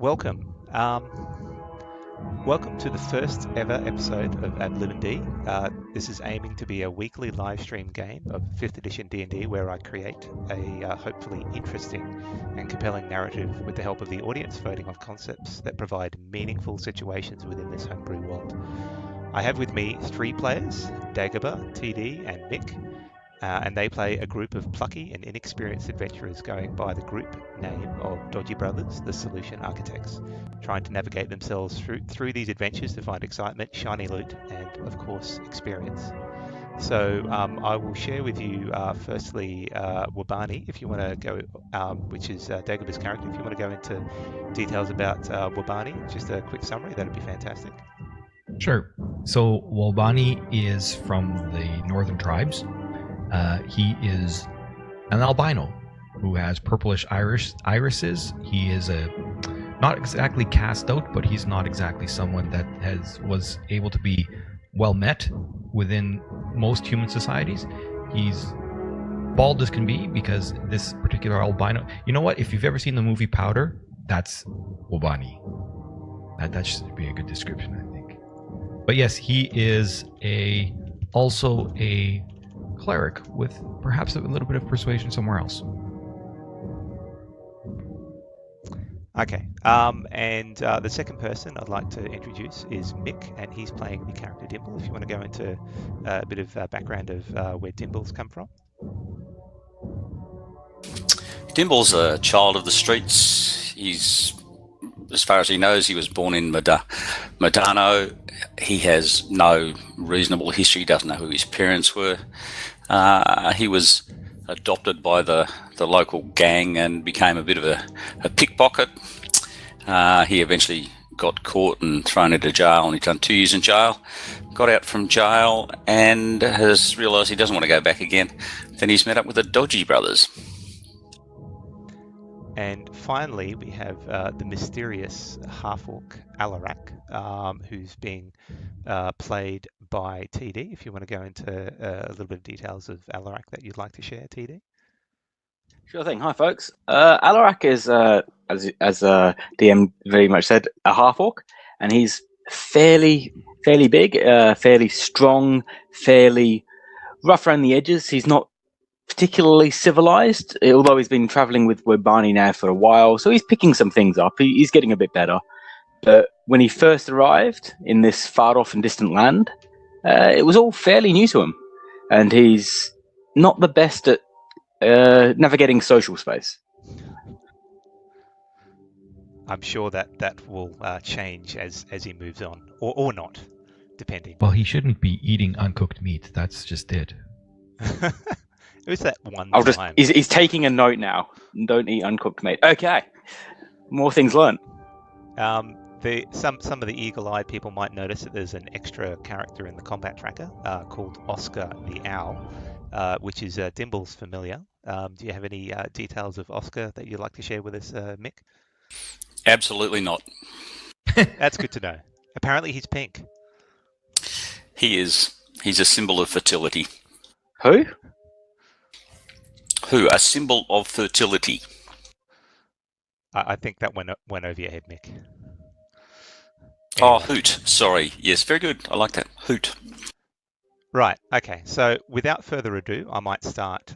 welcome. Welcome to the first ever episode of ADlib&D. This is aiming to be a weekly live stream game of 5th edition D&D where I create a hopefully interesting and compelling narrative with the help of the audience voting on concepts that provide meaningful situations within this homebrew world. I have with me three players, Dagobah, TD and Mick, and they play a group of plucky and inexperienced adventurers going by the group name of Dodgy Brothers, the Solution Architects, trying to navigate themselves through these adventures to find excitement, shiny loot, and of course, experience. So I will share with you firstly Wabani, if you want to go, which is Dagobah's character, if you want to go into details about Wabani, just a quick summary, that'd be fantastic. Sure. So Walbani is from the northern tribes. He is an albino who has purplish irises. He is not exactly cast out, but he's not exactly someone that was able to be well met within most human societies. He's bald as can be because this particular albino. You know what? If you've ever seen the movie Powder, that's Walbani. That should be a good description, I think. But yes, he is also a cleric with perhaps a little bit of persuasion somewhere else. Okay, and the second person I'd like to introduce is Mick, and he's playing the character Dimple. If you want to go into a bit of background of where Dimples come from. Dimples a child of the streets. He's, as far as he knows, he was born in Medano. He has no reasonable history. He doesn't know who his parents were. He was adopted by the local gang and became a bit of a pickpocket. He eventually got caught and thrown into jail, and he's done 2 years in jail. Got out from jail and has realised he doesn't want to go back again. Then he's met up with the Dodgy Brothers. And finally, we have the mysterious half-orc Alaric, who's being played by TD. If you want to go into a little bit of details of Alaric that you'd like to share, TD. Sure thing. Hi, folks. Alaric is, as DM very much said, a half-orc, and he's fairly big, fairly strong, fairly rough around the edges. He's not particularly civilized, although he's been traveling with Wabani now for a while, so he's picking some things up. He's getting a bit better. But when he first arrived in this far-off and distant land, it was all fairly new to him, and he's not the best at navigating social space. I'm sure that will change as he moves on, or not, depending. Well, he shouldn't be eating uncooked meat. That's just it. It was that one time. He's taking a note now. Don't eat uncooked meat. Okay. More things learned. Some of the eagle-eyed people might notice that there's an extra character in the combat tracker called Oscar the Owl, which is Dimples familiar. Do you have any details of Oscar that you'd like to share with us, Mick? Absolutely not. That's good to know. Apparently he's pink. He's a symbol of fertility. Who? A symbol of fertility. I think that went over your head, Mick. Anyway. Oh, hoot. Sorry. Yes, very good. I like that. Hoot. Right. Okay. So without further ado, I might start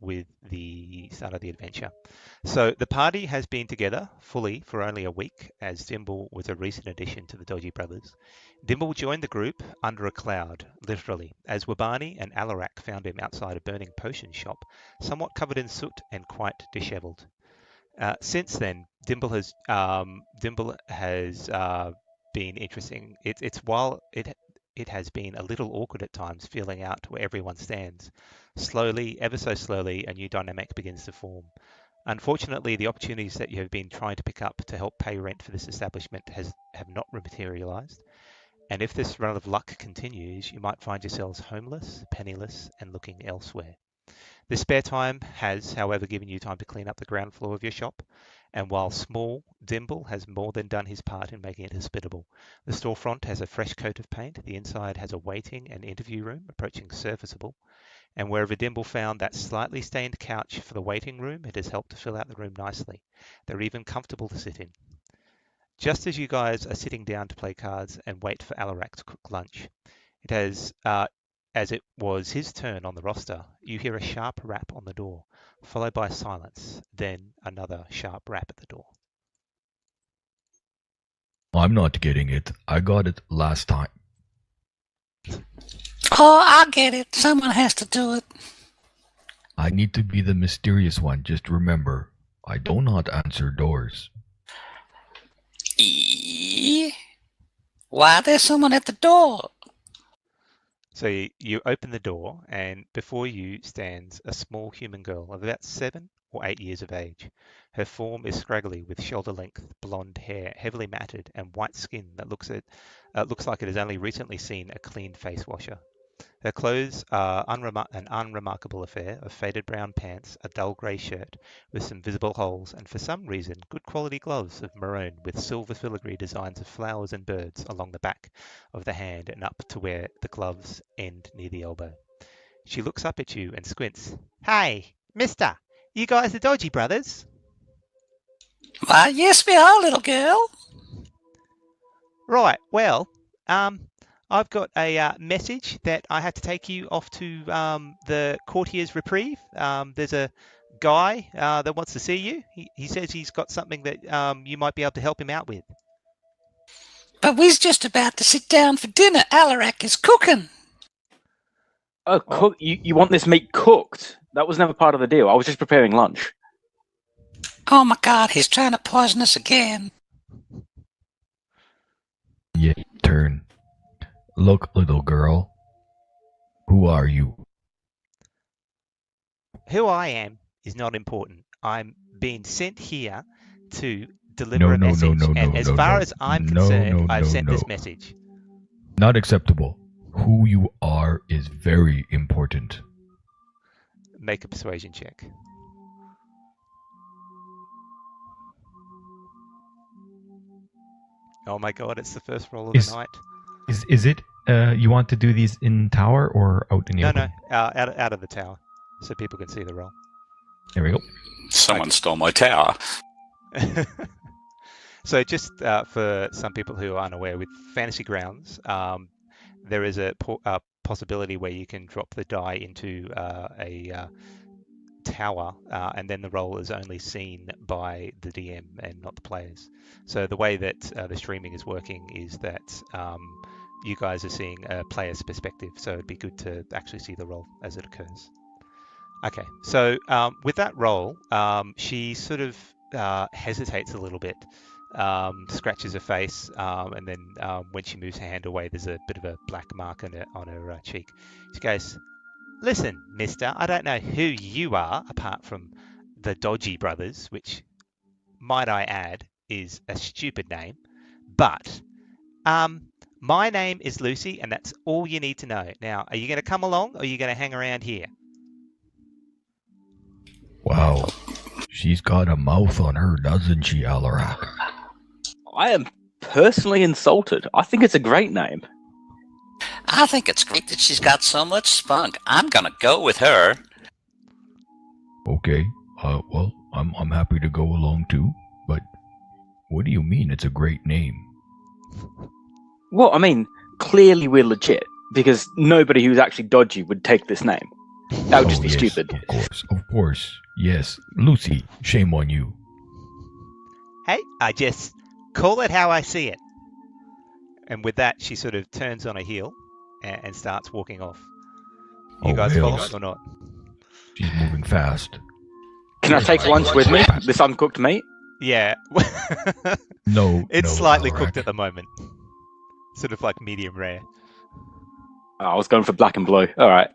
with the start of the adventure. So the party has been together fully for only a week, as Dimple was a recent addition to the Dodgy Brothers. Dimple joined the group under a cloud, literally, as Wabani and Alaric found him outside a burning potion shop, somewhat covered in soot and quite dishevelled. Since then, Dimple has been interesting. While it has been a little awkward at times, feeling out where everyone stands. Slowly, ever so slowly, a new dynamic begins to form. Unfortunately, the opportunities that you have been trying to pick up to help pay rent for this establishment have not materialized. And if this run of luck continues, you might find yourselves homeless, penniless, and looking elsewhere. The spare time has, however, given you time to clean up the ground floor of your shop, and while small, Dimple has more than done his part in making it hospitable. The storefront has a fresh coat of paint, the inside has a waiting and interview room approaching serviceable, and wherever Dimple found that slightly stained couch for the waiting room, it has helped to fill out the room nicely. They're even comfortable to sit in. just as you guys are sitting down to play cards and wait for Alaric to cook lunch, it has, as it was his turn on the roster, you hear a sharp rap on the door, followed by silence, then another sharp rap at the door. I'm not getting it. I got it last time. Oh, I'll get it. Someone has to do it. I need to be the mysterious one. Just remember, I do not answer doors. Why, there's someone at the door. So you open the door, and before you stands a small human girl of about 7 or 8 years of age. Her form is scraggly with shoulder-length blonde hair, heavily matted, and white skin that looks like it has only recently seen a clean face washer. Her clothes are an unremarkable affair of faded brown pants, a dull grey shirt with some visible holes, and for some reason good quality gloves of maroon with silver filigree designs of flowers and birds along the back of the hand and up to where the gloves end near the elbow. She looks up at you and squints. "Hey, mister, you guys the Dodgy Brothers?" Why, yes, we are, little girl. "Right, well, I've got a message that I have to take you off to the Courtiers reprieve. There's a guy that wants to see you. He says he's got something that you might be able to help him out with." But we's just about to sit down for dinner. Alaric is cooking. Oh, cook! You want this meat cooked? That was never part of the deal. I was just preparing lunch. Oh my God, he's trying to poison us again. Yeah, turn. Look, little girl. Who are you? Who I am is not important. I'm being sent here to deliver a message. And as far as I'm concerned, I've sent this message. Not acceptable. Who you are is very important. Make a persuasion check. Oh my God, it's the first roll of the night. Is it you want to do these in tower or out in the open? No, out of the tower, so people can see the roll. There we go. Someone stole my tower. So just for some people who are unaware, with Fantasy Grounds, there is a possibility where you can drop the die into a tower, and then the roll is only seen by the DM and not the players. So the way that the streaming is working is that you guys are seeing a player's perspective, so it'd be good to actually see the roll as it occurs. Okay, so with that roll, she sort of hesitates a little bit, scratches her face, and then when she moves her hand away, there's a bit of a black mark on her cheek. She goes, "Listen, mister, I don't know who you are apart from the Dodgy Brothers," which, might I add, is a stupid name, but my name is Lucy, and that's all you need to know. Now, are you going to come along, or are you going to hang around here? Wow. She's got a mouth on her, doesn't she, Alaric? I am personally insulted. I think it's a great name. I think it's great that she's got so much spunk. I'm gonna go with her. Okay. Well, I'm happy to go along too, but what do you mean it's a great name? Well, I mean, clearly we're legit, because nobody who's actually dodgy would take this name. That would just be yes, stupid. Of course. Yes. Lucy, shame on you. Hey, I just call it how I see it. And with that, she sort of turns on her heel and starts walking off. You guys follow or not? She's moving fast. Can I take lunch with me? This uncooked meat? Yeah. No. It's slightly Alaric. cooked at the moment. Sort of like medium rare. Oh, I was going for black and blue. All right.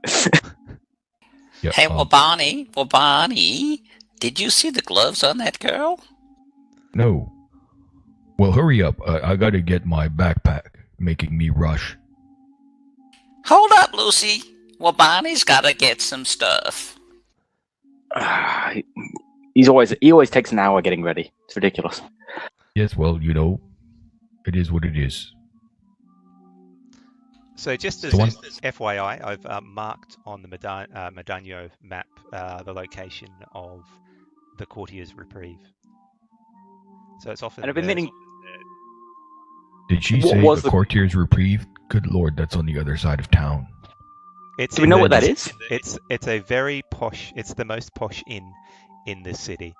Yeah, Hey, Wabani, did you see the gloves on that girl? No. Well, hurry up. I gotta get my backpack, making me rush. Hold up, Lucy. Wabani's gotta get some stuff. He always takes an hour getting ready. It's ridiculous. Yes, well, it is what it is. So just as FYI, I've marked on the Medano map the location of the Courtiers reprieve. So it's often. And I've been meaning. Did she What say was the the- Courtiers reprieve? Good lord, that's on the other side of town. It's Do we know what that is? It's a very posh. It's the most posh inn in this city.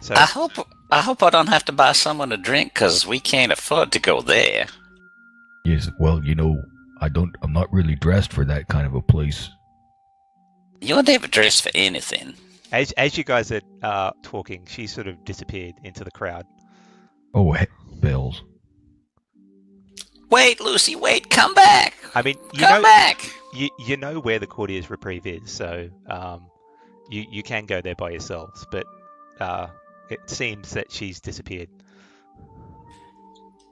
So I hope I don't have to buy someone a drink because we can't afford to go there. Yes, well, I'm not really dressed for that kind of a place. You're never dressed for anything. as you guys are talking, she sort of disappeared into the crowd. Oh, bells. Wait, Lucy, wait, come back. I mean, Come back. you know where the Courtiers reprieve is, so you can go there by yourselves, but it seems that she's disappeared.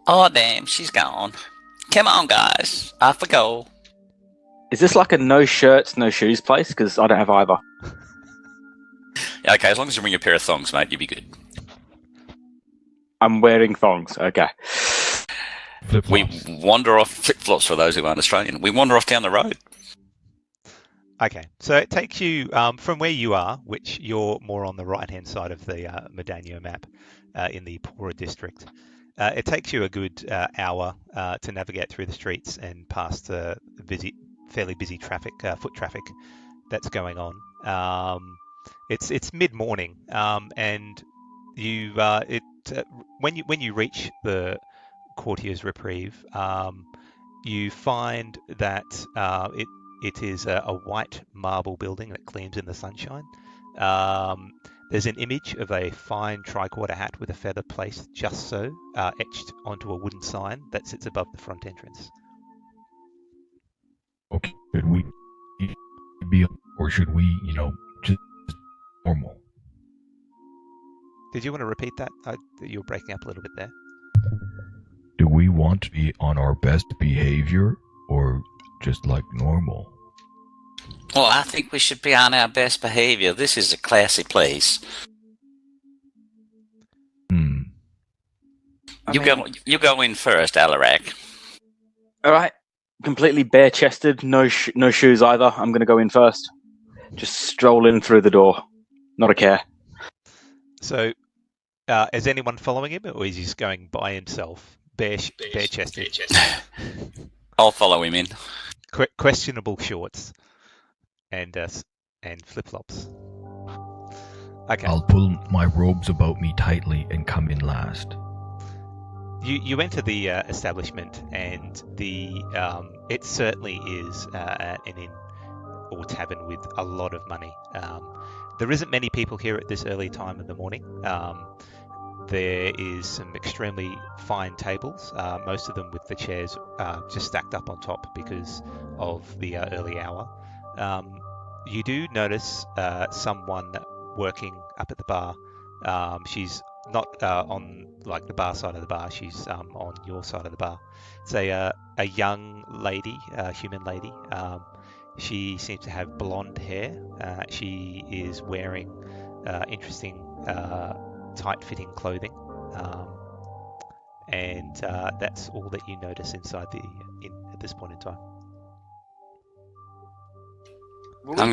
Oh, damn, she's gone. Come on, guys. Off we go. Is this like a no shirts, no shoes place? Because I don't have either. Yeah, okay, as long as you bring a pair of thongs, mate, you'll be good. I'm wearing thongs. Okay. Flip-flops. We wander off, flip-flops for those who aren't Australian. We wander off down the road. Okay, so it takes you from where you are, which you're more on the right-hand side of the Medano map in the poorer district. It takes you a good hour to navigate through the streets and past the fairly busy foot traffic that's going on. It's mid-morning, and when you reach the Courtiers reprieve, you find that it is a white marble building that gleams in the sunshine. There's an image of a fine tricorder hat with a feather placed just so, etched onto a wooden sign that sits above the front entrance. Okay, should we be, or should we, just normal? Did you want to repeat that? You were breaking up a little bit there. Do we want to be on our best behavior, or just like normal? Well, I think we should be on our best behavior. This is a classy place. You go in first, Alaric. All right. Completely bare-chested, no shoes either. I'm going to go in first. Just stroll in through the door. Not a care. So, is anyone following him, or is he just going by himself, bare-chested? I'll follow him in. Questionable shorts and flip-flops. Okay. I'll pull my robes about me tightly and come in last. You enter the establishment, and it certainly is an inn or tavern with a lot of money. There isn't many people here at this early time of the morning. There is some extremely fine tables, most of them with the chairs just stacked up on top because of the early hour. You do notice someone working up at the bar. She's not on like the bar side of the bar. She's on your side of the bar. It's a young lady, a human lady. She seems to have blonde hair. She is wearing interesting tight-fitting clothing, and that's all that you notice inside the inn at this point in time. I'm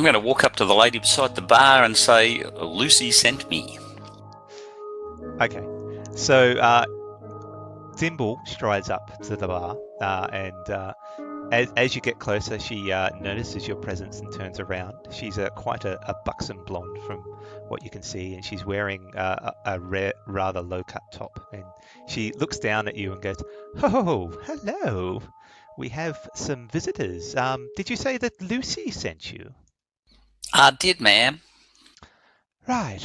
going to walk up to the lady beside the bar and say, Lucy sent me. Okay, so Dimple strides up to the bar, and as you get closer, she notices your presence and turns around. She's quite a buxom blonde from what you can see, and she's wearing a rather low-cut top. And she looks down at you and goes, "Oh, hello. We have some visitors. Did you say that Lucy sent you?" I did, ma'am. Right.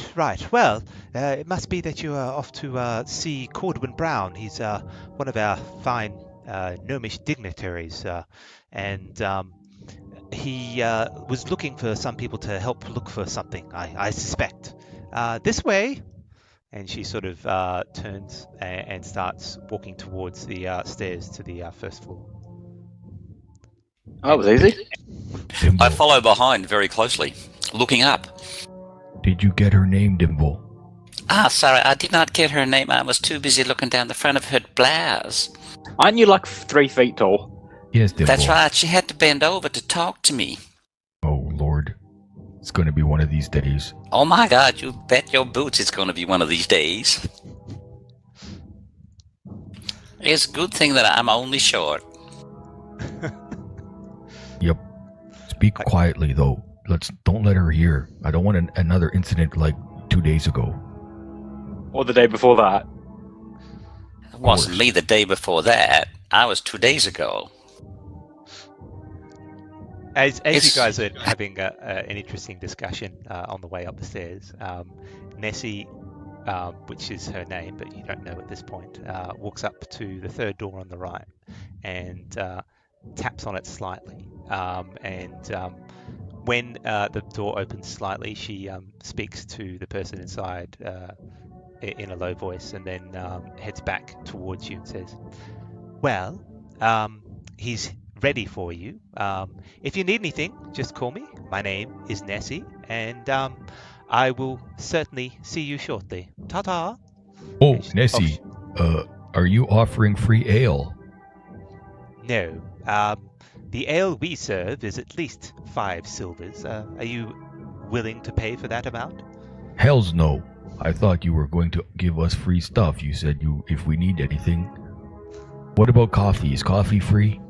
Well, it must be that you are off to see Corwin Brown. He's one of our fine gnomish dignitaries, and he was looking for some people to help look for something, I suspect. This way. And she sort of turns and starts walking towards the stairs to the first floor. That was easy. Dimple, I follow behind very closely, looking up. did you get her name, Dimple? Sorry, I did not get her name. I was too busy looking down the front of her blouse. Aren't you like 3 feet tall? Yes, Dimple. That's right, she had to bend over to talk to me. Oh, Lord. It's going to be one of these days. Oh my god, you bet your boots it's going to be one of these days. It's a good thing that I'm only short. Yep. Speak quietly, though. Don't let her hear. I don't want another incident like 2 days ago. Or the day before that. It wasn't me the day before that. I was 2 days ago. As you guys are having an interesting discussion on the way up the stairs, Nessie, which is her name, but you don't know at this point, walks up to the third door on the right and taps on it slightly. When the door opens slightly, she speaks to the person inside in a low voice and then heads back towards you and says, well, he's ready for you. If you need anything, just call me. My name is Nessie, and I will certainly see you shortly. Ta-ta! Oh, Nessie, are you offering free ale? No. The ale we serve is at least 5 silvers. Are you willing to pay for that amount? Hells no. I thought you were going to give us free stuff. You said if we need anything. What about coffee? Is coffee free?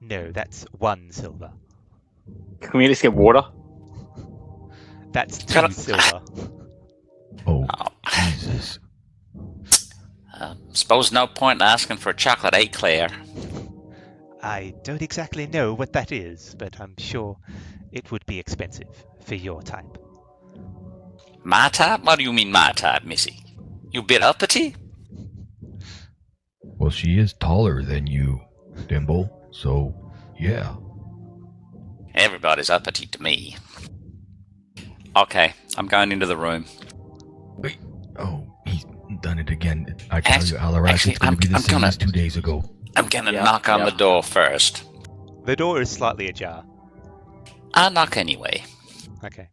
No, that's 1 silver. Can we at least get water? That's 2 silver. Oh, Jesus. Suppose no point in asking for a chocolate eclair. I don't exactly know what that is, but I'm sure it would be expensive for your type. My type? What do you mean my type, missy? You a bit uppity? Well, she is taller than you, Dimple, so yeah. Everybody's uppity to me. Okay, I'm going into the room. Wait. Oh, he's done it again. I tell you, Alaric, actually, it's going to be the I'm same gonna- as 2 days ago. I'm gonna knock on the door first. The door is slightly ajar. I'll knock anyway. Okay.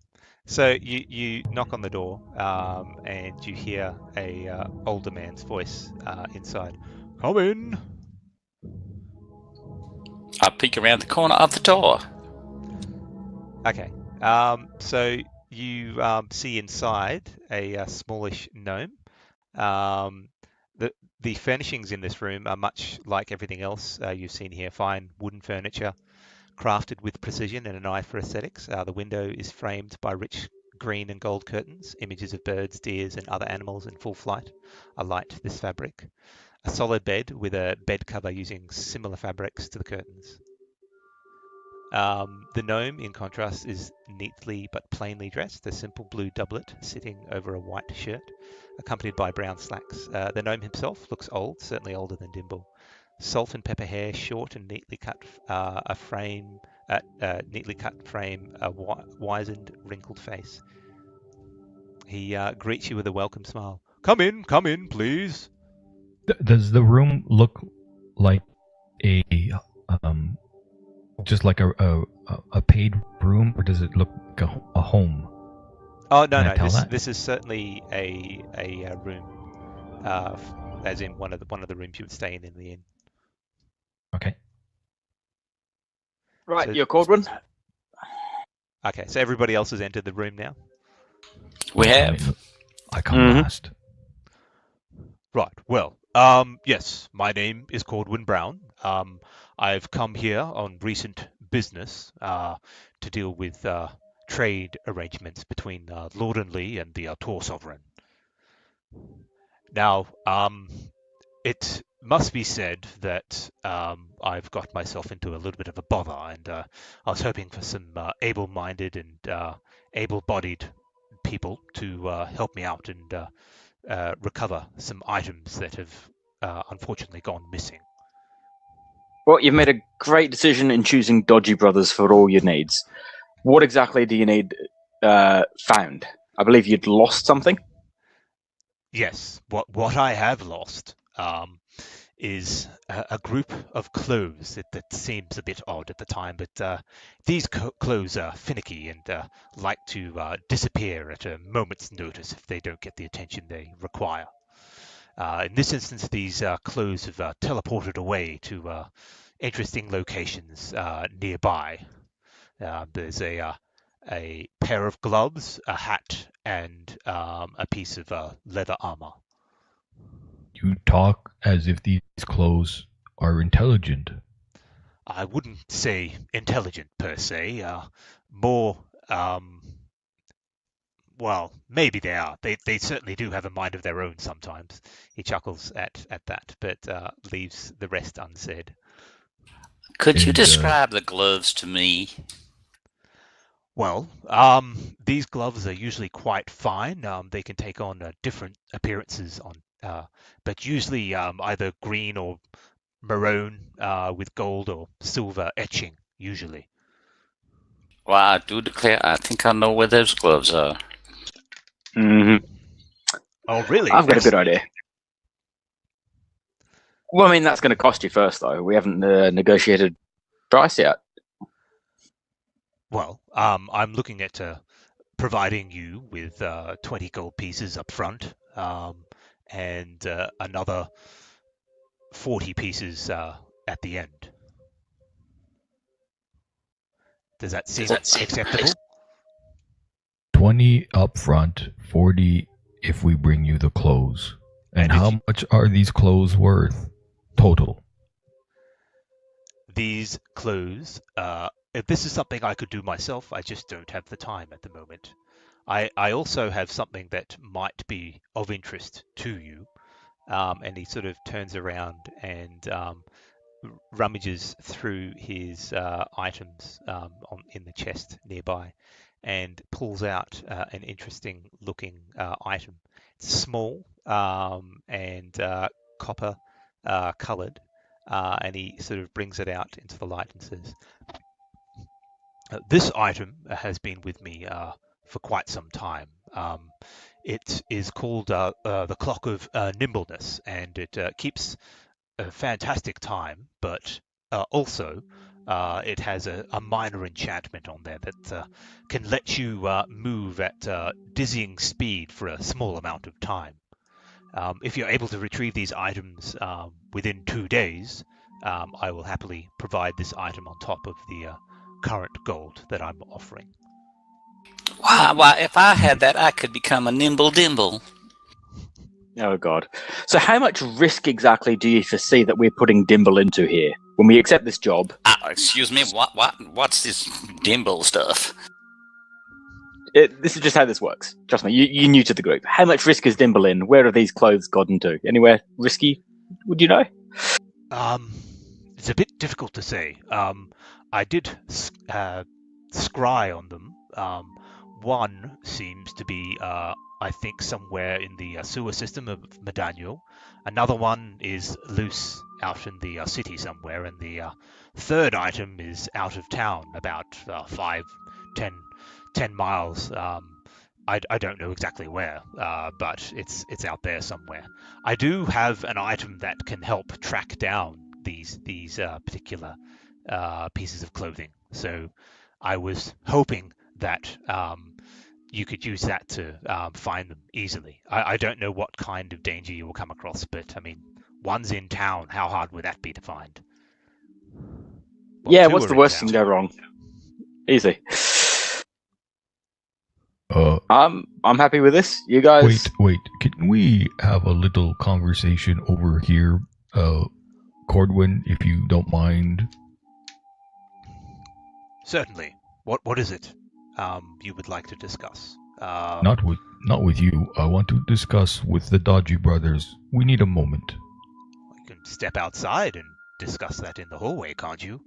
So you knock on the door and you hear a older man's voice inside. Come in. I peek around the corner of the door. Okay. So you see inside a smallish gnome. The furnishings in this room are much like everything else you've seen here. Fine wooden furniture, crafted with precision and an eye for aesthetics. The window is framed by rich green and gold curtains. Images of birds, deers, and other animals in full flight alight this fabric. A solid bed with a bed cover using similar fabrics to the curtains. The gnome, in contrast, is neatly but plainly dressed, a simple blue doublet sitting over a white shirt, accompanied by brown slacks. The gnome himself looks old, certainly older than Dimple. Salt and pepper hair, short and neatly cut frame, a wizened, wrinkled face. He greets you with a welcome smile. Come in, please. Does the room look like a just like a paid room, or does it look like a home? Oh no, this is certainly a room, as in one of the rooms you would stay in the inn. Okay. Right, So- you're Corwin. Okay, so everybody else has entered the room now. We have. I come Mhm. last. Right. Well, yes, my name is Corwin Brown. I've come here on recent business to deal with trade arrangements between Lord and Lee and the Tor Sovereign. Now, it must be said that I've got myself into a little bit of a bother, and I was hoping for some able-minded and able-bodied people to help me out and recover some items that have unfortunately gone missing. Well, you've made a great decision in choosing Dodgy Brothers for all your needs. What exactly do you need found? I believe you'd lost something. Yes, what I have lost is a group of clothes that seems a bit odd at the time, but these clothes are finicky and like to disappear at a moment's notice if they don't get the attention they require. In this instance, these clothes have teleported away to interesting locations nearby. There's a pair of gloves, a hat, and a piece of leather armor. You talk as if these clothes are intelligent. I wouldn't say intelligent per se. More, well, maybe they are. They certainly do have a mind of their own sometimes. He chuckles at that, but leaves the rest unsaid. Could you And, describe the gloves to me? Well, these gloves are usually quite fine. They can take on different appearances but usually either green or maroon with gold or silver etching, usually. Well, I do declare, I think I know where those gloves are. Mm-hmm. Oh, really? I've got a good idea. Well, I mean, that's going to cost you first, though. We haven't negotiated price yet. Well, I'm looking at providing you with 20 gold pieces up front, and another 40 pieces at the end. Does that seem acceptable? 20 up front, 40 if we bring you the clothes. And how much are these clothes worth total? These clothes, if this is something I could do myself, I just don't have the time at the moment. I also have something that might be of interest to you. And he sort of turns around and rummages through his items in the chest nearby and pulls out an interesting looking item. It's small and copper coloured, and he sort of brings it out into the light and says, this item has been with me for quite some time. It is called the Clock of Nimbleness, and it keeps a fantastic time, but also it has a minor enchantment on there that can let you move at dizzying speed for a small amount of time. If you're able to retrieve these items within 2 days, I will happily provide this item on top of the current gold that I'm offering. Wow, if I had that, I could become a nimble dimble. Oh, God. So how much risk exactly do you foresee that we're putting Dimble into here when we accept this job? Excuse me, what's this dimble stuff? This is just how this works. Trust me, you're new to the group. How much risk is Dimble in? Where are these clothes gotten to? Anywhere risky? Would you know? It's a bit difficult to say. I did scry on them. One seems to be, I think, somewhere in the sewer system of Medano. Another one is loose out in the city somewhere, and the third item is out of town, about 10 miles. I don't know exactly where, but it's out there somewhere. I do have an item that can help track down these particular pieces of clothing. So I was hoping that you could use that to find them easily. I don't know what kind of danger you will come across, but I mean, one's in town. How hard would that be to find? Well, yeah, what's the worst can go wrong? Easy. I'm happy with this. You guys. Wait. Can we have a little conversation over here, Corwin, if you don't mind? Certainly. What is it you would like to discuss? Not with you. I want to discuss with the Dodgy Brothers. We need a moment. You can step outside and discuss that in the hallway, can't you?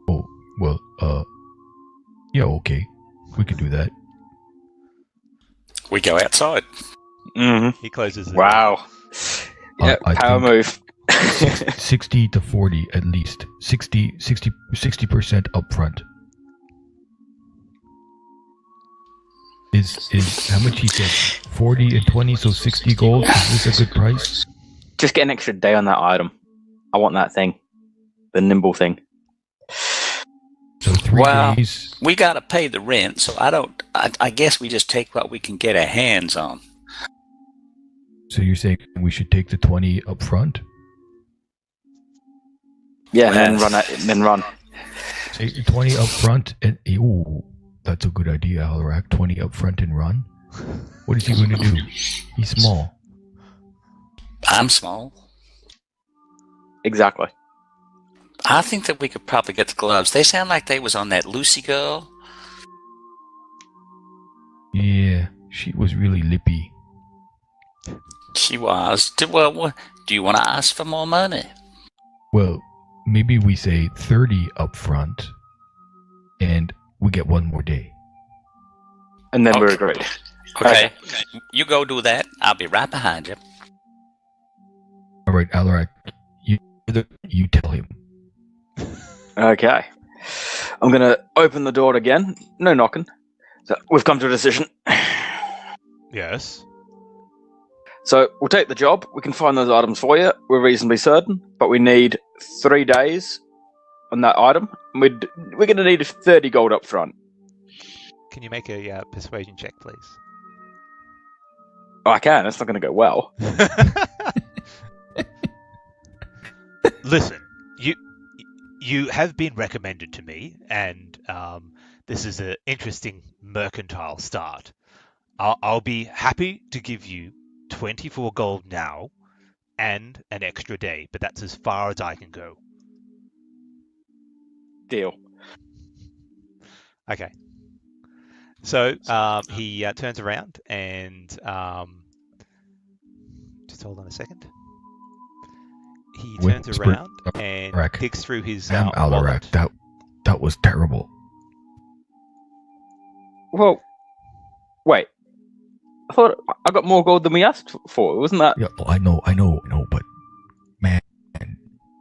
Oh, well, yeah, okay. We could do that. We go outside. Mm-hmm. He closes the Wow. Yeah, power move. 60 to 40 at least. 60% up front. Is how much he said? 40 and 20, so 60 gold. Is this a good price? Just get an extra day on that item. I want that thing. The nimble thing. So 3 days. We gotta pay the rent, so I guess we just take what we can get our hands on. So you're saying we should take the 20 up front? Yeah, and then run. Say 20 up front and ooh, that's a good idea, Alaric. 20 up front and run. What is he going to do? He's small. I'm small. Exactly. I think that we could probably get the gloves. They sound like they was on that Lucy girl. Yeah, she was really lippy. She was. Well, do you want to ask for more money? Well, maybe we say 30 up front, and we get one more day. And then Okay. we're agreed. Okay. You go do that. I'll be right behind you. All right, Alaric, you tell him. Okay. I'm going to open the door again. No knocking. So we've come to a decision. Yes. So we'll take the job. We can find those items for you. We're reasonably certain, but we need 3 days on that item. We're going to need 30 gold up front. Can you make a persuasion check, please? Oh, I can. It's not going to go well. Listen, you have been recommended to me, and this is an interesting mercantile start. I'll be happy to give you 24 gold now and an extra day, but that's as far as I can go. Deal. Okay. So he turns around and just hold on a second. He turns Whisper- around and Alaric. digs through his Damn, Alaric, wallet. that was terrible. Well, wait. I thought I got more gold than we asked for. Wasn't that? Yeah, well, I know, but man, you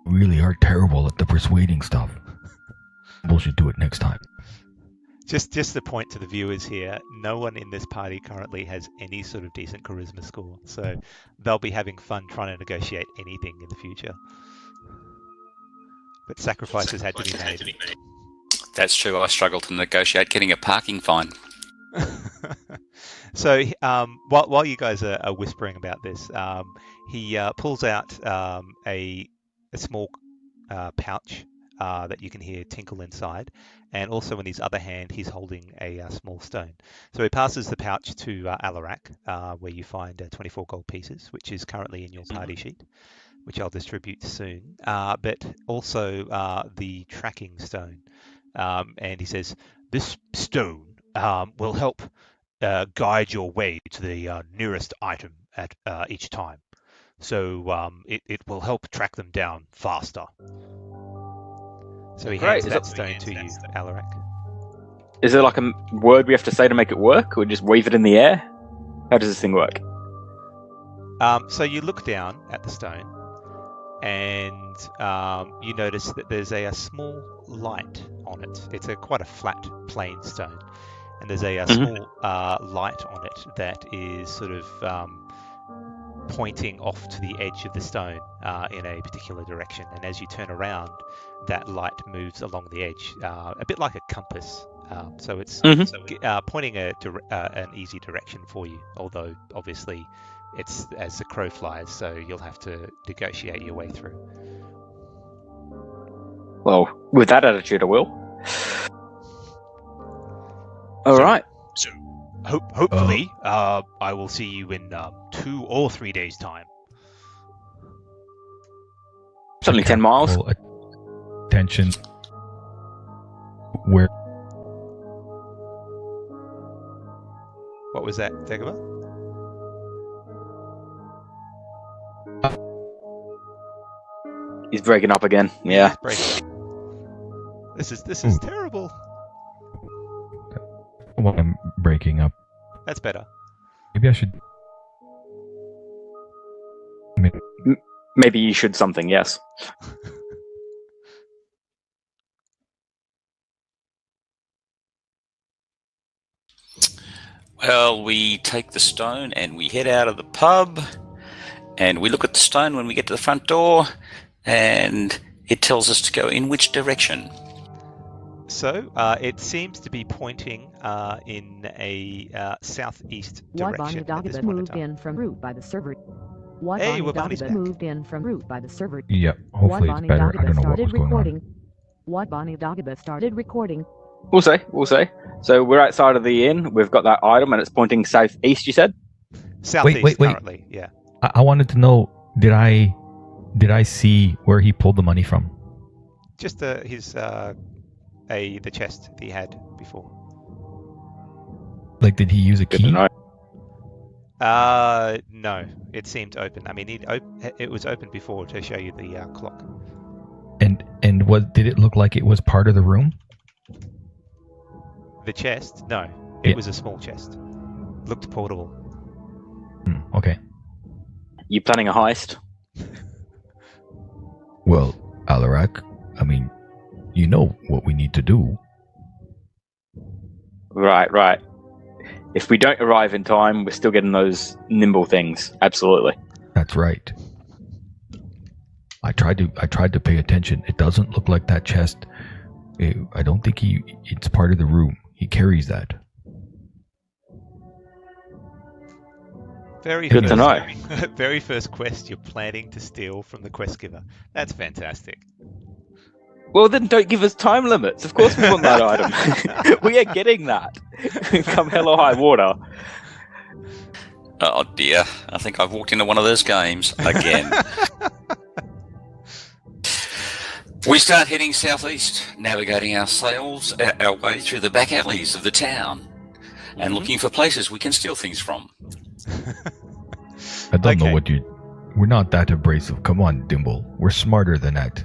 really are terrible at the persuading stuff. We should do it next time. Just the point to the viewers here, no one in this party currently has any sort of decent charisma score, so they'll be having fun trying to negotiate anything in the future. But sacrifices had to be made. That's true. I struggled to negotiate getting a parking fine. So while you guys are whispering about this, he pulls out a small pouch that you can hear tinkle inside, and also in his other hand he's holding a small stone. So he passes the pouch to Alaric, where you find 24 gold pieces, which is currently in your party sheet, which I'll distribute soon, but also the tracking stone. And he says, this stone will help guide your way to the nearest item at each time. So it will help track them down faster. So he hands that stone to you, Alaric. Is there like a word we have to say to make it work, or just wave it in the air? How does this thing work? So you look down at the stone, and you notice that there's a small light on it. It's quite a flat, plain stone, and there's a small light on it that is sort of pointing off to the edge of the stone in a particular direction. And as you turn around, that light moves along the edge, a bit like a compass. So it's pointing an easy direction for you, although obviously it's as the crow flies, so you'll have to negotiate your way through. Well, with that attitude, I will. All right. So hopefully I will see you in 2 or 3 days' time. It's only 10 miles. Full attention. Where? What was that, Dagobah? He's breaking up again. Yeah. This is terrible. Well, I'm breaking up. That's better. Maybe I should. Maybe you should something, yes. Well, we take the stone and we head out of the pub, and we look at the stone when we get to the front door, and it tells us to go in which direction. So it seems to be pointing in a southeast direction. Wabani moved in from route by the server. Hey, Wabani's back. Moved in from route by the server. Yep. Hopefully it's better. I don't know what was going on. What Bonnie Dogaba started recording. We'll see. So we're outside of the inn. We've got that item, and it's pointing southeast. You said. Southeast wait. currently, yeah. I wanted to know, did I see where he pulled the money from? Just the chest that he had before. Like, did he use a Good to key? know. No, it seemed open. I mean, it was open before to show you the clock. And did it look like it was part of the room? The chest? No, it Yeah. was a small chest. Looked portable. Okay. You planning a heist? Well, Alaric, I mean, you know what we need to do. Right. If we don't arrive in time, we're still getting those nimble things. Absolutely. That's right. I tried to pay attention. It doesn't look like that chest. I don't think it's part of the room. He carries that. Very Good to know. Very first quest you're planning to steal from the quest giver. That's fantastic. Well, then don't give us time limits. Of course we want that item. We are getting that. Come hell or high water. Oh dear, I think I've walked into one of those games again. We start heading southeast, navigating our sails our way through the back alleys of the town, and looking for places we can steal things from. I don't know Okay. what you... We're not that abrasive. Come on, Dimple. We're smarter than that.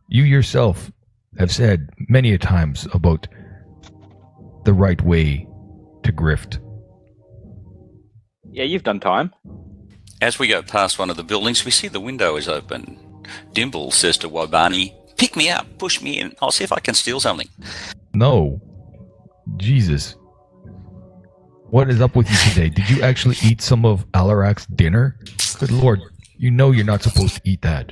You yourself have said many a times about the right way to grift. Yeah, you've done time. As we go past one of the buildings, we see the window is open. Dimples says to Wobani, "Pick me up, push me in. I'll see if I can steal something." No. Jesus. What is up with you today? Did you actually eat some of Alarac's dinner? Good lord, you know you're not supposed to eat that.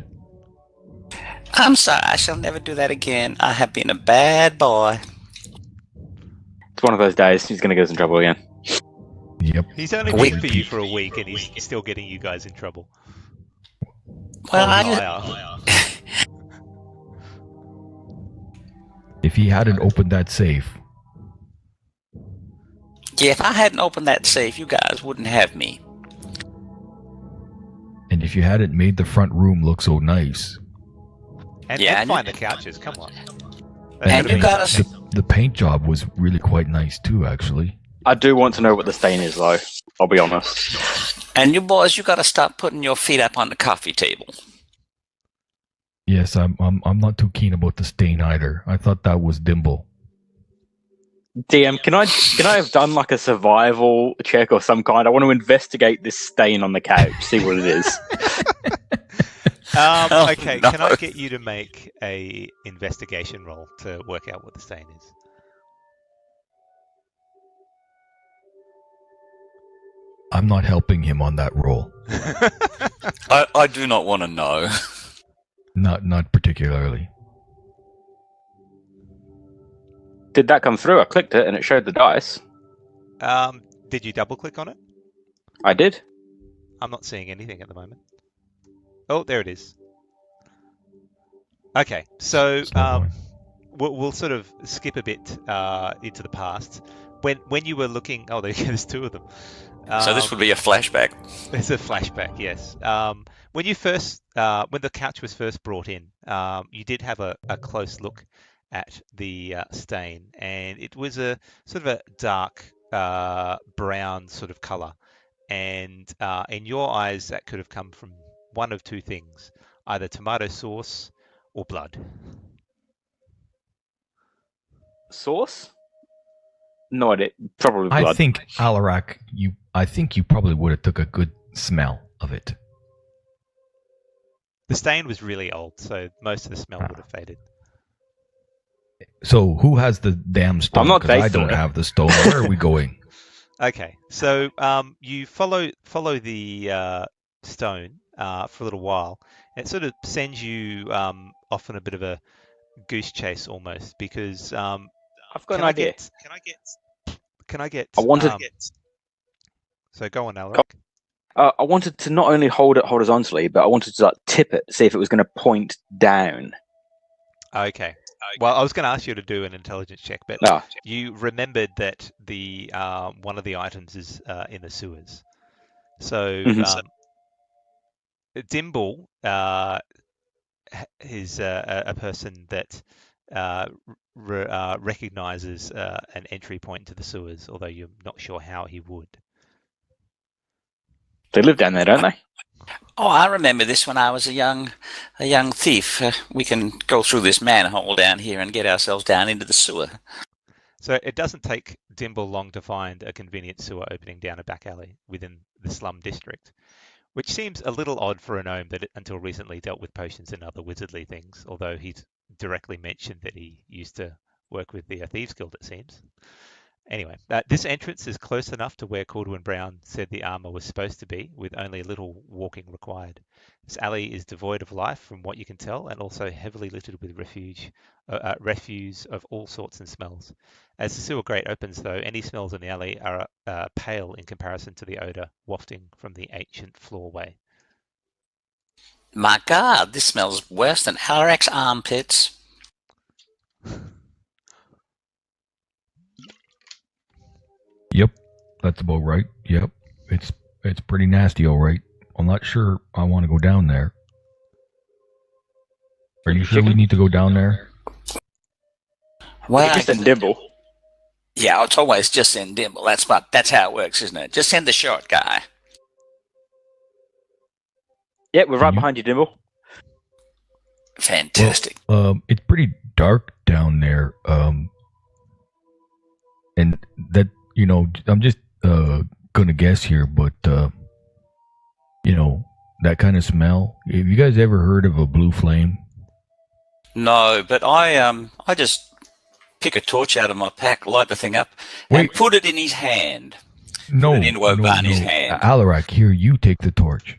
I'm sorry, I shall never do that again. I have been a bad boy. It's one of those days. He's going to get us in trouble again. Yep. He's only Wait. been for you for a week, and he's still getting you guys in trouble. Well, Liar. If he hadn't opened that safe, yeah, if I hadn't opened that safe, you guys wouldn't have me. and if you hadn't made the front room look so nice, And, Yeah, and and- find the couches. Come on. And you got us. the paint job was really quite nice too, actually. I do want to know what the stain is, though. I'll be honest. And you boys, you got to stop putting your feet up on the coffee table. Yes, I'm not too keen about the stain either. I thought that was Dimple. DM, can I have done like a survival check or some kind? I want to investigate this stain on the couch, see what it is. Okay, no. can I get you to make a investigation roll to work out what the stain is? I'm not helping him on that roll. I do not want to know. Not particularly. Did that come through? I clicked it and it showed the dice. Did you double click on it? I did. I'm not seeing anything at the moment. Oh, there it is. Okay, so Slow going. we'll sort of skip a bit into the past. When you were looking, oh, there's two of them. So this would be a flashback. It's a flashback, yes. When you first, when the couch was first brought in, you did have a close look at the stain, and it was a sort of a dark brown sort of color. And in your eyes, that could have come from one of two things: either tomato sauce or blood. Sauce? No idea. Probably blood. I think Alaric, I think you probably would have took a good smell of it. The stain was really old, so most of the smell would have faded. So who has the damn stone? I'm not 'Cause I based on don't it. have the stone. Where are we going? Okay, so you follow the stone for a little while. It sort of sends you off on a bit of a goose chase almost, because I've got an idea. Can I get? I wanted- So go on, Alaric. I wanted to not only hold it horizontally, but I wanted to like tip it, see if it was going to point down. Okay. Well, I was going to ask you to do an intelligence check, but No. you remembered that the one of the items is in the sewers. So Mhm. Dimble is a person that recognizes an entry point to the sewers, although you're not sure how he would. They live down there, don't they? Oh, I remember this when I was a young thief. We can go through this manhole down here and get ourselves down into the sewer. So it doesn't take Dimble long to find a convenient sewer opening down a back alley within the slum district, which seems a little odd for a gnome that until recently dealt with potions and other wizardly things, although he's directly mentioned that he used to work with the Thieves Guild, it seems. Anyway, this entrance is close enough to where Corwin Brown said the armor was supposed to be, with only a little walking required. This alley is devoid of life from what you can tell, and also heavily littered with refuse of all sorts and smells. As the sewer grate opens, though, any smells in the alley are pale in comparison to the odor wafting from the ancient floorway. My God, this smells worse than Alaric's armpits. Yep, that's about right. Yep, it's pretty nasty, all right. I'm not sure I want to go down there. Are you sure we need to go down there? Well, Just in Dimble. yeah, it's always just send Dimple. That's how it works, isn't it? Just send the short guy. Yeah, we're right behind you, Dimble. Fantastic. It's pretty dark down there. And that, I'm just gonna guess here, but that kind of smell. Have you guys ever heard of a blue flame? No, but I just pick a torch out of my pack, light the thing up, and put it in his hand. No, put it in Wobani's hand. Alaric, here, you take the torch.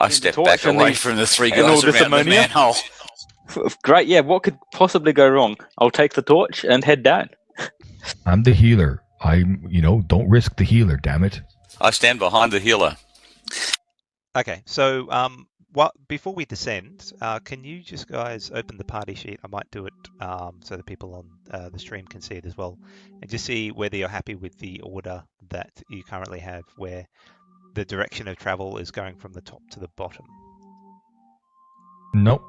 I step back away from the three guys around the manhole. Great, yeah. What could possibly go wrong? I'll take the torch and head down. I'm the healer. Don't risk the healer, damn it. I stand behind the healer. Okay, so before we descend, can you just guys open the party sheet? I might do it so that people on the stream can see it as well, and just see whether you're happy with the order that you currently have, where the direction of travel is going from the top to the bottom. Nope.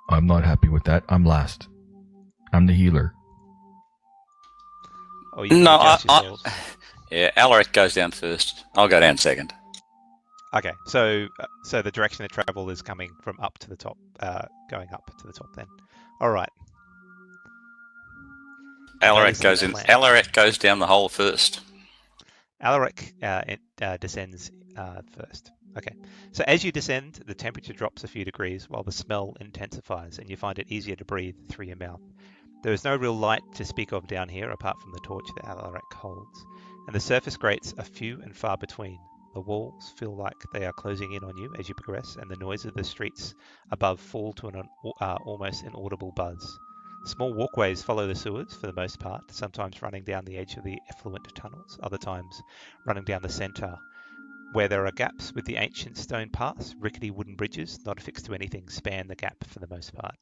I'm not happy with that. I'm last. I'm the healer. Oh, you can adjust yourselves. Yeah, Alaric goes down first. I'll go down second. Okay, so the direction of travel is coming from up to the top, going up to the top then. All right. Alaric goes in. Alaric goes down the hole first. Alaric descends first. Okay, so as you descend, the temperature drops a few degrees while the smell intensifies, and you find it easier to breathe through your mouth. There is no real light to speak of down here apart from the torch that Alaric holds, and the surface grates are few and far between. The walls feel like they are closing in on you as you progress, and the noise of the streets above fall to an almost inaudible buzz. Small walkways follow the sewers for the most part, sometimes running down the edge of the effluent tunnels, other times running down the centre. Where there are gaps with the ancient stone paths, rickety wooden bridges, not affixed to anything, span the gap for the most part.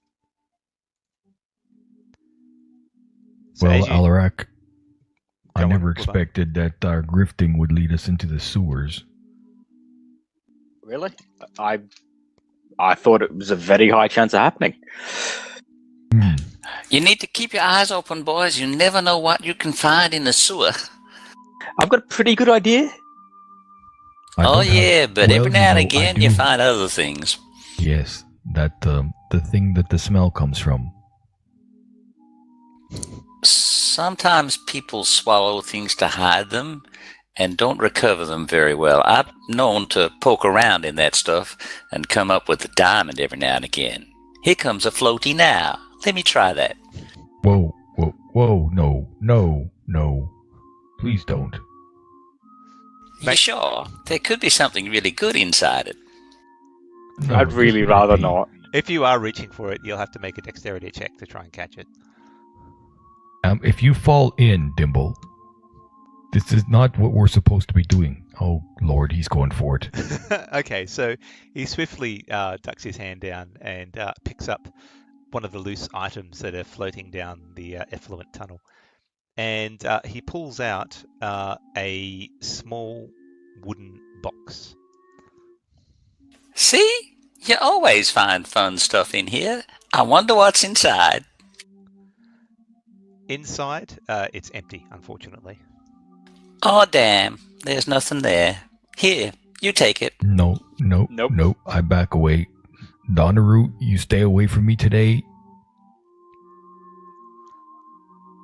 So well, Alaric, I never on. expected that our grifting would lead us into the sewers. Really? I thought it was a very high chance of happening. You need to keep your eyes open, boys. You never know what you can find in the sewer. I've got a pretty good idea. But every now and again you find other things. Yes, that the thing that the smell comes from. Sometimes people swallow things to hide them and don't recover them very well. I've known to poke around in that stuff and come up with a diamond every now and again. Here comes a floaty now. Let me try that. Whoa, no. Please don't. You sure? There could be something really good inside it. No, I'd really rather not. If you are reaching for it, you'll have to make a dexterity check to try and catch it. If you fall in, Dimple, this is not what we're supposed to be doing. Oh, Lord, he's going for it. Okay, so he swiftly ducks his hand down and picks up one of the loose items that are floating down the effluent tunnel. And he pulls out a small wooden box. See? You always find fun stuff in here. I wonder what's inside. Inside, it's empty, unfortunately. Oh, damn. There's nothing there. Here, you take it. No. Nope. I back away. Donnaru, you stay away from me today.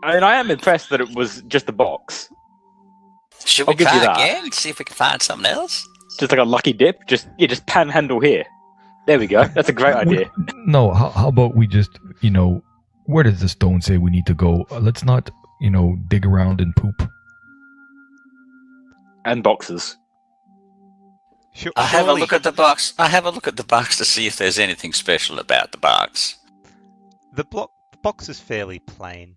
I mean, I am impressed that it was just a box. Should I'll we give you try that. again? See if we can find something else? Just like a lucky dip. Just panhandle here. There we go. That's a great idea. No, how about we just, where does the stone say we need to go? Let's not, dig around and poop. And boxes. I have a Surely- look at the box. I have a look at the box to see if there's anything special about the box. The box is fairly plain.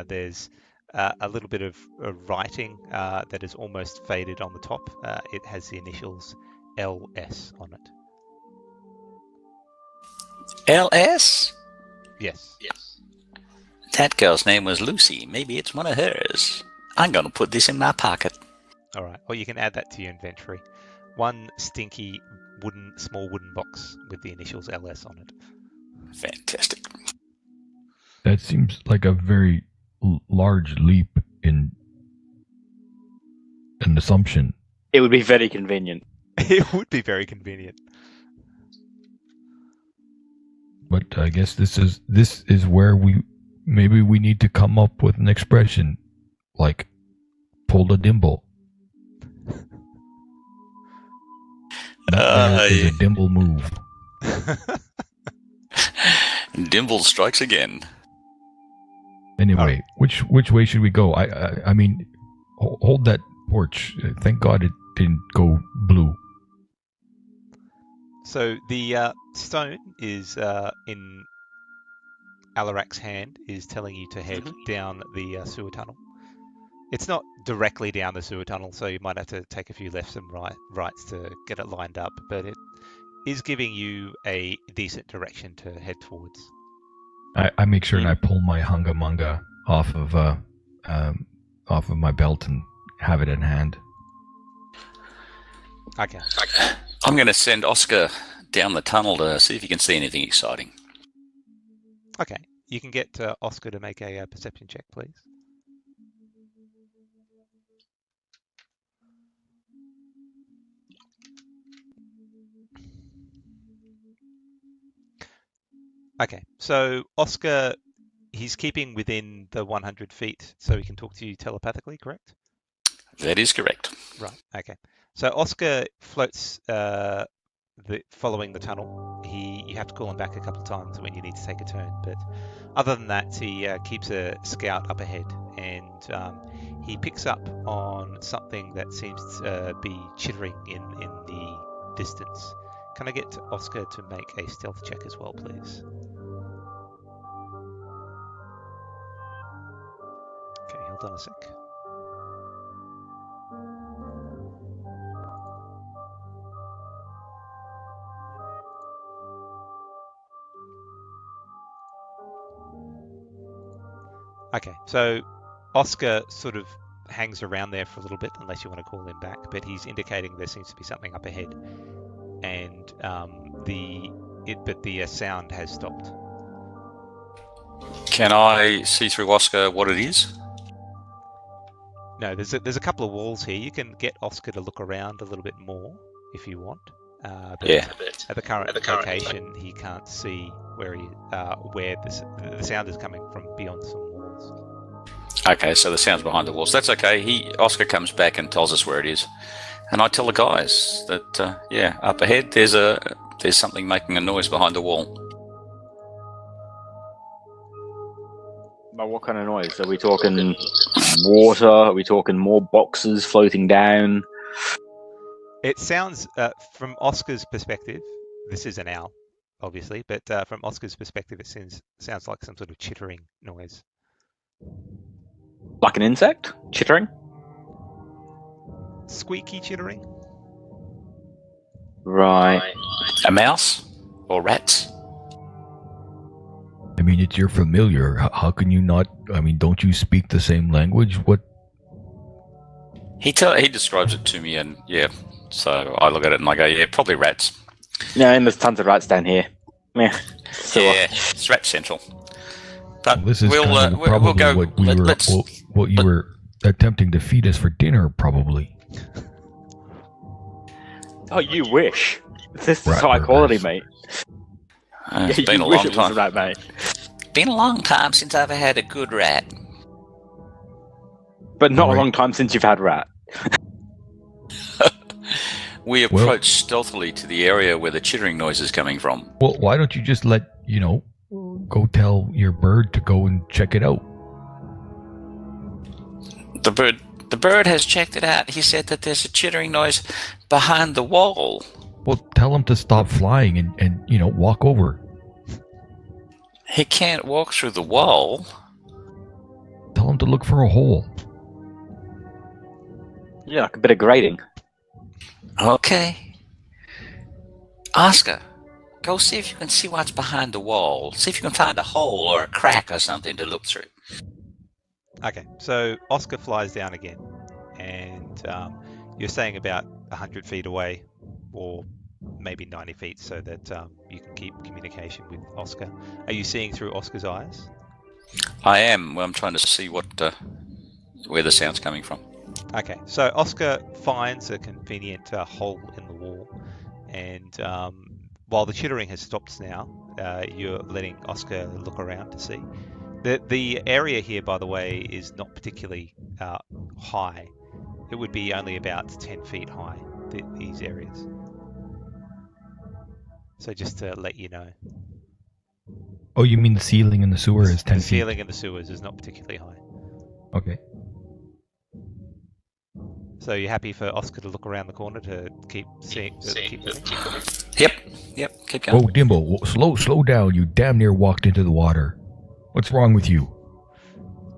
There's a little bit of writing that is almost faded on the top. It has the initials LS on it. LS? Yes. That girl's name was Lucy. Maybe it's one of hers. I'm going to put this in my pocket. All right. Or you can add that to your inventory. One stinky small wooden box with the initials LS on it. Fantastic. That seems like a very large leap in an assumption. It would be very convenient. It would be very convenient. But I guess this is where we need to come up with an expression like pull the dimple. That is a dimple move. Dimples strikes again. Anyway, which way should we go? I mean, hold that torch. Thank God it didn't go blue. So the stone is in Alaric's hand, is telling you to head down the sewer tunnel. It's not directly down the sewer tunnel, so you might have to take a few lefts and rights to get it lined up, but it is giving you a decent direction to head towards. I make sure and I pull my hunga munga off of my belt and have it in hand. Okay. I'm going to send Oscar down the tunnel to see if he can see anything exciting. Okay. You can get Oscar to make a perception check, please. Okay, so Oscar, he's keeping within the 100 feet, so he can talk to you telepathically, correct? That is correct. Right, okay. So Oscar floats following the tunnel. You have to call him back a couple of times when you need to take a turn, but other than that, he keeps a scout up ahead, and he picks up on something that seems to be chittering in the distance. Can I get Oscar to make a stealth check as well, please? Okay, hold on a sec. Okay, so Oscar sort of hangs around there for a little bit, unless you want to call him back, but he's indicating there seems to be something up ahead, and the sound has stopped. Can I see through Oscar what it is? No, there's a couple of walls here. You can get Oscar to look around a little bit more if you want. But Yeah. At the current location, he can't see where the sound is coming from beyond some walls. Okay, so the sound's behind the walls. That's okay. Oscar comes back and tells us where it is, and I tell the guys that up ahead there's something making a noise behind the wall. But what kind of noise? Are we talking water? Are we talking more boxes floating down? It sounds, from Oscar's perspective, this is an owl, obviously, but from Oscar's perspective, it sounds like some sort of chittering noise. Like an insect? Chittering? Squeaky chittering? Right. A mouse or rats? I mean, it's your familiar. How can you not? I mean, don't you speak the same language? What? He describes it to me, and yeah. So I look at it and I go, yeah, probably rats. Yeah, and there's tons of rats down here. Yeah. So, Yeah, it's rat central. But Well, this is we'll probably go. what you were attempting to feed us for dinner, probably. oh, you wish. This is Rat high quality, burgers. mate. It's Yeah, been you a wish long it was time. rat, mate. Been a long time since I've had a good rat. But not Right. a long time since you've had rat. We approach stealthily to the area where the chittering noise is coming from. Well, why don't you just let go tell your bird to go and check it out? The bird has checked it out. He said that there's a chittering noise behind the wall. Well, tell him to stop flying and walk over. He can't walk through the wall. Tell him to look for a hole. Yeah, like a bit of grating. Okay. Oscar, go see if you can see what's behind the wall. See if you can find a hole or a crack or something to look through. Okay, so Oscar flies down again, and you're staying about 100 feet away, or maybe 90 feet, so that you can keep communication with Oscar. Are you seeing through Oscar's eyes? I am. Well, I'm trying to see where the sound's coming from. Okay, so Oscar finds a convenient hole in the wall, and while the chittering has stopped now, you're letting Oscar look around to see. The area here, by the way, is not particularly high. It would be only about 10 feet high, these areas. So just to let you know. Oh, you mean the ceiling in the sewer is 10 The feet? ceiling in the sewers is not particularly high. Okay. So you're happy for Oscar to look around the corner to keep seeing? Keep looking? Yep, keep going. Oh, Dimble, slow down. You damn near walked into the water. What's wrong with you?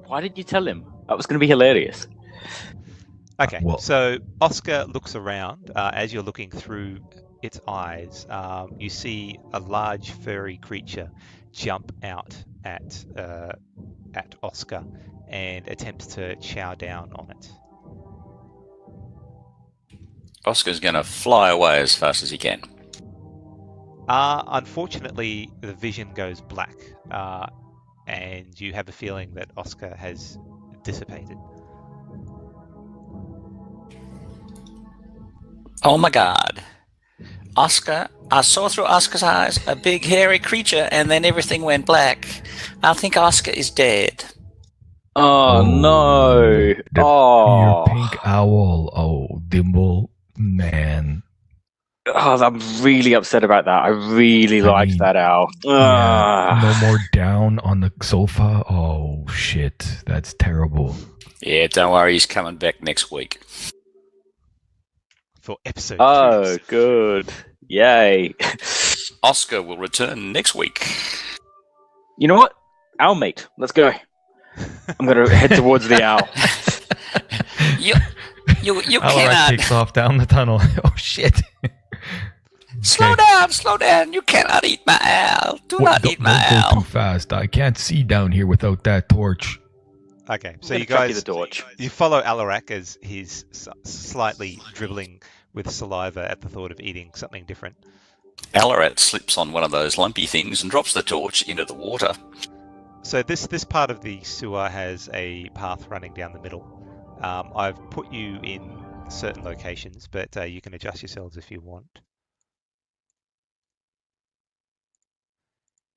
Why did you tell him? That was going to be hilarious. Okay, Well- so Oscar looks around. As you're looking through its eyes, you see a large furry creature jump out at Oscar and attempts to chow down on it. Oscar's going to fly away as fast as he can. Unfortunately, the vision goes black, and you have a feeling that Oscar has dissipated. Oh my god. Oscar, I saw through Oscar's eyes a big hairy creature and then everything went black. I think Oscar is dead. Oh, no. Your pink owl. Oh, Dimble, man. Oh, I'm really upset about that. I really liked mean, that owl. Yeah, no more down on the sofa. Oh, shit. That's terrible. Yeah, don't worry, he's coming back next week. For episode Oh, 2. good. Yay. Oscar will return next week. You know what? Owl mate. Let's go. I'm going to head towards the owl. You Alaric cannot. takes off down the tunnel. Oh, shit. Slow down. You cannot eat my owl. Do not eat my don't go owl. too fast. I can't see down here without that torch. Okay, so I'm you gonna chuck guys, the torch. you follow Alaric as he's slightly dribbling with saliva at the thought of eating something different. Alaric slips on one of those lumpy things and drops the torch into the water. So this part of the sewer has a path running down the middle. I've put you in certain locations, but you can adjust yourselves if you want.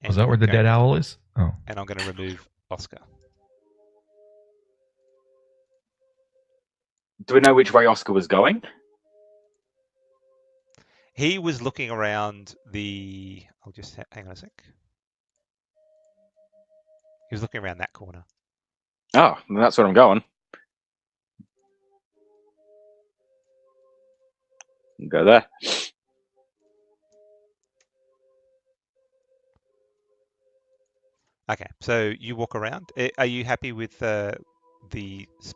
And Is that where the dead owl is? Oh. And I'm going to remove Oscar. Do we know which way Oscar was going? He was looking around the... I'll just hang on a sec. He was looking around that corner. Oh, then that's where I'm going. Go there. Okay, so you walk around. Are you happy with the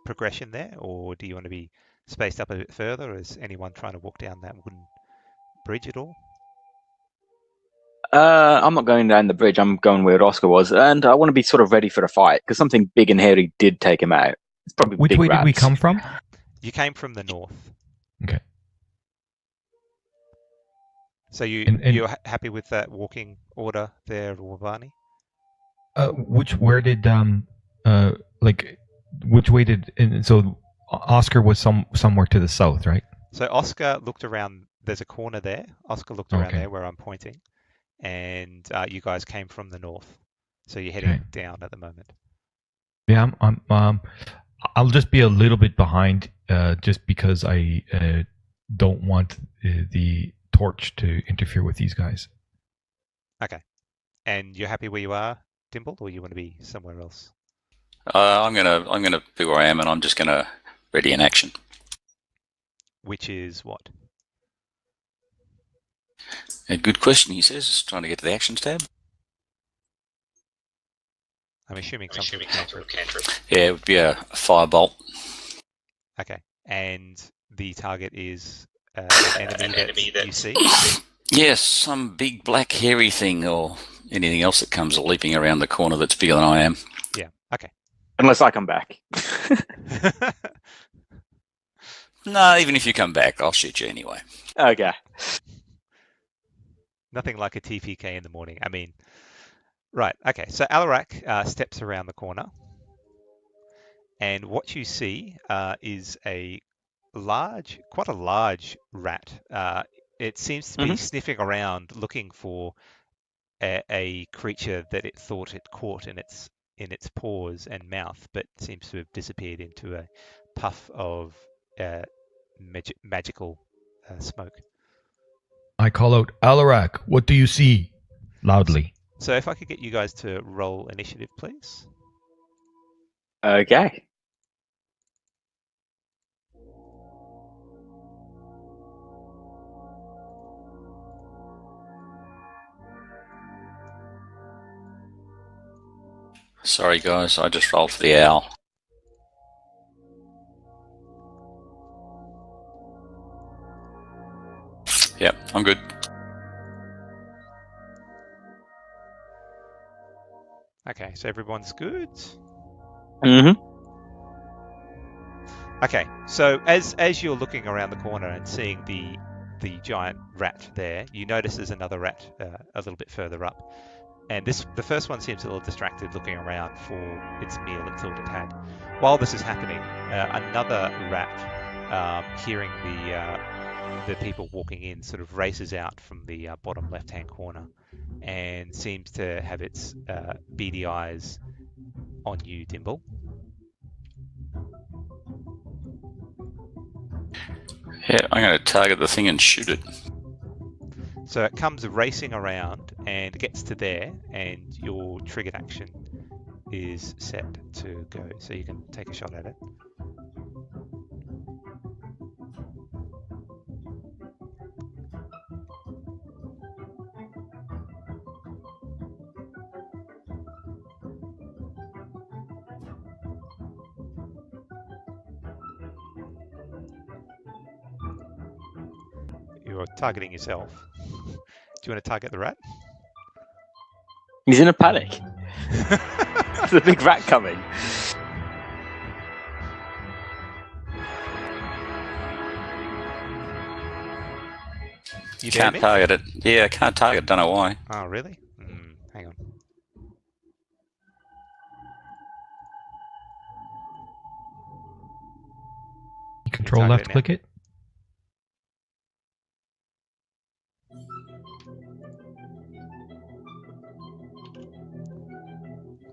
progression there, or do you want to be spaced up a bit further? Is anyone trying to walk down that wooden bridge at all? I'm not going down the bridge. I'm going where Oscar was, and I want to be sort of ready for a fight because something big and hairy did take him out. It's probably Which big way did we rats. come from? You came from the north. Okay. So you're happy with that walking order there, Wabani? Where did which way did so Oscar was somewhere to the south, right? So Oscar looked around. There's a corner there. Oscar looked around Okay. there where I'm pointing, and you guys came from the north. So you're heading down at the moment. Yeah, I'll just be a little bit behind, just because I don't want the torch to interfere with these guys. Okay. And you're happy where you are, Dimple, or you want to be somewhere else? I'm gonna be where I am, and I'm just gonna ready in action. Which is what? A good question, he says. Just trying to get to the actions tab. I'm assuming some sort of cantrip. Yeah, it would be a firebolt. Okay. And the target is an enemy that you see? Yes, some big black hairy thing or anything else that comes leaping around the corner that's bigger than I am. Yeah. Okay. Unless I come back. No, even if you come back, I'll shoot you anyway. Okay. Nothing like a TPK in the morning. I mean, right. Okay. So Alaric steps around the corner, and what you see is quite a large rat. It seems to be sniffing around, looking for a creature that it thought it caught in its paws and mouth, but seems to have disappeared into a puff of magical smoke. I call out, Alaric, what do you see? Loudly. So if I could get you guys to roll initiative, please. Okay. Sorry, guys, I just rolled for the owl. Yep, I'm good. Okay, so everyone's good. Mm-hmm. Okay, so as you're looking around the corner and seeing the giant rat there, you notice there's another rat a little bit further up, and the first one seems a little distracted, looking around for its meal it thought it had. While this is happening, another rat, hearing the people walking in, sort of races out from the bottom left-hand corner, and seems to have its beady eyes on you, Dimple. Yeah, I'm going to target the thing and shoot it. So it comes racing around and gets to there, and your triggered action is set to go. So you can take a shot at it. You're targeting yourself. Do you want to target the rat? He's in a panic. There's a big rat coming. You Can't target it. Yeah, I can't target it. Don't know why. Oh, really? Hang on. Control left click it.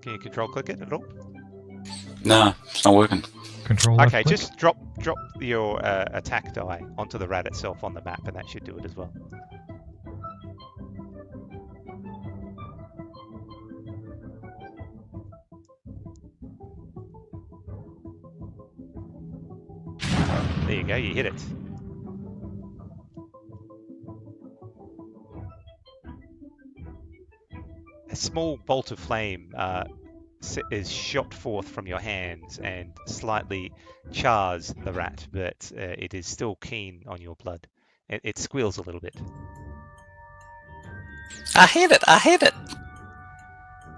Can you control click it at all? No, it's not working. Control left Okay, click. just drop your attack die onto the rat itself on the map, and that should do it as well. There you go, you hit it. A small bolt of flame is shot forth from your hands and slightly chars the rat, but it is still keen on your blood. It squeals a little bit. I hit it.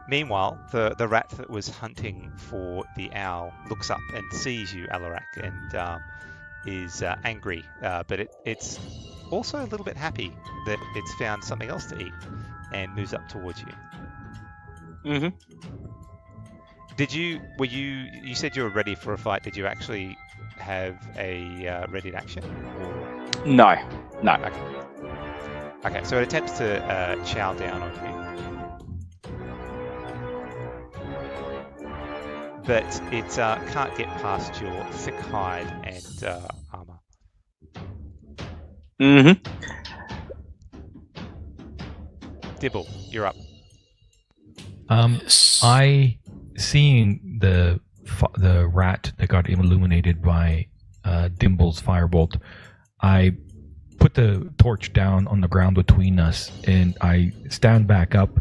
Meanwhile, the rat that was hunting for the owl looks up and sees you, Alaric, and is angry, but it's also a little bit happy that it's found something else to eat and moves up towards you. Mm-hmm. You said you were ready for a fight. Did you actually have a ready action? Or... No. Okay, so it attempts to chow down on you. But it can't get past your thick hide and armor. Mm-hmm. Dibble, you're up. Seeing the rat that got illuminated by Dimples' firebolt, I put the torch down on the ground between us, and I stand back up,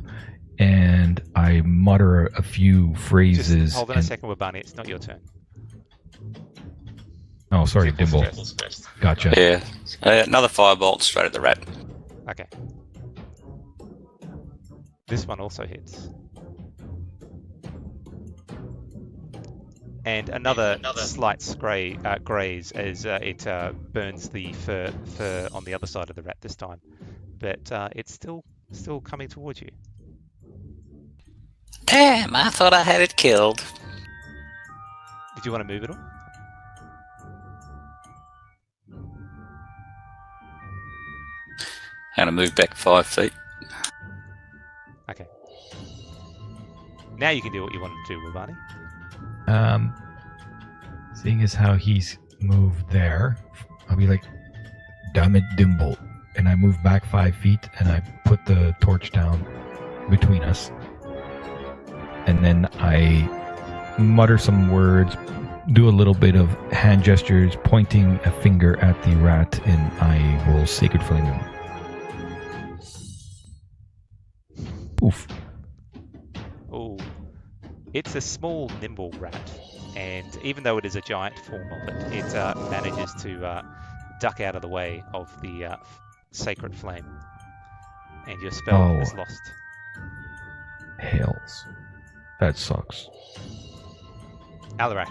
and I mutter a few phrases. Just hold on a second, Wabani. It's not your turn. Oh, sorry, Dimple Dimple. stress. Gotcha. Yeah. Another firebolt straight at the rat. Okay. This one also hits. And another slight graze as it burns the fur on the other side of the rat this time. But it's still coming towards you. Damn, I thought I had it killed. Did you want to move at all? I'm gonna move back 5 feet. Okay. Now you can do what you want to do, Wabani. Seeing as how he's moved there, I'll be like, damn it, Dimple. And I move back 5 feet and I put the torch down between us. And then I mutter some words, do a little bit of hand gestures, pointing a finger at the rat, and I will sacred flame him. Oof. Oh. It's a small, nimble rat, and even though it is a giant form of it, it manages to duck out of the way of the sacred flame, and your spell is lost. Hells. That sucks. Alaric.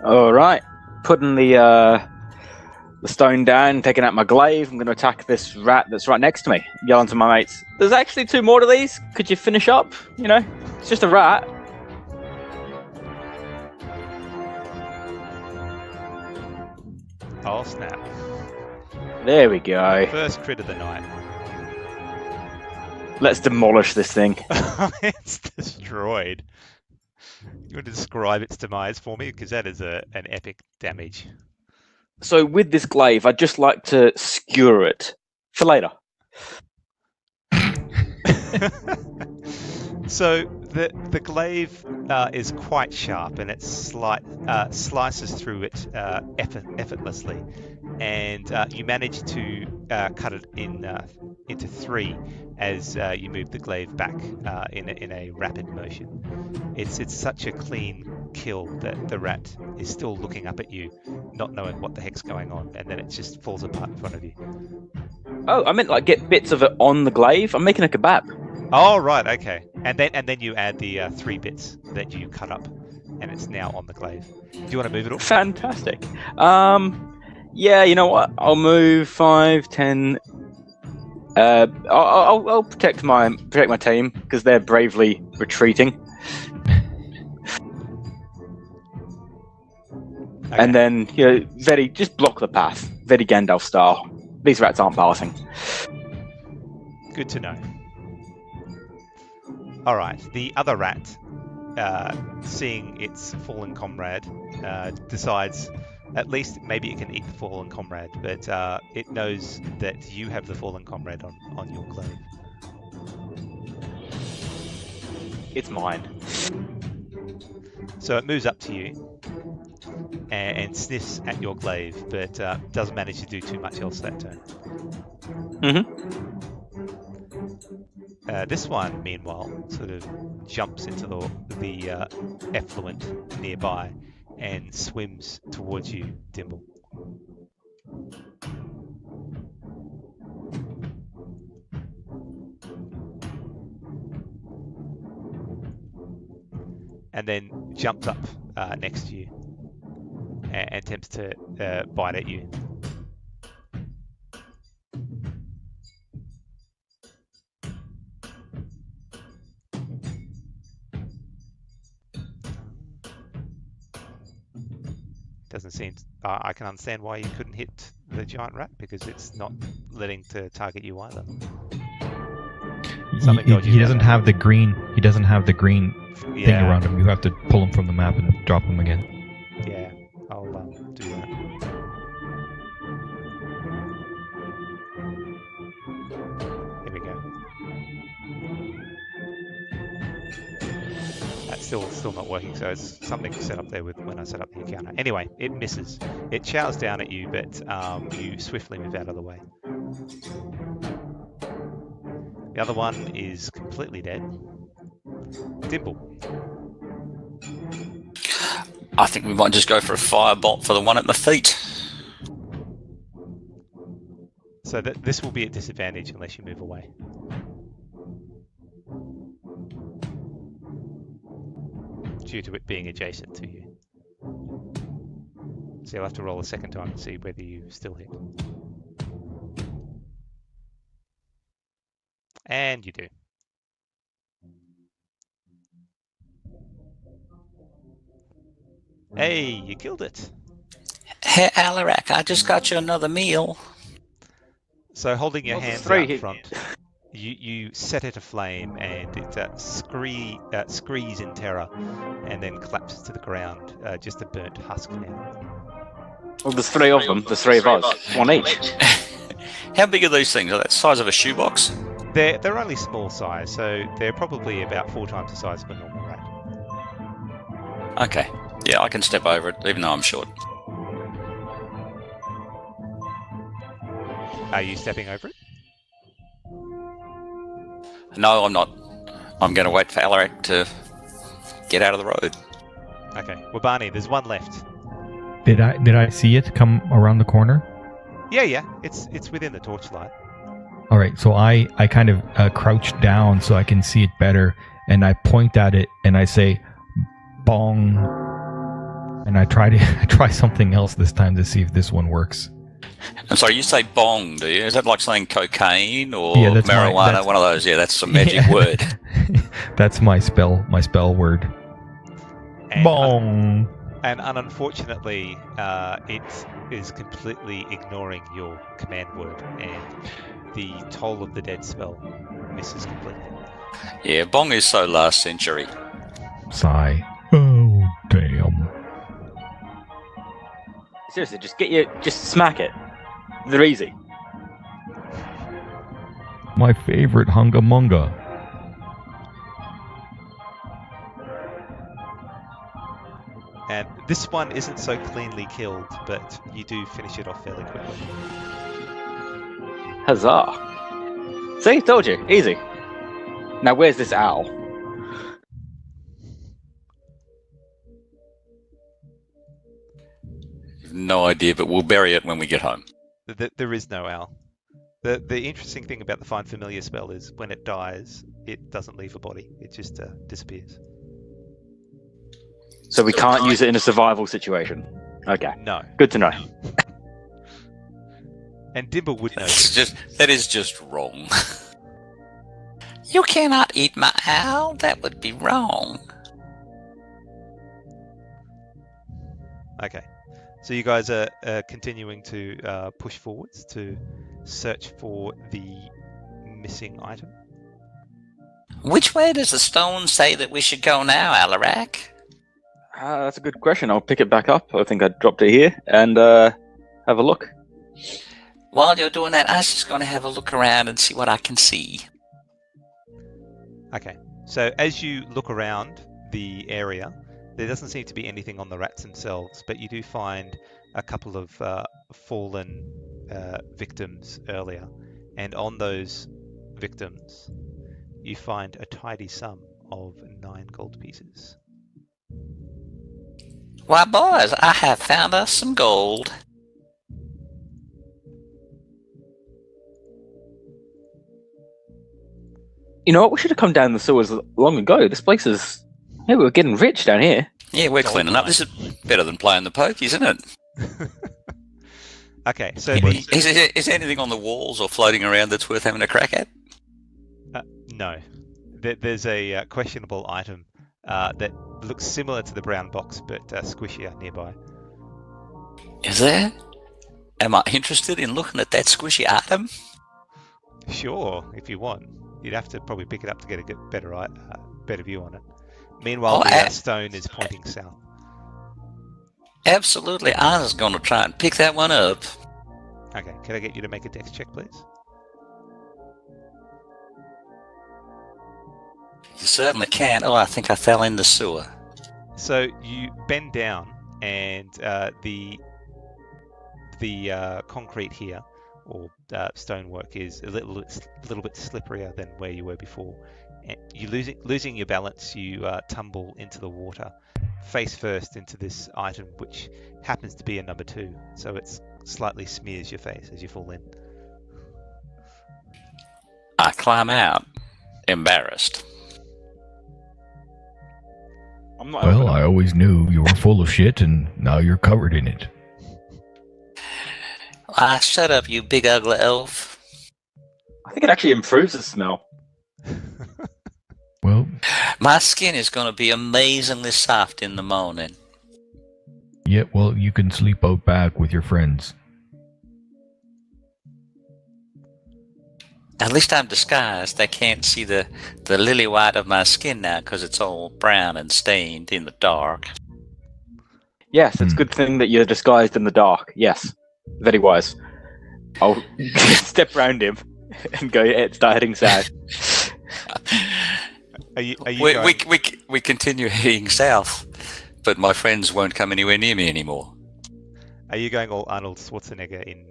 All right. Putting the stone down, taking out my glaive. I'm going to attack this rat that's right next to me. Yelling to my mates, "There's actually 2 more of these. Could you finish up? You know, it's just a rat." Oh, snap. There we go. First crit of the night. Let's demolish this thing. It's destroyed. You want to describe its demise for me? Because that is an epic damage. So with this glaive, I'd just like to skewer it for later. So the glaive is quite sharp, and it slices through it effortlessly, and you manage to cut it into 3 as you move the glaive back in a rapid motion. It's such a clean kill that the rat is still looking up at you, not knowing what the heck's going on, and then it just falls apart in front of you. Oh, I meant like get bits of it on the glaive. I'm making a kebab. Oh, right, okay. And then you add the 3 bits that you cut up, and it's now on the glaive. Do you want to move it all? Fantastic. Yeah, you know what? I'll move 5, 10. I'll protect my team because they're bravely retreating. Okay. And then just block the path, very Gandalf style. These rats aren't passing. Good to know. All right, the other rat, seeing its fallen comrade, decides at least maybe it can eat the fallen comrade, but it knows that you have the fallen comrade on your glaive. It's mine. So it moves up to you and sniffs at your glaive, but doesn't manage to do too much else that turn. Mm-hmm. This one, meanwhile, sort of jumps into the effluent nearby and swims towards you, Dimple. and then jumps up next to you and attempts to bite at you. Doesn't seem. I can understand why you couldn't hit the giant rat because it's not letting to target you either. He doesn't have the green. He doesn't have the green thing around him. You have to pull him from the map and drop him again. Yeah, I'll do that. Here we go. That's still not working, so it's something set up there with when I set up the encounter. Anyway, it misses. It chows down at you, but you swiftly move out of the way. The other one is completely dead. Dimple. I think we might just go for a firebolt for the one at the feet. So this will be at disadvantage unless you move away. Due to it being adjacent to you. So you'll have to roll a second time to see whether you still hit. And you do. Hey, you killed it. Hey, Alaric, I just got you another meal. So holding your hands out in front, you set it aflame and it screes in terror and then collapses to the ground, just a burnt husk now. Well, there's three of them. There's three of us. One each. How big are these things? Are they the size of a shoebox? They're only small size, so they're probably about 4 times the size of a normal rat. Okay. Yeah, I can step over it, even though I'm short. Are you stepping over it? No, I'm not. I'm going to wait for Alaric to get out of the road. Okay. Well, Barney, there's one left. Did I see it come around the corner? Yeah. It's within the torchlight. All right, so I kind of crouch down so I can see it better, and I point at it and I say, "Bong," and I try something else this time to see if this one works. I'm sorry, you say bong, do you? Is that like saying cocaine or that's marijuana? One of those. Yeah, that's a magic word. That's my spell word. And Bong. And unfortunately, it is completely ignoring your command word, and the Toll of the Dead spell misses completely. Yeah, bong is so last century. Sigh. Oh, damn. Seriously, just smack it. They're easy. My favorite hunga-munga. And this one isn't so cleanly killed, but you do finish it off fairly quickly. Huzzah! See, told you, easy. Now where's this owl? No idea, but we'll bury it when we get home. There is no owl. The interesting thing about the Find Familiar spell is when it dies, it doesn't leave a body. It just disappears. So we can't use it in a survival situation. Okay. No. Good to know. And Dimple would know. That is just wrong. You cannot eat my owl. That would be wrong. Okay. So you guys are continuing to push forwards to search for the missing item. Which way does the stone say that we should go now, Alaric? That's a good question. I'll pick it back up. I think I dropped it here and have a look. While you're doing that, I was just going to have a look around and see what I can see. Okay. So as you look around the area, there doesn't seem to be anything on the rats themselves, but you do find a couple of fallen victims earlier. And on those victims, you find a tidy sum of 9 gold pieces. Why, boys, I have found us some gold. You know what? We should have come down the sewers long ago. This place is Hey, we're getting rich down here. Yeah, we're Gold cleaning up. mine. This is better than playing the poke, isn't it? Okay, so Is there anything on the walls or floating around that's worth having a crack at? no, there's a questionable item that looks similar to the brown box but squishier nearby. Is there? Am I interested in looking at that squishy item? Sure, if you want. You'd have to probably pick it up to get a better view on it. Meanwhile, Oh, the stone is pointing south. Absolutely. I was going to try and pick that one up. Okay, can I get you to make a dex check, please? You certainly can. Oh, I think I fell in the sewer. So you bend down, and the concrete here, or stonework, is a little bit slipperier than where you were before. And you losing your balance, you tumble into the water, face first into this item, which happens to be a number 2. So it slightly smears your face as you fall in. I climb out, embarrassed. I'm not. Well, I always knew you were full of shit, and now you're covered in it. Ah, shut up, you big ugly elf. I think it actually improves the smell. Well, My skin is going to be amazingly soft in the morning. yeah, well, you can sleep out back with your friends. At least I'm disguised. They can't see the lily white of my skin now because it's all brown and stained in the dark. Yes, it's a good thing that you're disguised in the dark. Yes, very wise. I'll step round him and start heading south. Are you We continue heading south, but my friends won't come anywhere near me anymore. Are you going all Arnold Schwarzenegger in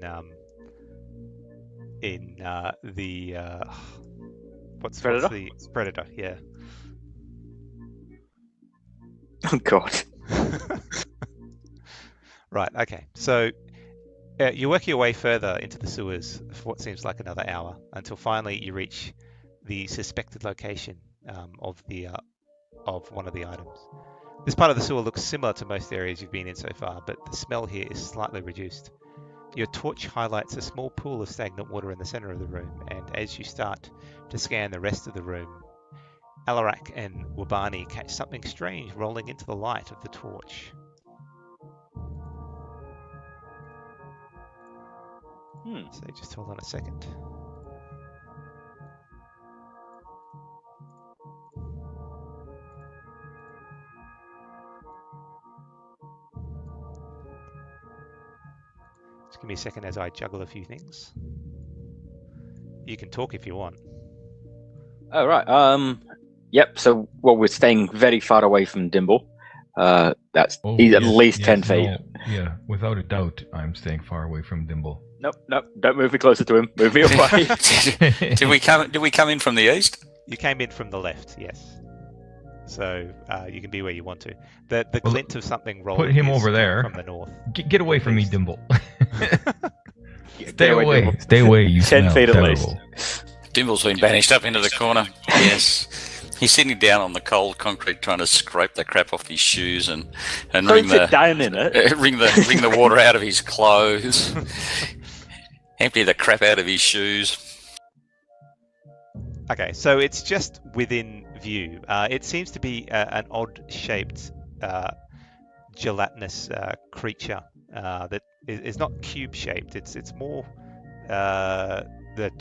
the Predator? What's Predator? Yeah. Oh God. Right. Okay. So you work your way further into the sewers for what seems like another hour until finally you reach the suspected location of one of the items. This part of the sewer looks similar to most areas you've been in so far, but the smell here is slightly reduced. Your torch highlights a small pool of stagnant water in the center of the room, and as you start to scan the rest of the room, Alaric and Wabani catch something strange rolling into the light of the torch. So just hold on a second. Just give me a second as I juggle a few things. You can talk if you want. Oh right. Yep. So, well, we're staying very far away from Dimble. He's at least 10 feet. No, yeah, without a doubt, I'm staying far away from Dimble. Nope. Don't move me closer to him. Move me away. Did we come in from the east? You came in from the left, yes. So you can be where you want to. The glint of something rolling. Put him is over there. from the north. Get away from me, Dimble. Stay away, away. Stay away. You 10 smell feet at terrible. least. Dimble's been banished up into the corner. Yes. He's sitting down on the cold concrete trying to scrape the crap off his shoes and Don't wring sit down in it. wring the water out of his clothes. Empty the crap out of his shoes. Okay, so it's just within view. It seems to be an odd-shaped, gelatinous creature that is not cube-shaped. It's more the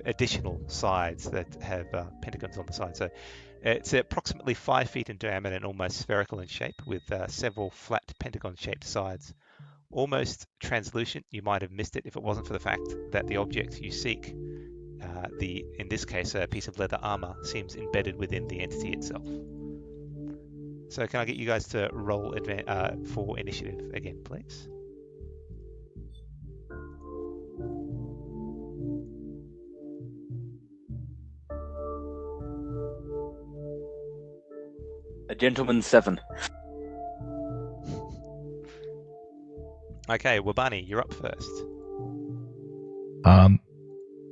additional sides that have pentagons on the side. So it's approximately 5 feet in diameter and almost spherical in shape, with several flat pentagon-shaped sides. Almost translucent. You might have missed it if it wasn't for the fact that the object you seek, in this case a piece of leather armor, seems embedded within the entity itself. So can I get you guys to roll for initiative again, please? A gentleman's 7. Okay, Wabani, you're up first.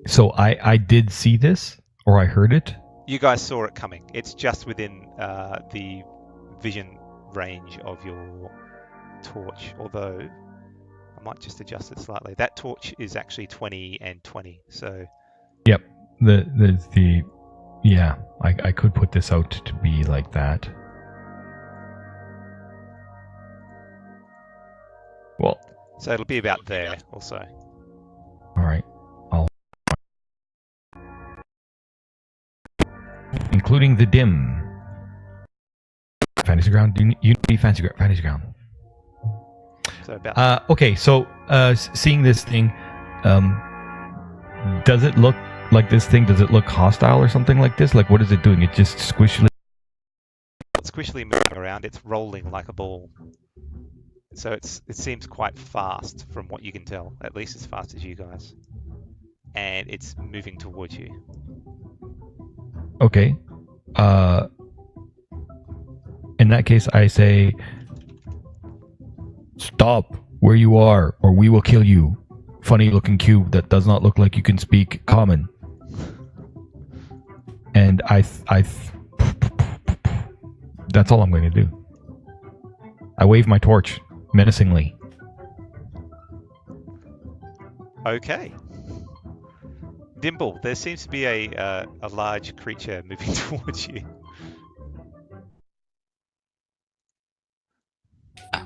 So I did see this, or I heard it. You guys saw it coming. It's just within the vision range of your torch, although I might just adjust it slightly. That torch is actually 20 and 20, so... Yep. Yeah, I could put this out to be like that. Well... So it'll be about there, also. Alright. Including the dim. Fantasy ground. You need fantasy ground. So about. Okay. So, seeing this thing, does it look like this thing? Does it look hostile or something like this? Like, what is it doing? It just squishily. It's squishily moving around. It's rolling like a ball. So it seems quite fast from what you can tell, at least as fast as you guys. And it's moving towards you. Okay. In that case, I say, stop where you are, or we will kill you. Funny looking cube that does not look like you can speak common. And that's all I'm going to do. I wave my torch menacingly. Okay. Dimple, there seems to be a large creature moving towards you.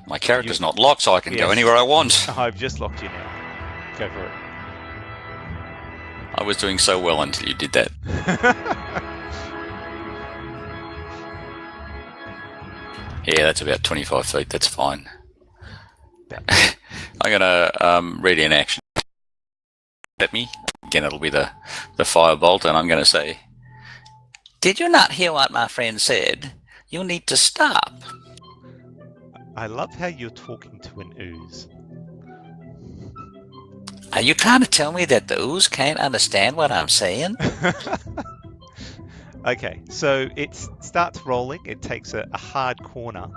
My character's not locked, so I can go anywhere I want. I've just locked you now. Go for it. I was doing so well until you did that. Yeah, that's about 25 feet. That's fine. I'm going to ready an action at me. Again, it'll be the firebolt, and I'm going to say, "Did you not hear what my friend said? You need to stop." I love how you're talking to an ooze. Are you trying to tell me that the ooze can't understand what I'm saying? Okay, so it starts rolling. It takes a hard corner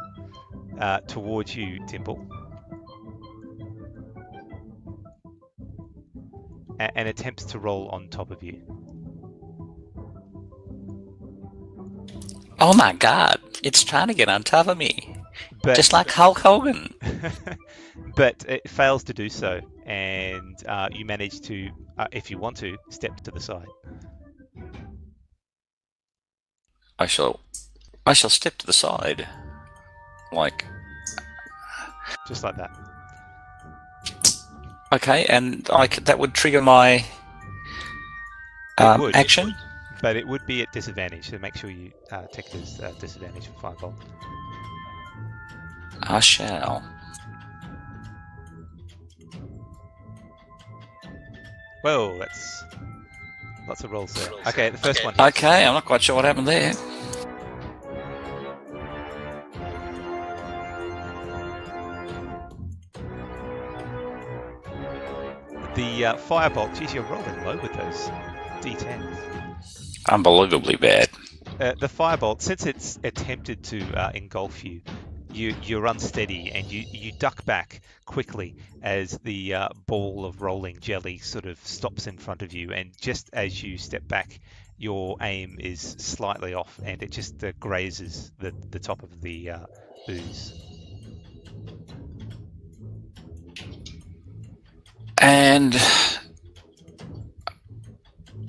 towards you, Dimple. And attempts to roll on top of you. Oh my god, it's trying to get on top of me. But, just like Hulk Hogan. But it fails to do so, and you manage to, if you want to, step to the side. I shall step to the side. Like... Just like that. Okay, and that would trigger my action? But it would be at disadvantage, so make sure you take it as disadvantage for Firebolt. I shall. Whoa, that's lots of rolls there. Okay, the first one. Okay, I'm not quite sure what happened there. The Firebolt, geez, you're rolling low with those D10s. Unbelievably bad. The Firebolt, since it's attempted to engulf you, you're unsteady and you duck back quickly as the ball of rolling jelly sort of stops in front of you, and just as you step back, your aim is slightly off and it just grazes the top of the ooze. And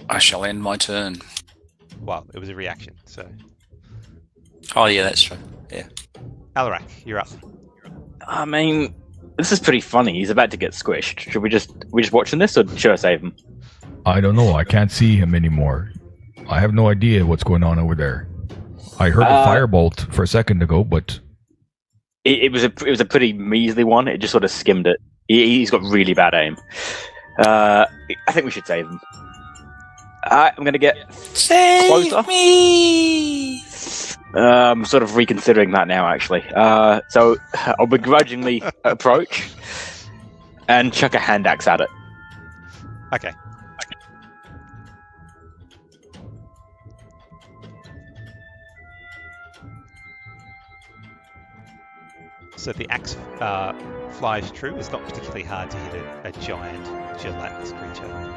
I shall end my turn. Well, it was a reaction, so... Oh yeah, that's true. Yeah. Alaric, you're up. I mean, this is pretty funny. He's about to get squished. Should we just watching this, or should I save him? I don't know. I can't see him anymore. I have no idea what's going on over there. I heard a firebolt for a second ago, but it was a pretty measly one. It just sort of skimmed it. He's got really bad aim. I think we should save him. I'm going to get closer. Save me! I'm sort of reconsidering that now, actually. So I'll begrudgingly approach and chuck a hand axe at it. Okay. So the axe flies true. It's not particularly hard to hit a giant gelatinous creature.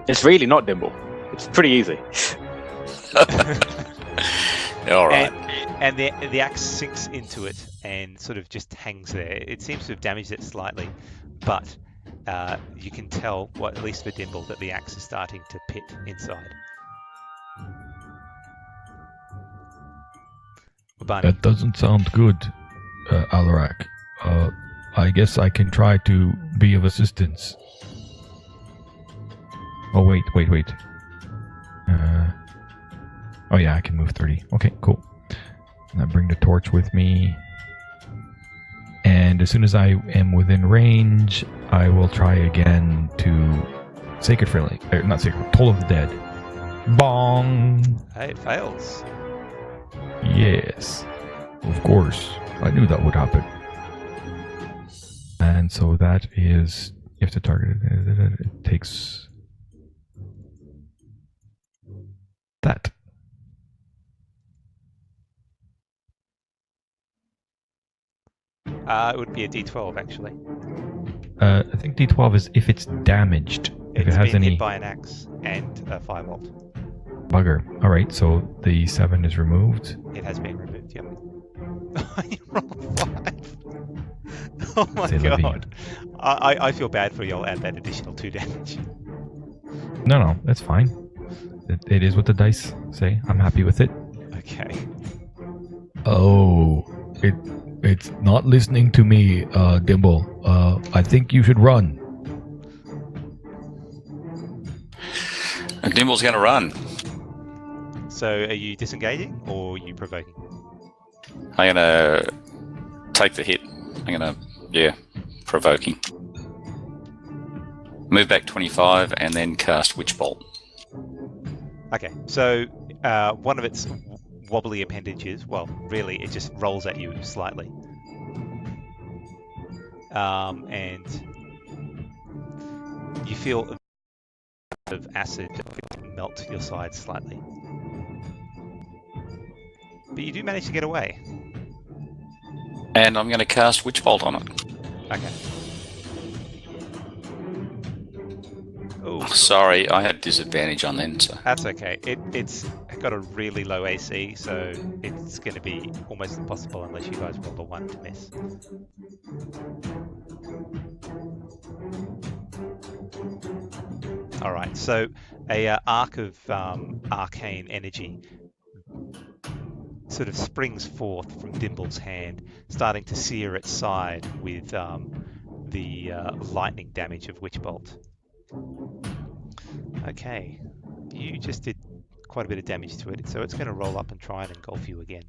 It's really not, Dimple. It's pretty easy. All right. And the axe sinks into it and sort of just hangs there. It seems to have damaged it slightly, but you can tell, at least for Dimple, that the axe is starting to pit inside. Wabani. That doesn't sound good, Alaric. I guess I can try to be of assistance. Oh, wait. Oh, yeah, I can move 30. Okay, cool. And I bring the torch with me. And as soon as I am within range, I will try again to Sacred Friendly. Not Sacred, Toll of the Dead. Bong! Hey, it fails. Yes. Of course. I knew that would happen. And so that is... You have to target it. It takes... that. It would be a D12, actually. I think D12 is if it's damaged. If It's it has been any hit by an axe and a firebolt. bugger. Alright, so the 7 is removed. It has been removed, yep. You rolled 5. Oh my C'est la vie. god. I feel bad for you. I'll add that additional 2 damage. No, that's fine. It is what the dice say. I'm happy with it. Okay. Oh, it's not listening to me, Dimple. I think you should run. And Dimples going to run. So are you disengaging or are you provoking? I'm going to take the hit. I'm going to, provoking. Move back 25 and then cast Witch Bolt. Okay, so one of its wobbly appendages, well, really, it just rolls at you slightly. And you feel a bit of acid melt your side slightly. But you do manage to get away. And I'm going to cast Witch Bolt on it. Okay. Oh, Sorry, I had disadvantage on then. So. that's okay. It's got a really low AC, so it's going to be almost impossible unless you guys roll a 1 to miss. Alright, so a arc of arcane energy sort of springs forth from Dimple's hand, starting to sear its side with the lightning damage of Witch Bolt. Okay, you just did quite a bit of damage to it, so it's going to roll up and try and engulf you again.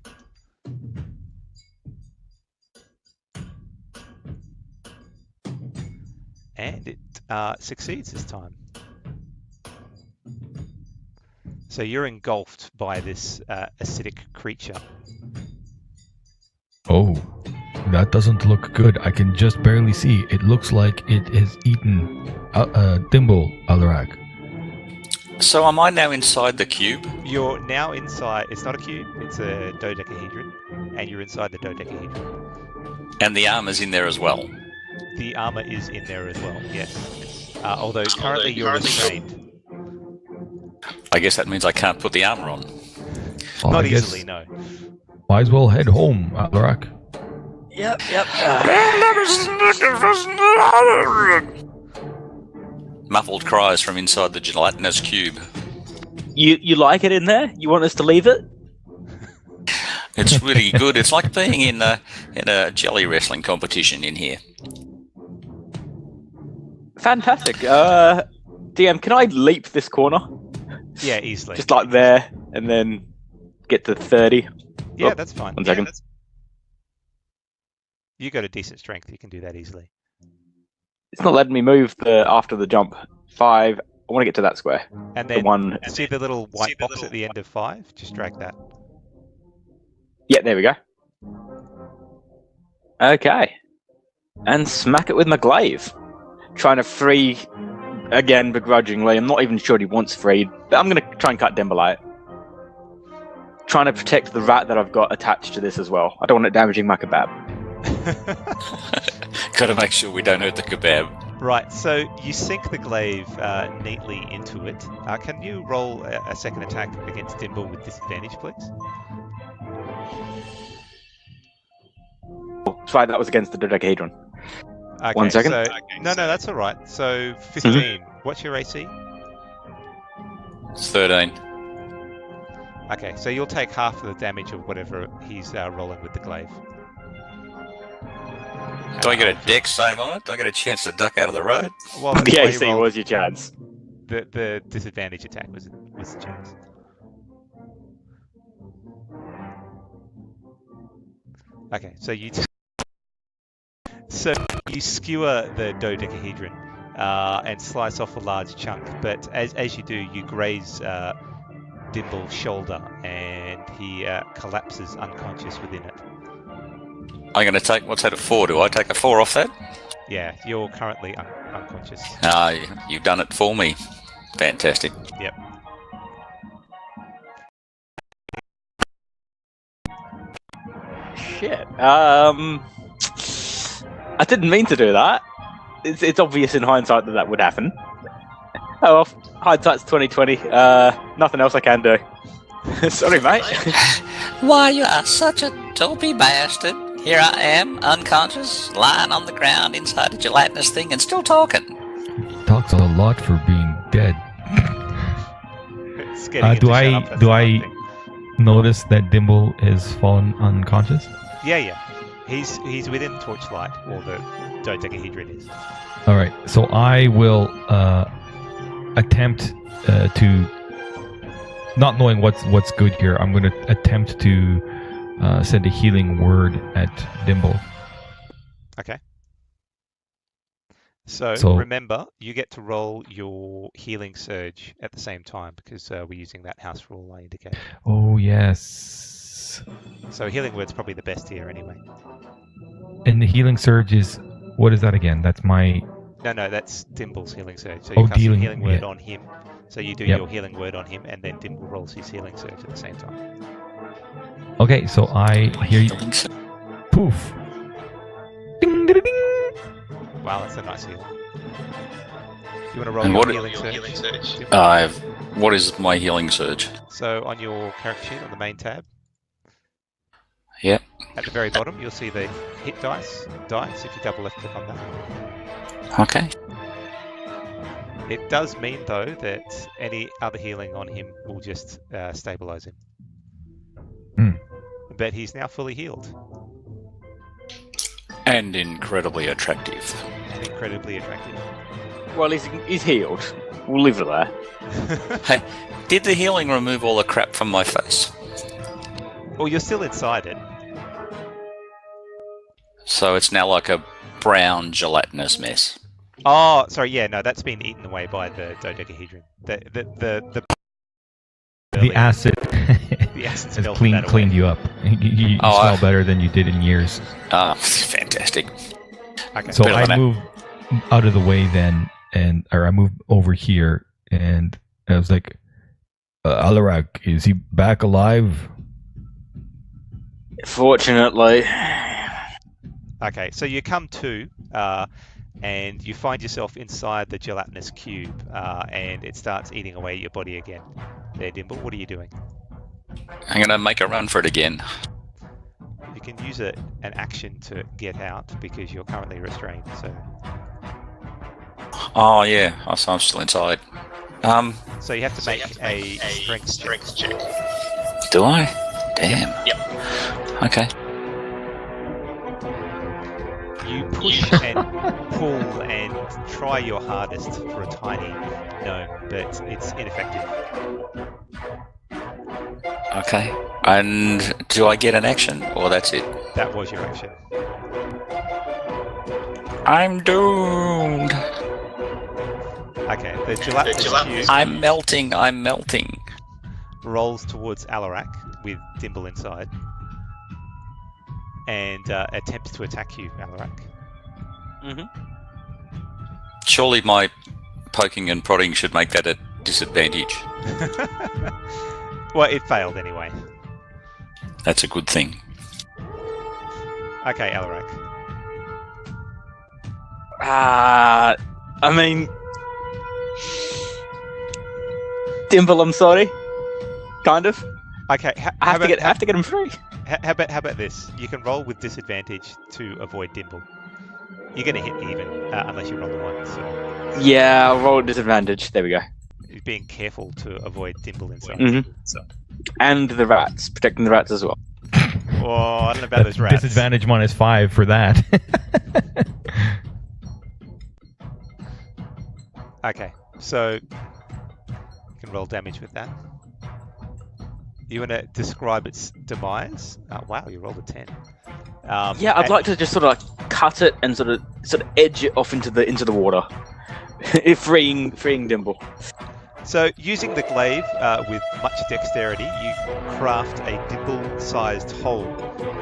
And it succeeds this time. So you're engulfed by this acidic creature. Oh, that doesn't look good. I can just barely see. It looks like it has eaten Dimple, Alaric. So am I now inside the cube? You're now inside, it's not a cube, it's a dodecahedron, and you're inside the dodecahedron. And the armor's in there as well. The armor is in there as well, yes. Although currently you're restrained. I guess that means I can't put the armor on. Well, Not I guess easily, no. Might as well head home, Alaric. Yep. Muffled cries from inside the gelatinous cube. You like it in there? You want us to leave it? It's really good. It's like being in a jelly wrestling competition in here. Fantastic. DM, can I leap this corner? Yeah, easily. Just like there, and then get to 30. Yeah, Oh, that's fine. 1 second. You got a decent strength, you can do that easily. It's not letting me move after the jump. 5. I want to get to that square. And The then one. see the little white box at the end of 5? Just drag that. Yeah, there we go. Okay. And smack it with my glaive. Trying to free again begrudgingly. I'm not even sure he wants freed, but I'm going to try and cut Dimple out. Trying to protect the rat that I've got attached to this as well. I don't want it damaging my kebab. Got to make sure we don't hurt the kebab. Right, so you sink the glaive neatly into it. Can you roll a second attack against Dimple with disadvantage, please? That's right, that was against the dodecahedron. Okay, 1 second. So, no, that's all right. So 15. What's your AC? 13. Okay, so you'll take half of the damage of whatever he's rolling with the glaive. Do I get a dex save on it? Do I get a chance to duck out of the road? Well, that's The why you AC rolled- was your chance. the disadvantage attack was the chance. Okay, so you skewer the dodecahedron and slice off a large chunk, but as you do, you graze Dimple's shoulder, and he collapses unconscious within it. I'm going to take, what's that at 4? Do I take a 4 off that? Yeah, you're currently unconscious. You've done it for me. Fantastic. Yep. Shit. I didn't mean to do that. It's obvious in hindsight that would happen. Oh well, hindsight's 2020. Nothing else I can do. Sorry, mate. Why, you are such a dopey bastard. Here I am, unconscious, lying on the ground inside a gelatinous thing and still talking. Talks a lot for being dead. It's getting Do into I- shut up, that's do the I- one thing. Notice that Dimple has fallen unconscious. Yeah. He's within torchlight, or the dodecahedron is. All right, so I will attempt to, not knowing what's good here, I'm going to attempt to send a healing word at Dimple. Okay. So remember, you get to roll your healing surge at the same time because we're using that house rule I indicated. Oh yes. So healing word's probably the best here anyway. And the healing surge is, what is that again? That's my. No, that's Dimple's healing surge. So you cast a healing word on him. So you do your healing word on him, and then Dimple rolls his healing surge at the same time. Okay, so I hear you. Poof. Ding, ding, ding. Wow, that's a nice heal. You want to roll And your what- healing surge? What is my healing surge? So on your character sheet on the main tab, Yep. at the very bottom, you'll see the hit dice. If you double left click on that. Okay. It does mean though that any other healing on him will just stabilize him. But he's now fully healed And incredibly attractive. and incredibly attractive. Well, he's healed. We'll leave it there. Hey, did the healing remove all the crap from my face? Well, you're still inside it. So it's now like a brown gelatinous mess. Oh, sorry. Yeah, no, that's been eaten away by the dodecahedron. The acid The acid's has melted cleaned that away. you up. You smell better than you did in years. Fantastic. Okay. So Better than I that. move out of the way then, or I move over here, and I was like, Alaric, is he back alive? Fortunately. Okay, so you come to, and you find yourself inside the gelatinous cube, and it starts eating away at your body again. There, Dimple, what are you doing? I'm going to make a run for it again. You can use an action to get out because you're currently restrained. So, Oh, yeah. So I'm still inside. so you have to make a strength check. Do I? Damn. Yep. Okay. You push and pull and try your hardest for a tiny gnome, but it's ineffective. Okay. And do I get an action, or that's it? That was your action. I'm doomed. Okay, the gelatinous cube I'm melting. rolls towards Alaric with Dimple inside and attempts to attack you, Alaric. Surely my poking and prodding should make that a disadvantage. Well, it failed anyway. That's a good thing. Okay, Alaric. I mean, Dimple, I'm sorry. Kind of. Okay, I have to get him free. how about this? You can roll with disadvantage to avoid Dimple. You're going to hit even unless you roll a 1. So Yeah, I'll roll at disadvantage. There we go. you're being careful to avoid Dimple inside. Mm-hmm. And the rats, protecting the rats as well. Oh, I don't know about those rats. Disadvantage -5 for that. Okay, so you can roll damage with that. You want to describe its demise? Oh, wow, you rolled a 10. Yeah, I'd like to just sort of like cut it and sort of edge it off into the water, freeing Dimple. So, using the glaive with much dexterity, you craft a dimple-sized hole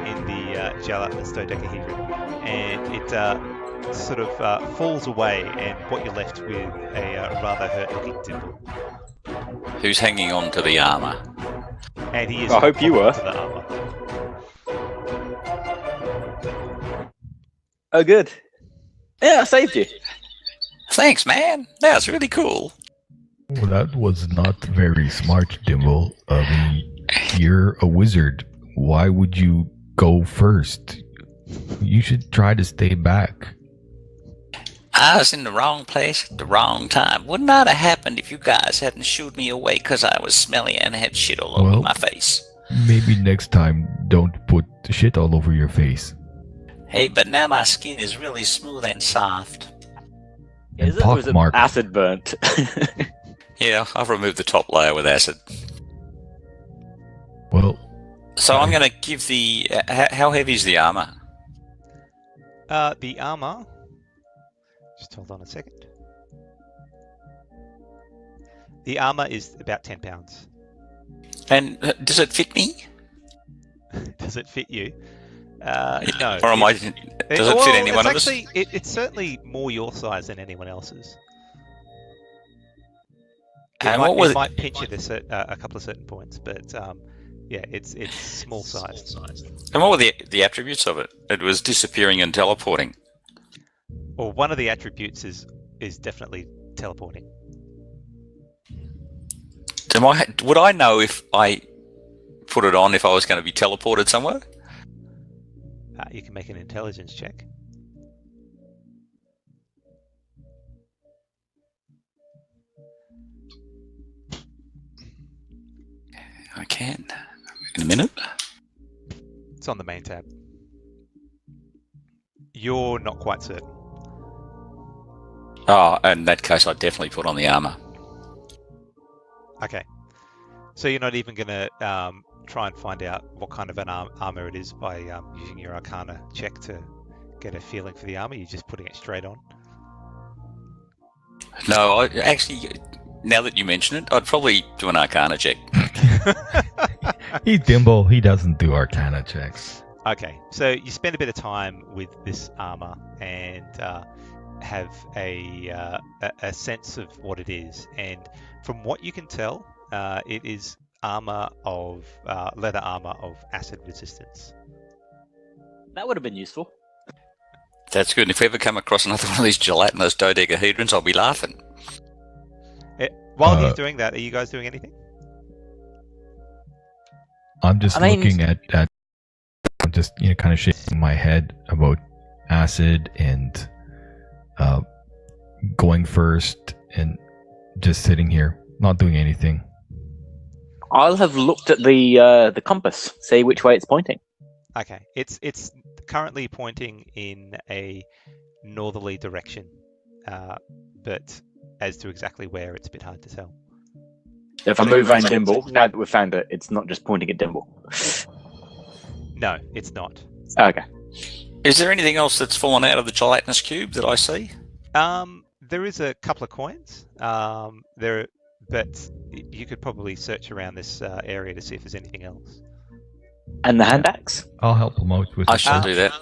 in the gelatinous dodecahedron, and it sort of falls away, and what you're left with a rather hurt-looking Dimple. Who's hanging on to the armour? And he is. I hope you were. To the armor. Oh, good. Yeah, I saved you. Thanks, man. That's really cool. Well, that was not very smart, Dimple. I mean, you're a wizard. Why would you go first? You should try to stay back. I was in the wrong place at the wrong time. Would not have happened if you guys hadn't shooed me away because I was smelly and had shit all over my face. Maybe next time don't put shit all over your face. Hey, but now my skin is really smooth and soft. And Is it, or is it pockmarked. acid burnt? Yeah, I've removed the top layer with acid. Well, So I'm going to give the... how heavy is the armour? The armor. Just hold on a second. The armor is about 10 pounds. And does it fit me? Does it fit you? No. Or am I... Does it fit any one of us? It's certainly more your size than anyone else's. And what was it might pinch you to a couple of certain points, but yeah, it's small sized. And what were the attributes of it? It was disappearing and teleporting. Well, one of the attributes is definitely teleporting. Would I know if I put it on if I was going to be teleported somewhere? You can make an intelligence check. I can. In a minute. It's on the main tab. You're not quite certain. Oh, in that case, I'd definitely put on the armour. Okay. So you're not even going to try and find out what kind of an armor it is by using your Arcana check to get a feeling for the armor. You're just putting it straight on. No, actually, now that you mention it, I'd probably do an Arcana check. he's Dimple. He doesn't do Arcana checks. Okay, so you spend a bit of time with this armor and have a sense of what it is. And from what you can tell, it is armor of leather armor of acid resistance. That would have been useful. That's good. If we ever come across another one of these gelatinous dodecahedrons, I'll be laughing. While he's doing that, are you guys doing anything? I'm just looking at I'm just kind of shaking my head about acid and going first and just sitting here, not doing anything. I'll have looked at the compass, see which way it's pointing. Okay, it's currently pointing in a northerly direction, but as to exactly where, it's a bit hard to tell. If I move around Dimple, now that we've found it, it's not just pointing at Dimple. No, it's not. Okay. Is there anything else that's fallen out of the gelatinous cube that I see? There is a couple of coins. But you could probably search around this area to see if there's anything else. And the hand axe? I'll help him out with I shall do that.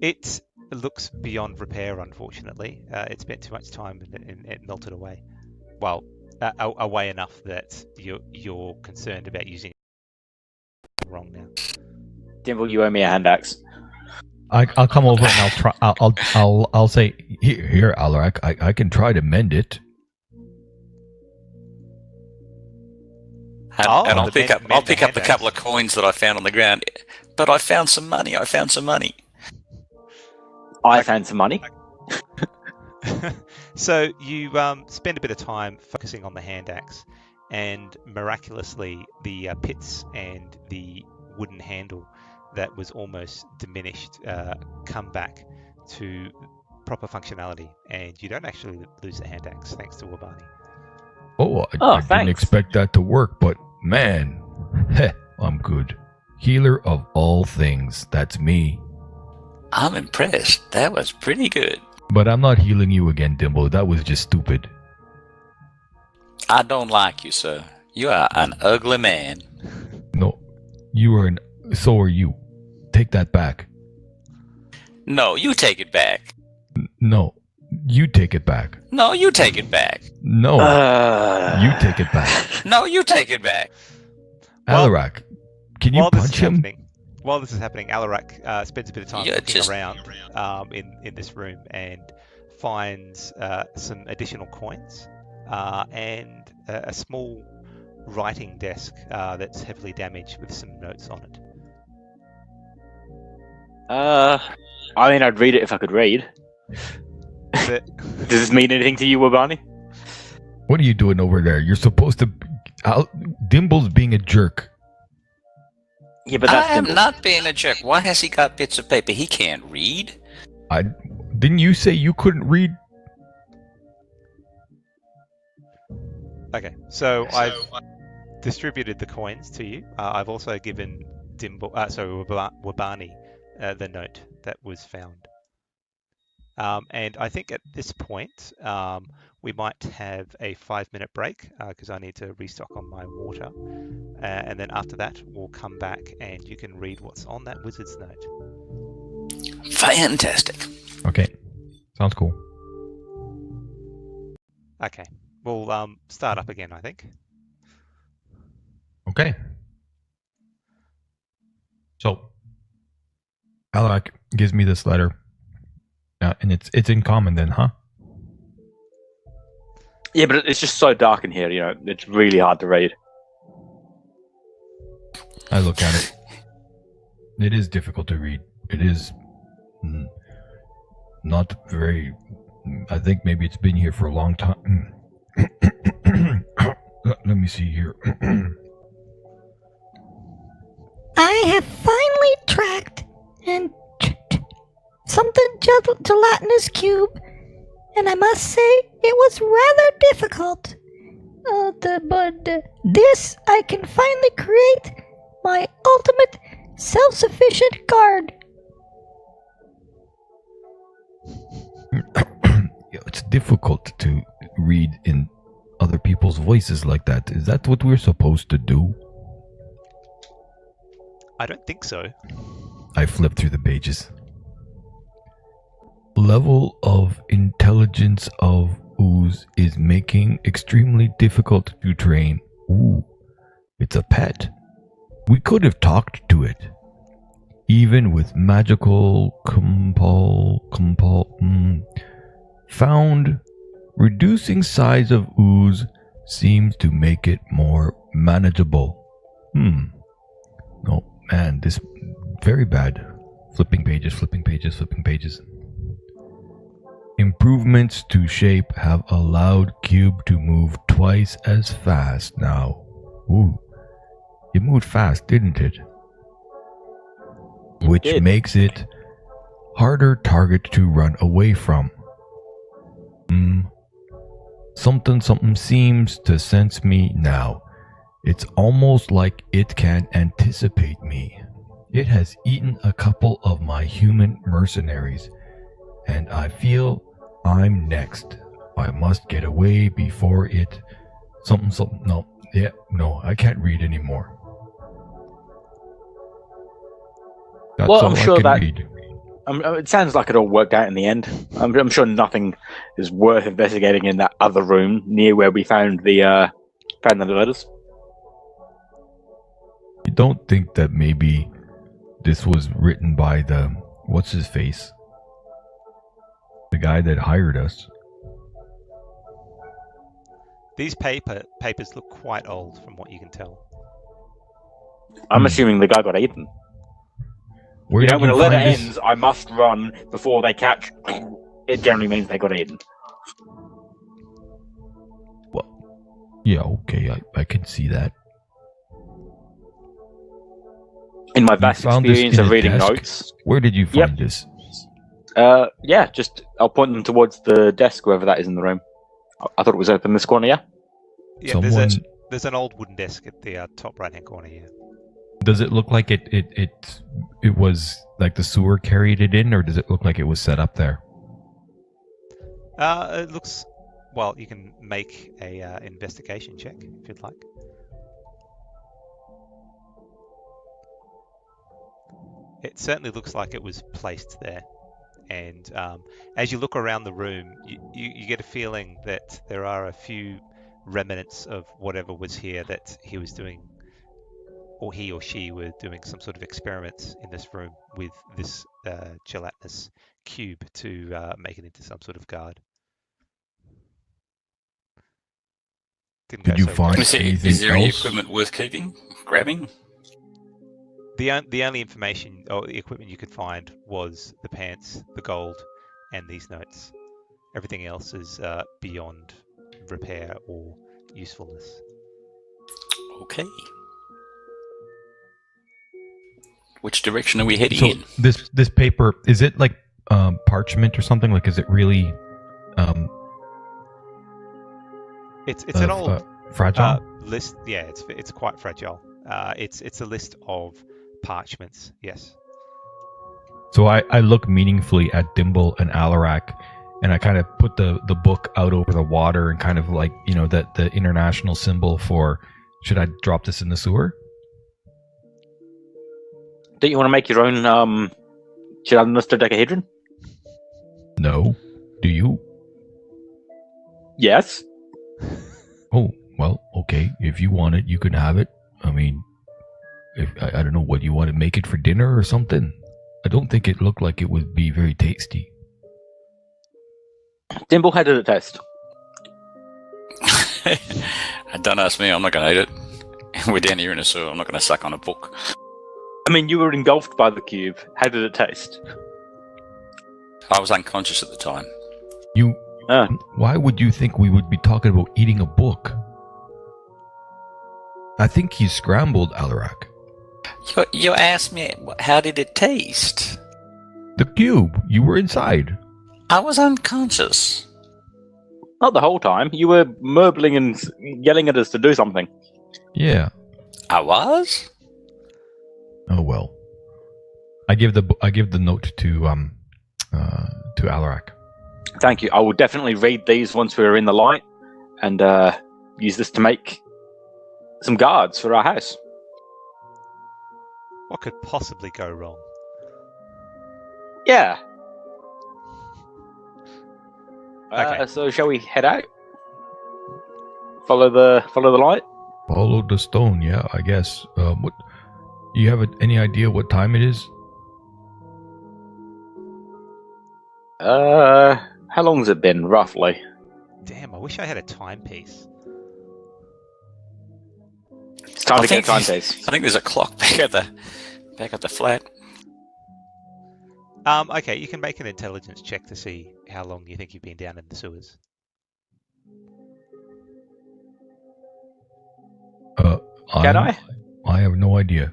It looks beyond repair, unfortunately. It spent too much time and it melted away. Well, away enough that you're concerned about using it wrong now. Dimple, you owe me a hand axe. I'll come over and I'll try. I'll say here, Alaric. I can try to mend it. And I'll pick up the couple of coins that I found on the ground. But I found some money. I found some money. So you spend a bit of time focusing on the hand axe, and miraculously the pits and the wooden handle that was almost diminished come back to proper functionality, and you don't actually lose the hand axe thanks to Wabani. I didn't expect that to work, but man, I'm good. Healer of all things, that's me. I'm impressed. That was pretty good. But I'm not healing you again, Dimple. That was just stupid. I don't like you, sir. You are an ugly man. No, so are you. Take that back. No, you take it back. No, you take it back. No, you take it back. No, you take it back. No, you take it back. Alaric, can you punch him? While this is happening, Alaric spends a bit of time looking around in this room and finds some additional coins and a small writing desk that's heavily damaged with some notes on it. I mean, I'd read it if I could read. Does this mean anything to you, Wabani? What are you doing over there? You're supposed to... Dimples being a jerk. Yeah, but that's I am Dimples. not being a jerk. Why has he got bits of paper? He can't read. Didn't you say you couldn't read? Okay, so I've distributed the coins to you. I've also given Wabani the note that was found. And I think at this point, we might have a 5-minute break because I need to restock on my water. And then after that, we'll come back and you can read what's on that wizard's note. Fantastic. Okay, sounds cool. Okay, we'll start up again, I think. Okay. So, Alaric gives me this letter. And it's in common then, huh? Yeah, but it's just so dark in here, it's really hard to read. I look at it. It is difficult to read. It is not very... I think maybe it's been here for a long time. Let me see here. I have finally tracked and something gelatinous cube, and I must say it was rather difficult. But this I can finally create my ultimate self-sufficient guard. It's difficult to read in other people's voices like that. Is that what we're supposed to do? I don't think so. I flip through the pages. Level of intelligence of ooze is making extremely difficult to train. Ooh, it's a pet. We could have talked to it. Even with magical found, reducing size of ooze seems to make it more manageable. No, man, this very bad. Flipping pages. Improvements to shape have allowed cube to move twice as fast now. Ooh, it moved fast, didn't it? Which makes it harder target to run away from. Something seems to sense me now. It's almost like it can anticipate me. It has eaten a couple of my human mercenaries, and I feel I'm next. I must get away before it... No, I can't read anymore. That's well, all I'm sure I can read. It sounds like it all worked out in the end. I'm sure nothing is worth investigating in that other room near where we found the letters. You don't think that maybe this was written by the what's his face? The guy that hired us. These papers look quite old from what you can tell. I'm assuming the guy got eaten. Where You know, did when a letter find this? ends, I must run before they catch. It generally means they got eaten. Yeah, okay, I can see that. In my You vast found this experience in of a reading desk? notes, Where did you find this? yeah, just I'll point them towards the desk, wherever that is in the room. I thought it was open this corner, yeah? Yeah, Someone. there's an old wooden desk at the top right hand corner here. Does it look like it was like the sewer carried it in, or does it look like it was set up there? It looks. Well, you can make a investigation check if you'd like. It certainly looks like it was placed there, and as you look around the room, you get a feeling that there are a few remnants of whatever was here that he was doing, or he or she were doing some sort of experiments in this room with this gelatinous cube to make it into some sort of guard. Didn't Did go you so find well. Is there any else? equipment worth keeping, grabbing? The only information or the equipment you could find was the pants, the gold, and these notes. Everything else is beyond repair or usefulness. Okay. Which direction are we heading So in? this paper, is it like parchment or something? Like, is it really It's an old fragile? list. Yeah, it's quite fragile. It's a list of parchments. Yes. So I look meaningfully at Dimple and Alaric, and I kind of put the book out over the water and kind of like, you know, that the international symbol for, should I drop this in the sewer? Don't you want to make your own gelatinous dodecahedron? No. Do you? Yes. Oh, well, okay. If you want it, you can have it. I mean, if I don't know what you want to make it for dinner or something. I don't think it looked like it would be very tasty. Dimple, how did it taste? Don't ask me, I'm not going to eat it. We're down here in a sewer, I'm not going to suck on a book. I mean, you were engulfed by the cube. How did it taste? I was unconscious at the time. You. Ah. Why would you think we would be talking about eating a book? I think he's scrambled, Alaric. You asked me, how did it taste? The cube. You were inside. I was unconscious. Not the whole time. You were murbling and yelling at us to do something. Yeah. I was? Oh well. I give the note to Alaric. Thank you. I will definitely read these once we're in the light, and use this to make some guards for our house. What could possibly go wrong? Yeah. Okay. So shall we head out? Follow the light. Follow the stone. Yeah, I guess. What? Do you have any idea what time it is? How long has it been, roughly? Damn, I wish I had a timepiece. It's time to get a timepiece. I think there's a clock back at the flat. Okay, you can make an intelligence check to see how long you think you've been down in the sewers. Can I? I have no idea.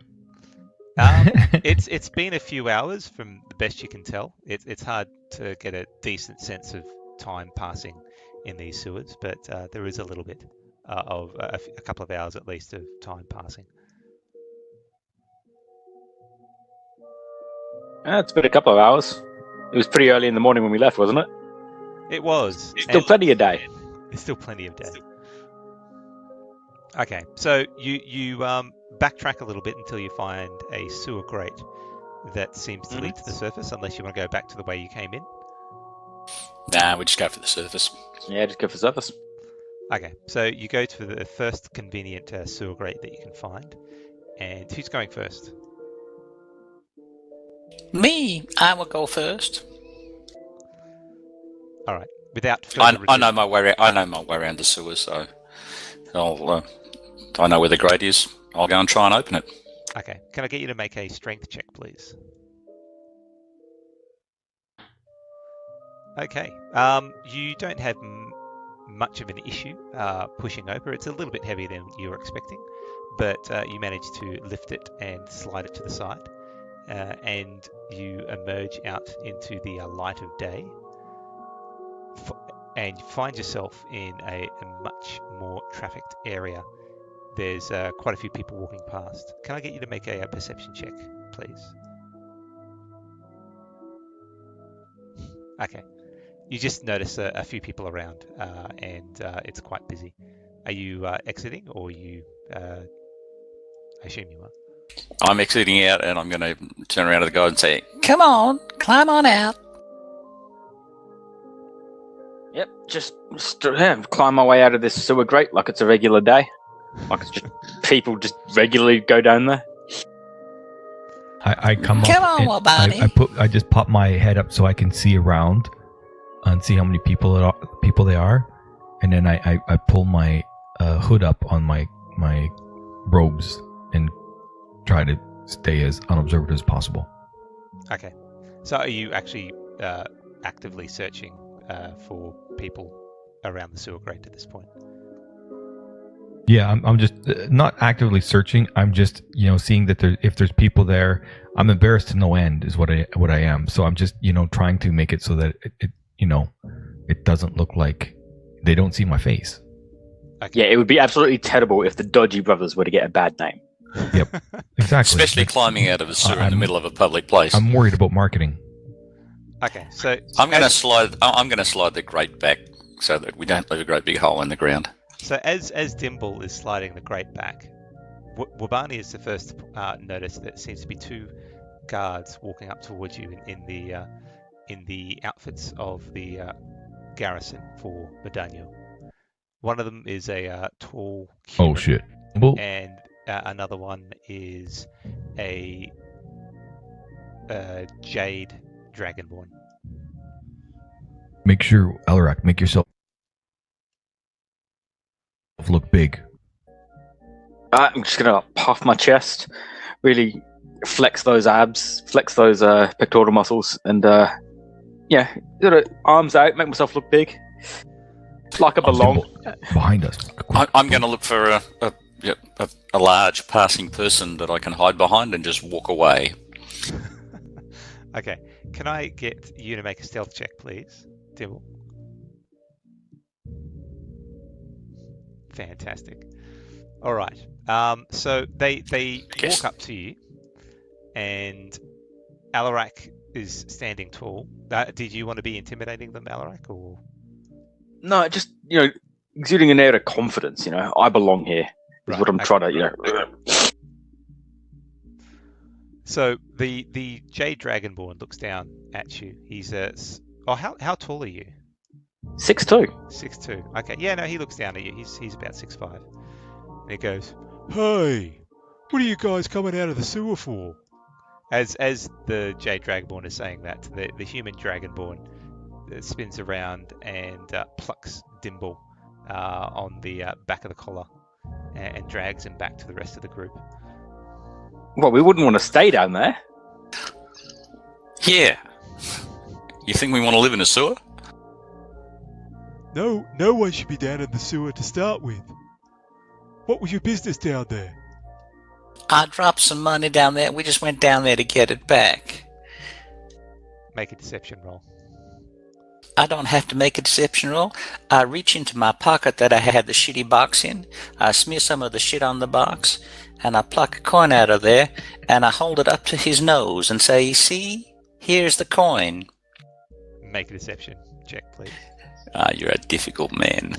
It's been a few hours from the best you can tell. It's hard to get a decent sense of time passing in these sewers, but there is a little bit of a couple of hours at least of time passing. It's been a couple of hours. It was pretty early in the morning when we left, wasn't it? It was. Still plenty of day. There's still plenty of day. Okay, so you backtrack a little bit until you find a sewer grate that seems to lead to the surface, unless you want to go back to the way you came in. Nah, we just go for the surface. Yeah, just go for surface. Okay, so you go to the first convenient sewer grate that you can find. And who's going first? Me, I will go first. All right. Without further I know my way. I know my way around the sewers, so I know where the grate is. I'll go and try and open it. Okay. Can I get you to make a strength check, please? Okay. You don't have much of an issue pushing over. It's a little bit heavier than you were expecting, but you manage to lift it and slide it to the side, and you emerge out into the light of day, and find yourself in a much more trafficked area. There's quite a few people walking past. Can I get you to make a perception check, please? Okay. You just notice a few people around, and it's quite busy. Are you exiting, or you? I assume you are. I'm exiting out, and I'm going to turn around to the guy and say, "Come on, climb on out." Yep, just climb my way out of this sewer grate like it's a regular day. Like it's just people just regularly go down there. I come Come up. on, and Wabani. I just pop my head up so I can see around and see how many people they are, and then I pull my hood up on my robes and try to stay as unobserved as possible. Okay. So are you actually actively searching for people around the sewer grate at this point? Yeah, I'm just not actively searching. I'm just seeing that if there's people there, I'm embarrassed to no end is what I am. So I'm just trying to make it so that it doesn't look like they don't see my face. Okay. Yeah, it would be absolutely terrible if the Dodgy Brothers were to get a bad name. Yep, exactly. Especially climbing out of a sewer in the middle of a public place. I'm worried about marketing. Okay, so I'm going to slide the grate back so that we don't leave a great big hole in the ground. So as Dimple is sliding the grate back, Wabani is the first to notice that there seems to be two guards walking up towards you in the outfits of the garrison for Medano. One of them is a tall human, Oh shit! Well, and another one is a jade dragonborn. make sure, Alaric, make yourself look big. I'm just gonna puff my chest, really flex those abs, flex those pectoral muscles, and sort of arms out, make myself look big, like I belong. Behind us. Quick. I'm going to look for a large passing person that I can hide behind and just walk away. Okay, can I get you to make a stealth check, please, Dimple? Fantastic. All right. So they walk up to you, and Alaric is standing tall. Did you want to be intimidating them, Alaric, or? No, just exuding an air of confidence. I belong here. Is Right, what I'm okay. trying to. So the Jade Dragonborn looks down at you. He's how tall are you? 6'2". 6'2". Okay, yeah, no, he looks down at you. He's about 6'5", and he goes, "Hey, what are you guys coming out of the sewer for?" As the Jade Dragonborn is saying that, the human Dragonborn spins around and plucks Dimple on the back of the collar and drags him back to the rest of the group. Well, we wouldn't want to stay down there. Yeah. You think we want to live in a sewer? No one should be down in the sewer to start with. What was your business down there? I dropped some money down there. We just went down there to get it back. Make a deception roll. I don't have to make a deception roll. I reach into my pocket that I had the shitty box in. I smear some of the shit on the box, and I pluck a coin out of there, and I hold it up to his nose and say, "See? Here's the coin." Make a deception check, please. You're a difficult man.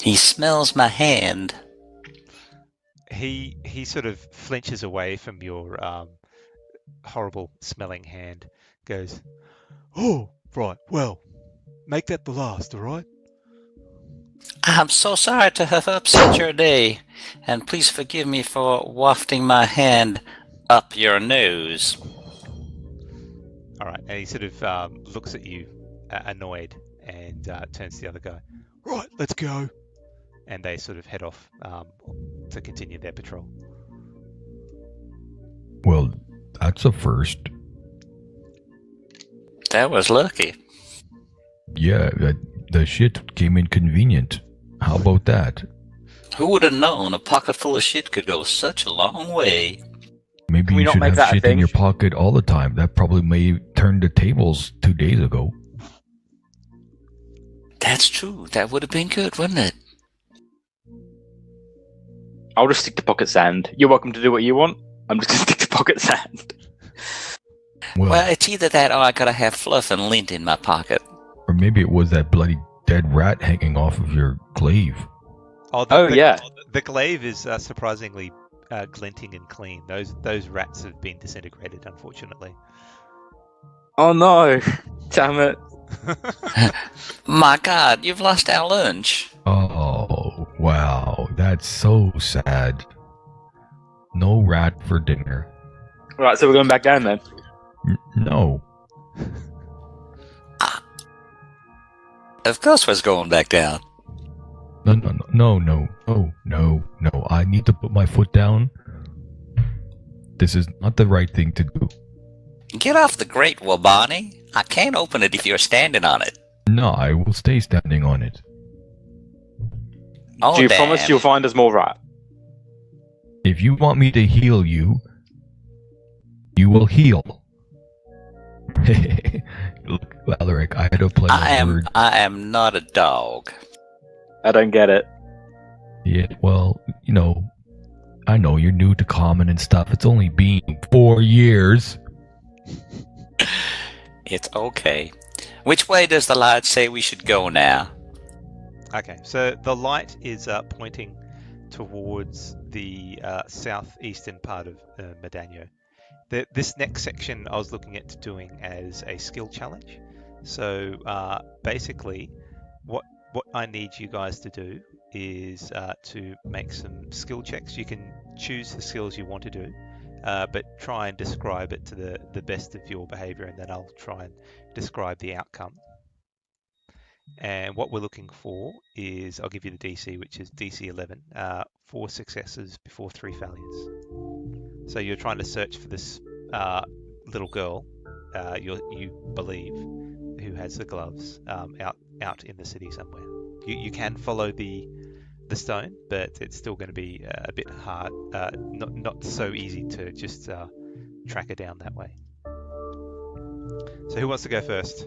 He smells my hand. He sort of flinches away from your horrible smelling hand. Goes, Oh, right, well, make that the last, alright? I'm so sorry to have upset your day, and please forgive me for wafting my hand Up your nose. All right, and he sort of looks at you, annoyed, and turns to the other guy. Right, let's go. And they sort of head off to continue their patrol. Well, that's a first. That was lucky. Yeah, the shit came in convenient. How about that? Who would have known a pocket full of shit could go such a long way? Maybe Can we you not should make have that a shit in thing? your pocket all the time. That probably may turn the tables 2 days ago. That's true. That would have been good, wouldn't it? I'll just stick to pocket sand. You're welcome to do what you want. I'm just going to stick to pocket sand. Well, it's either that or I gotta have fluff and lint in my pocket. Or maybe it was that bloody dead rat hanging off of your glaive. Yeah. The glaive is surprisingly glinting and clean. Those rats have been disintegrated, unfortunately. Oh no. Damn it. My God, you've lost our lunch. Oh, wow. That's so sad. No rat for dinner. Right, so we're going back down then. No. Of course we're going back down. No. I need to put my foot down. This is not the right thing to do. Get off the grate, Wabani. I can't open it if you're standing on it. No, I will stay standing on it. Oh, Do you damn. promise you'll find us more rat? If you want me to heal you, you will heal. Look, Alaric, I had to play a word. I am not a dog. I don't get it. Yeah, well, I know you're new to common and stuff. It's only been 4 years. It's okay. Which way does the light say we should go now? Okay, so the light is pointing towards the southeastern part of Medanio. This next section I was looking at doing as a skill challenge. So basically, what I need you guys to do is to make some skill checks. You can choose the skills you want to do, but try and describe it to the best of your behavior, and then I'll try and describe the outcome. And what we're looking for is, I'll give you the DC, which is DC 11, 4 successes before 3 failures. So you're trying to search for this little girl, you believe, who has the gloves, out in the city somewhere. You can follow the stone, but it's still going to be a bit hard, not so easy to just track her down that way. So who wants to go first?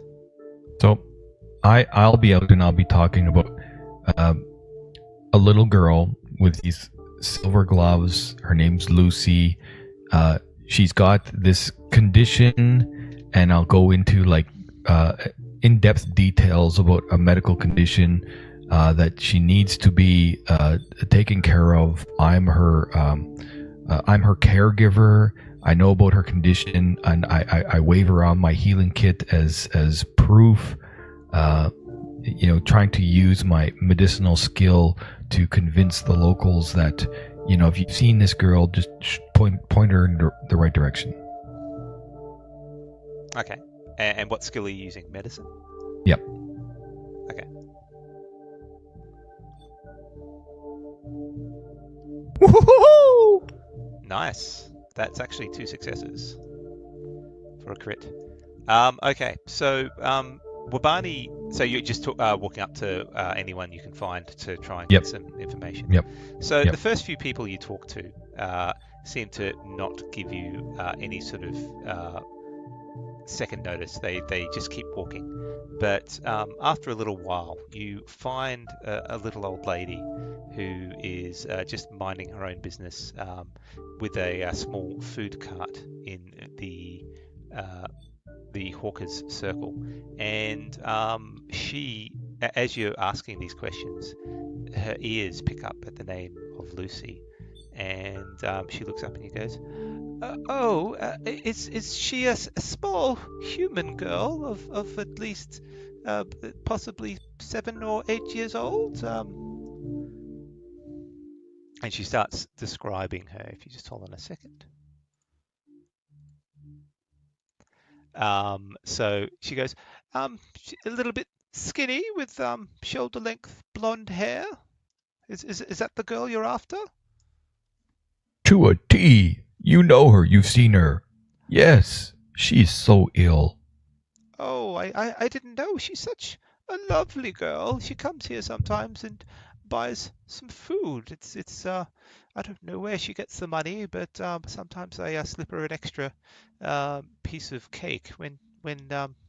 So, I'll be out and I'll be talking about a little girl with these silver gloves. Her name's Lucy. She's got this condition, and I'll go into in-depth details about a medical condition that she needs to be taken care of. I'm her caregiver. I know about her condition, and I wave around my healing kit as proof. Trying to use my medicinal skill to convince the locals that, if you've seen this girl, just point her in the right direction. Okay. And what skill are you using? Medicine? Yep. Okay. Woohoo! Nice. That's actually 2 successes for a crit. Okay, so Wabani, so you're just walking up to anyone you can find to try and get some information. Yep. So Yep. the first few people you talk to seem to not give you any sort of second notice. They just keep walking. But after a little while, you find a little old lady who is just minding her own business with a small food cart in the hawker's circle. And she, as you're asking these questions, her ears pick up at the name of Lucy. And she looks up and he goes, is she a small human girl of at least possibly 7 or 8 years old? And she starts describing her. If you just hold on a second. So she goes, a little bit skinny with shoulder length blonde hair. Is that the girl you're after? To a T. You know her. You've seen her. Yes, she's so ill. Oh, I didn't know. She's such a lovely girl. She comes here sometimes and buys some food. It's I don't know where she gets the money, but sometimes I slip her an extra piece of cake when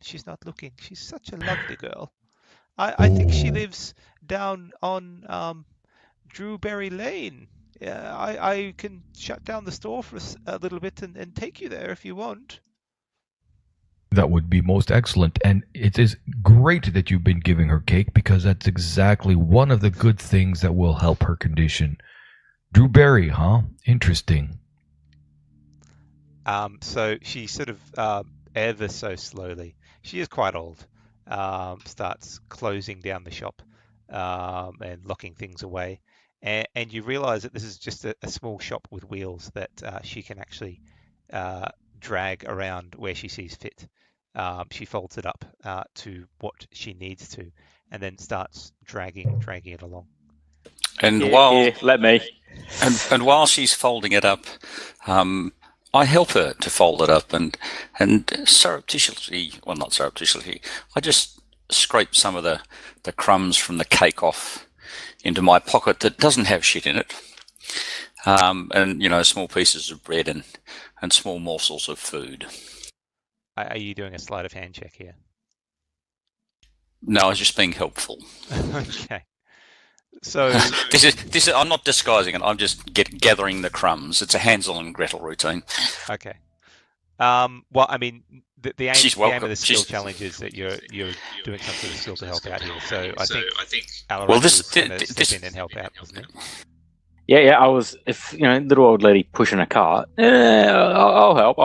she's not looking. She's such a lovely girl. I think she lives down on Drewberry Lane. Yeah, I can shut down the store for a little bit and take you there if you want. That would be most excellent. And it is great that you've been giving her cake, because that's exactly one of the good things that will help her condition. Drewberry, huh? Interesting. So she sort of ever so slowly, she is quite old, starts closing down the shop and locking things away. And you realize that this is just a small shop with wheels that she can actually drag around where she sees fit. She folds it up to what she needs to, and then starts dragging it along. And let me. And while she's folding it up, I help her to fold it up, and surreptitiously, well, not surreptitiously, I just scrape some of the crumbs from the cake off into my pocket that doesn't have shit in it, and small pieces of bread and small morsels of food. Are you doing a sleight of hand check here? No, I was just being helpful. Okay. So this is. I'm not disguising it. I'm just gathering the crumbs. It's a Hansel and Gretel routine. Okay. Well, I mean, the aim of the skill challenge is that you're doing some sort of skill to help out here. So I think Alaric was going to step in and help out, wasn't he? Yeah. I was. If little old lady pushing a cart, I'll help.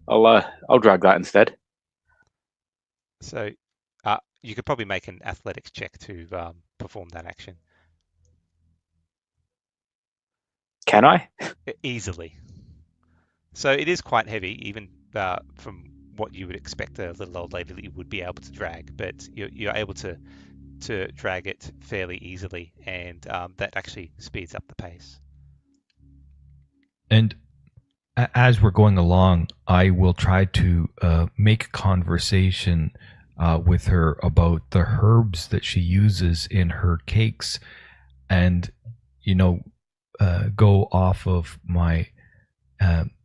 I'll drag that instead. So you could probably make an athletics check to perform that action. Can I? Easily. So it is quite heavy, even from what you would expect a little old lady that you would be able to drag, but you're able to drag it fairly easily, and that actually speeds up the pace. And as we're going along, I will try to make conversation with her about the herbs that she uses in her cakes, and go off of my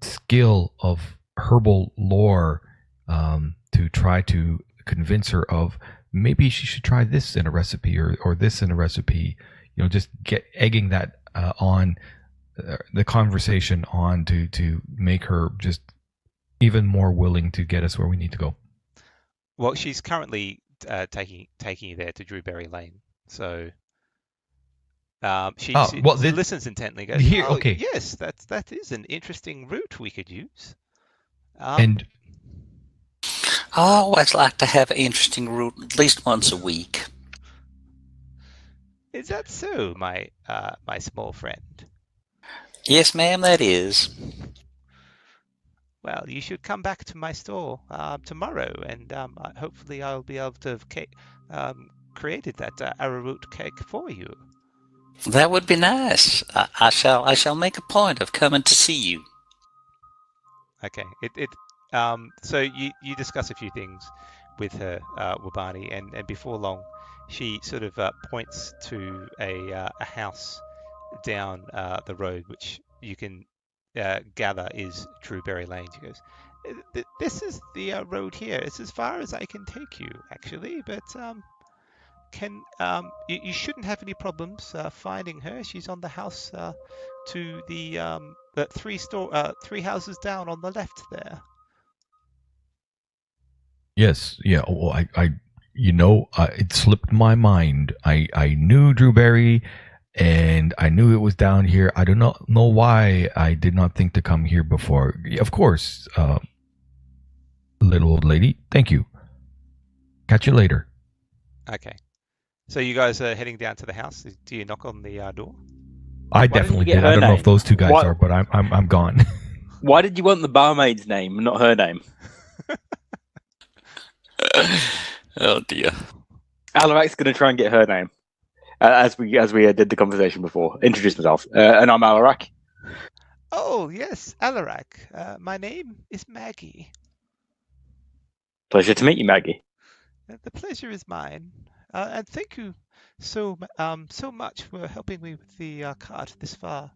skill of herbal lore to try to convince her of maybe she should try this in a recipe or this in a recipe. Just egging that on the conversation on to make her just even more willing to get us where we need to go. Well, she's currently taking you there to Drewberry Lane, so she listens intently. Goes, okay, yes, that is an interesting route we could use. And I always like to have an interesting route at least once a week. Is that so, my small friend? Yes, ma'am, that is. Well, you should come back to my store tomorrow, and hopefully I'll be able to have created that arrowroot cake for you. That would be nice. I shall make a point of coming to see you. Okay. So you discuss a few things with her, Wabani, and before long, she sort of points to a house down the road, which you can gather is Drewberry Lane. She goes, "This is the road here. It's as far as I can take you, actually, but you shouldn't have any problems finding her. She's on the house to the three houses down on the left there." Yes, yeah. Oh, it slipped my mind. I knew Drewberry, and I knew it was down here. I do not know why I did not think to come here before. Of course, little old lady. Thank you. Catch you later. Okay. So you guys are heading down to the house. Do you knock on the door? I definitely did. I don't know if those two guys are, but I'm gone. Why did you want the barmaid's name, not her name? Oh dear. Alaric's going to try and get her name. As we did the conversation before. Introduce myself. And I'm Alaric. Oh, yes, Alaric. My name is Maggie. Pleasure to meet you, Maggie. The pleasure is mine. And thank you so much for helping me with the cart this far.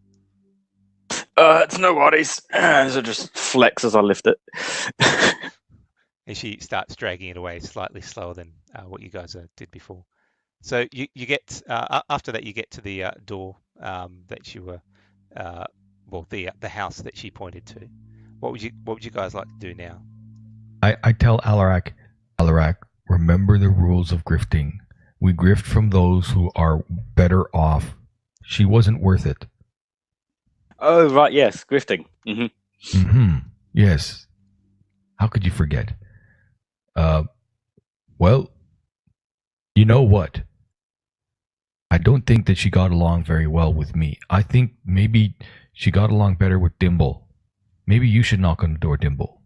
It's no worries. So just flex as I lift it. And she starts dragging it away slightly slower than what you guys did before. So you get after that you get to the door that you were the house that she pointed to. What would you guys like to do now? I tell Alaric, remember the rules of grifting. We grift from those who are better off. She wasn't worth it. Oh right, yes, grifting. Yes. How could you forget? Well, you know what? I don't think that she got along very well with me. I think maybe she got along better with Dimple. Maybe you should knock on the door, Dimple.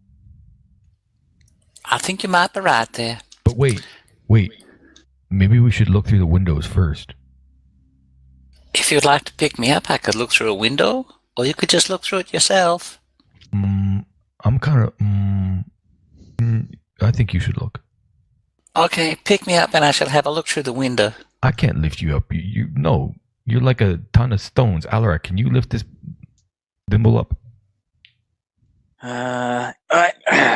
I think you might be right there. But wait. Maybe we should look through the windows first. If you'd like to pick me up, I could look through a window, or you could just look through it yourself. I'm kind of... I think you should look. Okay, pick me up and I shall have a look through the window. I can't lift you up. No, you're like a ton of stones. Alaric, can you lift this Dimple up? Alright,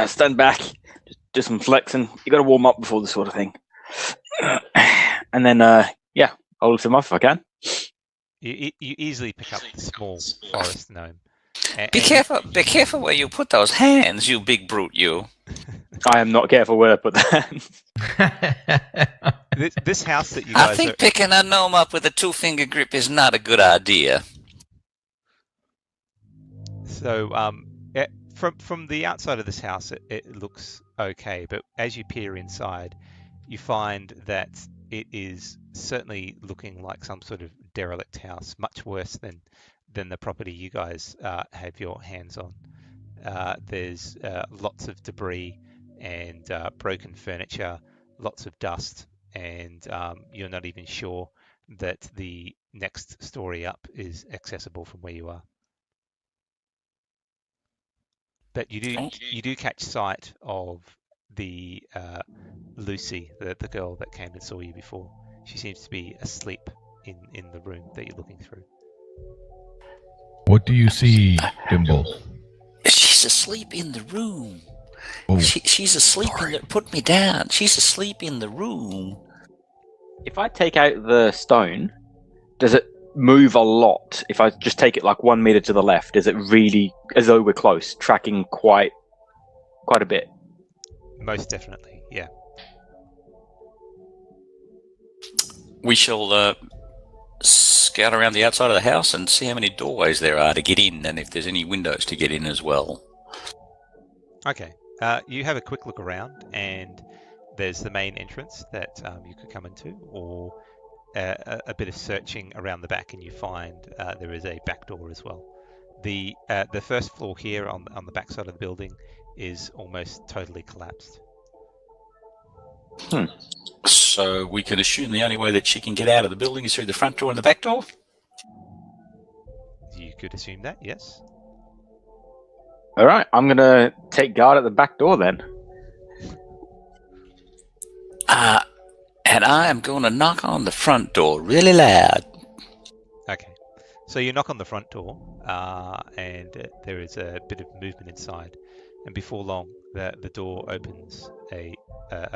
stand back. Just do some flexing. You got to warm up before this sort of thing. And then, I'll lift him up if I can. You easily pick up the small forest gnome. Be careful where you put those hands, you big brute, you. I am not careful where I put that. This house that you guys I think picking a gnome up with a 2-finger grip is not a good idea. So, from the outside of this house, it looks okay, but as you peer inside, you find that it is certainly looking like some sort of derelict house, much worse than the property you guys have your hands on. There's lots of debris and broken furniture, lots of dust, and you're not even sure that the next story up is accessible from where you are. But you do catch sight of the Lucy, the girl that came and saw you before. She seems to be asleep in the room that you're looking through. What do you see, Dimple? She's asleep in the room. Oh, she's asleep put me down. She's asleep in the room. If I take out the stone, does it move a lot? If I just take it like 1 meter to the left, is it really as though we're close, tracking quite a bit? Most definitely, yeah. We shall scout around the outside of the house and see how many doorways there are to get in, and if there's any windows to get in as well. Okay. You have a quick look around, and there's the main entrance that you could come into, or a bit of searching around the back, and you find there is a back door as well. The first floor here on the back side of the building is almost totally collapsed. So we can assume the only way that she can get out of the building is through the front door and the back door? You could assume that, yes. All right, I'm going to take guard at the back door then. And I am going to knock on the front door really loud. Okay. So you knock on the front door, and there is a bit of movement inside. And before long, the door opens a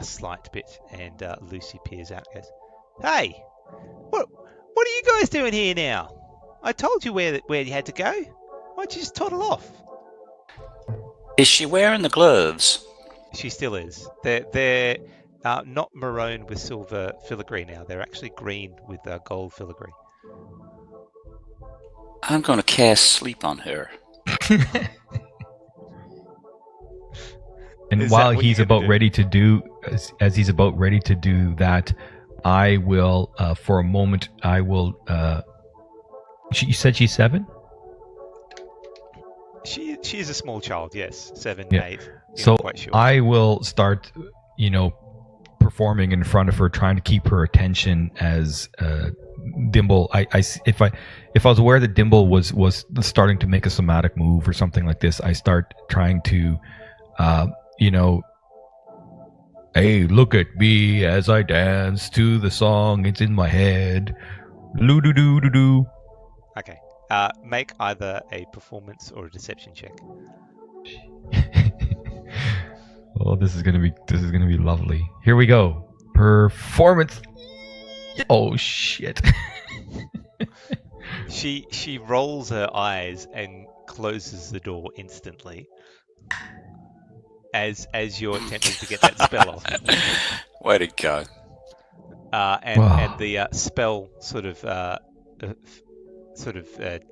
slight bit, and Lucy peers out and goes, "Hey, what are you guys doing here now? I told you where you had to go. Why'd you just toddle off?" Is she wearing the gloves? She still is. They're not maroon with silver filigree now. They're actually green with gold filigree. I'm going to cast sleep on her. And Is while that what he's you're gonna about do? ready to do, as he's about ready to do that, I will, for a moment, I will. You said she's 7? She is a small child, yes, 7, Yeah. 8. You're So not quite sure. I will start, performing in front of her, trying to keep her attention as Dimble. If I was aware that Dimble was starting to make a somatic move or something like this, I start trying to, hey, look at me as I dance to the song. It's in my head. Loo doo doo doo doo. Okay. Make either a performance or a deception check. Oh, this is gonna be lovely. Here we go. Performance. Oh shit. She rolls her eyes and closes the door instantly as you're attempting to get that spell off. Way to go. And the spell sort of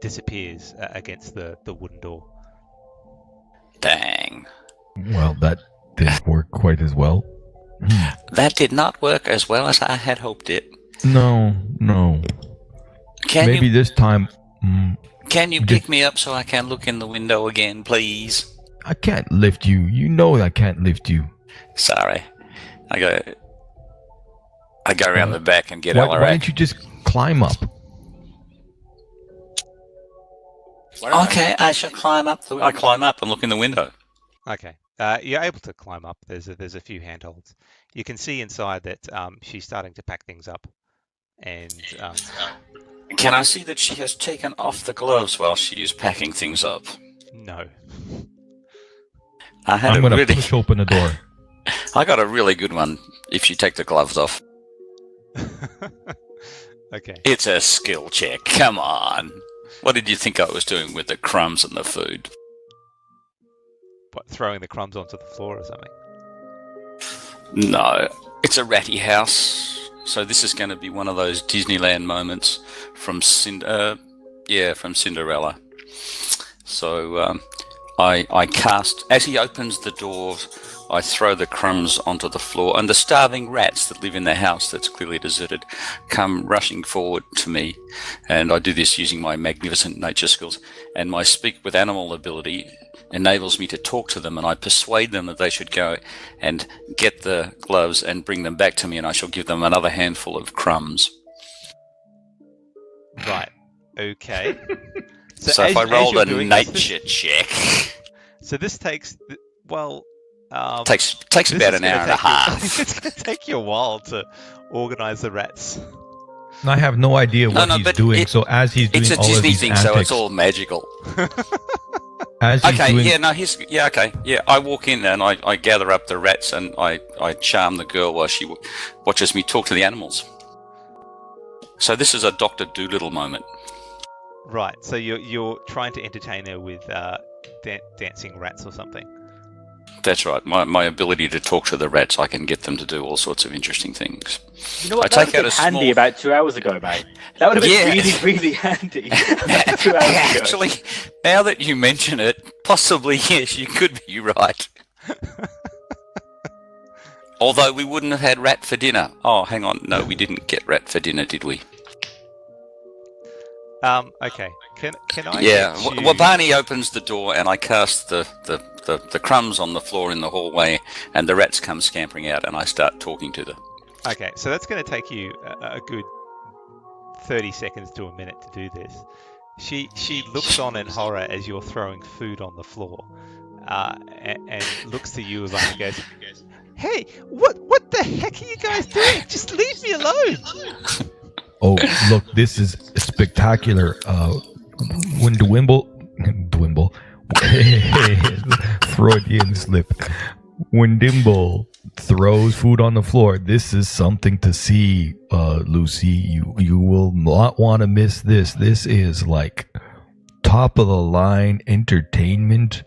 disappears against the wooden door. Dang. Well, that didn't work quite as well. That did not work as well as I had hoped it. No. Maybe this time. Can you pick me up so I can look in the window again, please? I can't lift you. You know I can't lift you. Sorry. I go around the back and get Alaric. Why don't you just climb up? Okay, I shall climb up. I climb up and look in the window. Okay. You're able to climb up. There's a few handholds. You can see inside that she's starting to pack things up. And can I see that she has taken off the gloves while she is packing things up? No. I'm going to push open the door. I got a really good one if you take the gloves off. Okay. It's a skill check. Come on. What did you think I was doing with the crumbs and the food? What, throwing the crumbs onto the floor or something? No. It's a ratty house. So this is going to be one of those Disneyland moments from Cinderella. So I cast, as he opens the door, I throw the crumbs onto the floor, and the starving rats that live in the house that's clearly deserted come rushing forward to me. And I do this using my magnificent nature skills, and my speak with animal ability enables me to talk to them, and I persuade them that they should go and get the gloves and bring them back to me, and I shall give them another handful of crumbs. Right. Okay. So if I rolled a nature check... So this takes... takes about an hour and a half. It's going to take you a while to organize the rats. I have no idea what he's doing, so as he's doing all of these Disney thing, antics, so it's all magical. As he's doing... I walk in and I gather up the rats and I charm the girl while she watches me talk to the animals. So this is a Dr. Dolittle moment. Right, so you're trying to entertain her with dancing rats or something. That's right. My ability to talk to the rats, I can get them to do all sorts of interesting things. You know what? That would have been handy about 2 hours ago, mate. That would have been really, really handy. 2 hours ago. Actually, now that you mention it, possibly yes, you could be right. Although we wouldn't have had rat for dinner. Oh, hang on. No, we didn't get rat for dinner, did we? Okay. Can I? Yeah. Well, Barney opens the door and I cast the crumbs on the floor in the hallway, and the rats come scampering out, and I start talking to them. Okay, so that's going to take you a good 30 seconds to a minute to do this. She looks on in horror as you're throwing food on the floor, and looks to you and goes, "Hey, what the heck are you guys doing? Just leave me alone!" Oh, look, this is spectacular. When Dwimble, Freudian slip. When Dimble throws food on the floor, this is something to see, Lucy. You will not want to miss this. This is like top of the line entertainment.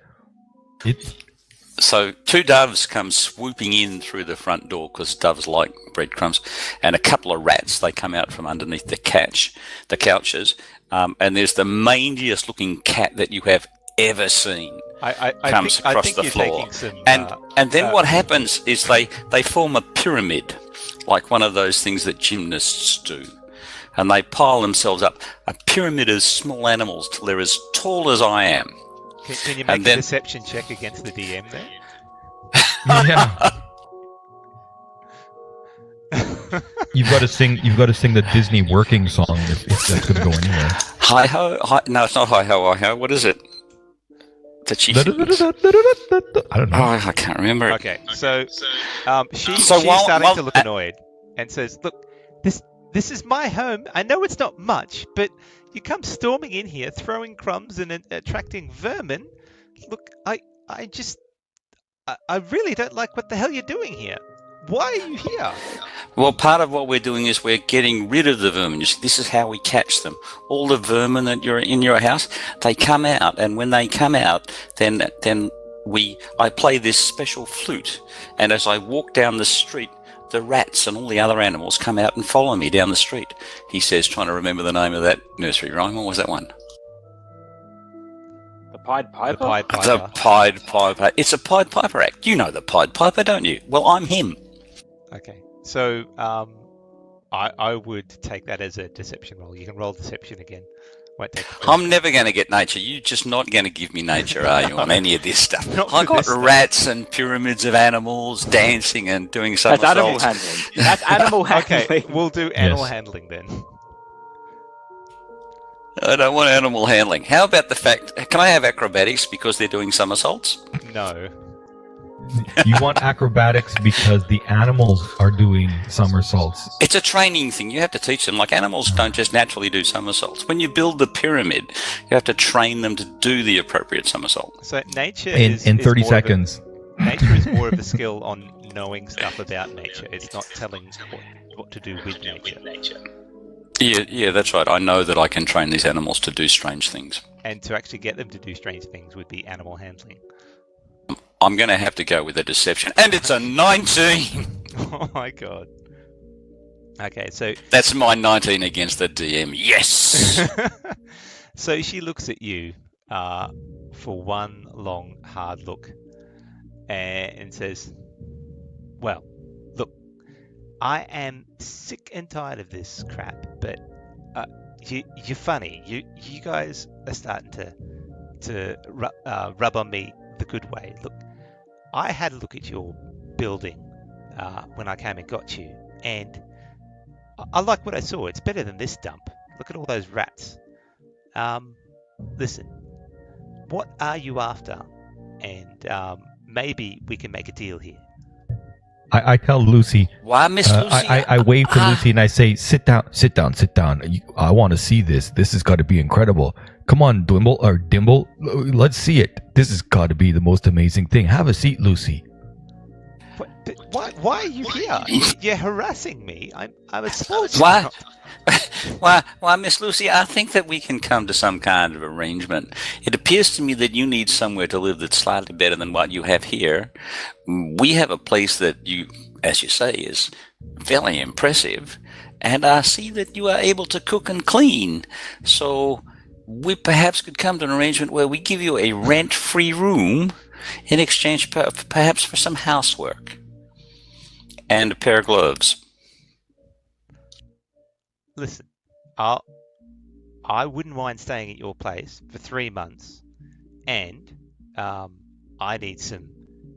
So 2 doves come swooping in through the front door, because doves like breadcrumbs, and a couple of rats. They come out from underneath the couches, and there's the mangiest looking cat that you have ever seen. Comes across the floor, and then what happens is they form a pyramid, like one of those things that gymnasts do, and they pile themselves up, a pyramid of small animals till they're as tall as I am. Can you make a deception check against the DM there? Yeah. You've got to sing the Disney working song if that's going to go anywhere. Hi ho, hi. No, it's not hi ho, hi ho. What is it? That she sings? I don't know. Oh, I can't remember. Okay, so she's while- starting to look annoyed and says, "Look, this is my home. I know it's not much, but you come storming in here, throwing crumbs and attracting vermin. Look, I really don't like what the hell you're doing here. Why are you here?" Well, part of what we're doing is we're getting rid of the vermin. You see, this is how we catch them. All the vermin that you're in your house, they come out, and when they come out, then I play this special flute, and as I walk down the street, the rats and all the other animals come out and follow me down the street. He says, trying to remember the name of that nursery rhyme. What was that one? The Pied Piper? The Pied Piper. The Pied Piper. It's a Pied Piper act. You know the Pied Piper, don't you? Well, I'm him. Okay, so I would take that as a deception roll. You can roll deception again. Won't take the first I'm never going to get nature. You're just not going to give me nature, are you, on any of this stuff? Not I for got this stuff. rats and pyramids of animals dancing and doing That's animal somersaults. handling. That's animal handling. Okay, we'll do animal Yes. handling then. I don't want animal handling. How about the fact, can I have acrobatics because they're doing somersaults? No. You want acrobatics because the animals are doing somersaults. It's a training thing. You have to teach them. Like animals don't just naturally do somersaults. When you build the pyramid, you have to train them to do the appropriate somersault. So nature In is 30 more of a- seconds. nature is more of a skill on knowing stuff about nature. It's not telling what to do with nature. Yeah, that's right. I know that I can train these animals to do strange things. And to actually get them to do strange things would be animal handling. I'm going to have to go with a deception. And it's a 19! Oh my god. Okay, so That's my 19 against the DM. Yes! so she looks at you for one long, hard look and says, "Well, look, I am sick and tired of this crap, but you're funny. You guys are starting to rub on me the good way. Look, I had a look at your building when I came and got you, and I like what I saw. It's better than this dump. Look at all those rats. Listen, what are you after? And maybe we can make a deal here." I tell Lucy. Why, Miss Lucy? I wave to Lucy and I say, "Sit down. I want to see this. This has got to be incredible. Come on, Dimble. Let's see it. This has got to be the most amazing thing. Have a seat, Lucy." Why are you here? You're harassing me. I'm a small Why? child. Why, Miss Lucy, I think that we can come to some kind of arrangement. It appears to me that you need somewhere to live that's slightly better than what you have here. We have a place that you, as you say, is fairly impressive, and I see that you are able to cook and clean. So we perhaps could come to an arrangement where we give you a rent-free room in exchange perhaps for some housework and a pair of gloves. Listen, I wouldn't mind staying at your place for 3 months, and I need some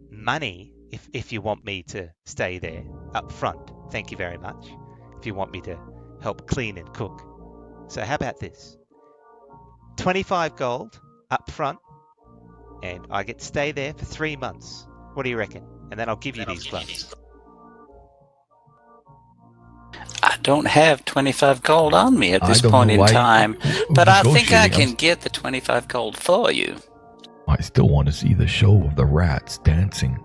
money if you want me to stay there up front. Thank you very much. If you want me to help clean and cook. So how about this? 25 gold up front, and I get to stay there for 3 months. What do you reckon? And then I'll give you these gloves. I don't have 25 gold on me at I this don't point know in why time, but I think I negotiating. can get the 25 gold for you. I still want to see the show of the rats dancing.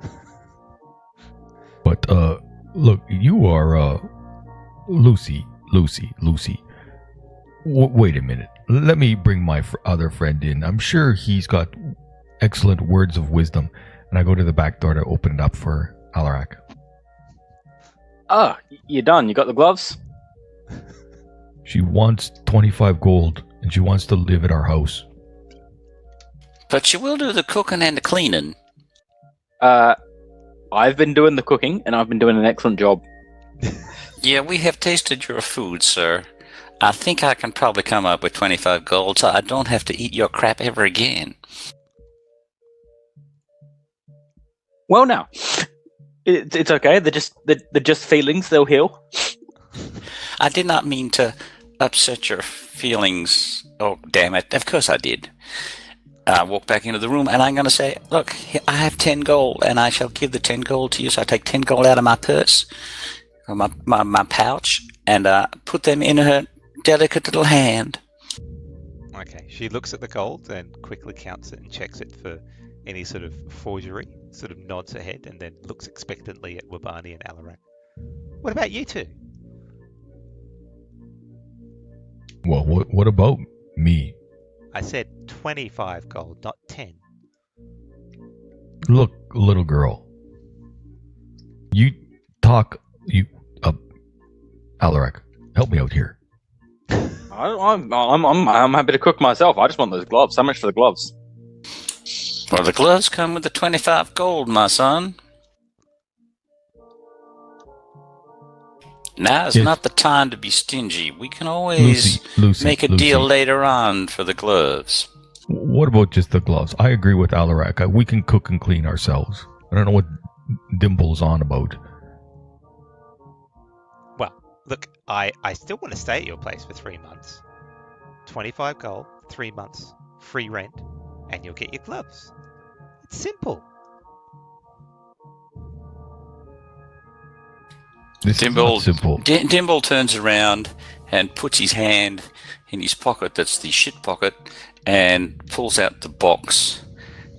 But look, you are Lucy. Wait a minute. Let me bring my other friend in. I'm sure he's got excellent words of wisdom. And I go to the back door to open it up for Alaric. Oh, you're done. You got the gloves? She wants 25 gold, and she wants to live at our house. But you will do the cooking and the cleaning. I've been doing the cooking, and I've been doing an excellent job. Yeah, we have tasted your food, sir. I think I can probably come up with 25 gold, so I don't have to eat your crap ever again. Well, now, it's okay. They're just feelings. They'll heal. I did not mean to upset your feelings. Oh, damn it. Of course I did. I walk back into the room and I'm going to say, look, I have 10 gold and I shall give the 10 gold to you. So I take 10 gold out of my purse, or my pouch, and put them in her delicate little hand. Okay, she looks at the gold and quickly counts it and checks it for any sort of forgery, sort of nods her head and then looks expectantly at Wabani and Alaric. What about you two? Well, what about me? I said 25 gold, not 10. Look, little girl. You talk. Alaric, help me out here. I'm happy to cook myself. I just want those gloves. How much for the gloves? Well, the gloves come with the 25 gold, my son. Now is not the time to be stingy. We can always make a deal later on for the gloves. What about just the gloves? I agree with Alaric. We can cook and clean ourselves. I don't know what Dimples on about. Well, look, I still want to stay at your place for 3 months. 25 gold, 3 months, free rent, and you'll get your gloves. It's simple. This is not simple. Dimple turns around and puts his hand in his pocket, that's the shit pocket, and pulls out the box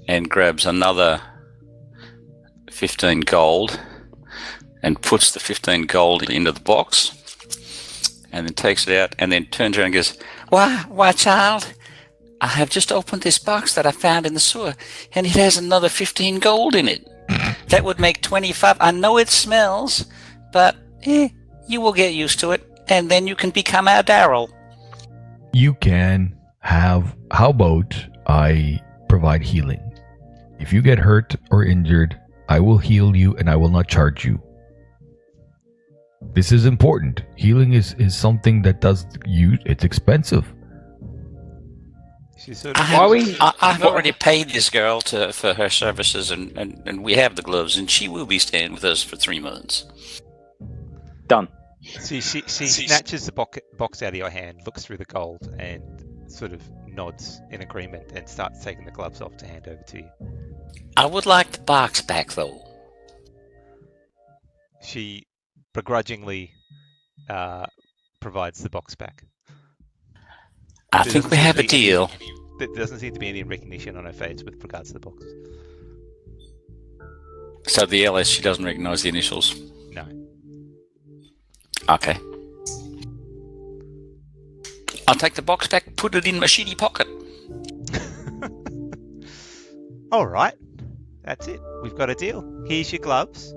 and grabs another 15 gold and puts the 15 gold into the box and then takes it out and then turns around and goes, Why, child? I have just opened this box that I found in the sewer and it has another 15 gold in it. That would make 25. I know it smells, but you will get used to it and then you can become our Daryl. You can have, how about I provide healing? If you get hurt or injured, I will heal you and I will not charge you. This is important. Healing is something that it's expensive. I've already paid this girl for her services and we have the gloves and she will be staying with us for 3 months. Done. She snatches the box out of your hand, looks through the gold, and sort of nods in agreement and starts taking the gloves off to hand over to you. I would like the box back, though. She begrudgingly provides the box back. I think we have a deal. There doesn't seem to be any recognition on her face with regards to the box. So the LS, she doesn't recognise the initials? No. Okay. I'll take the box back, put it in my shitty pocket. All right. That's it. We've got a deal. Here's your gloves.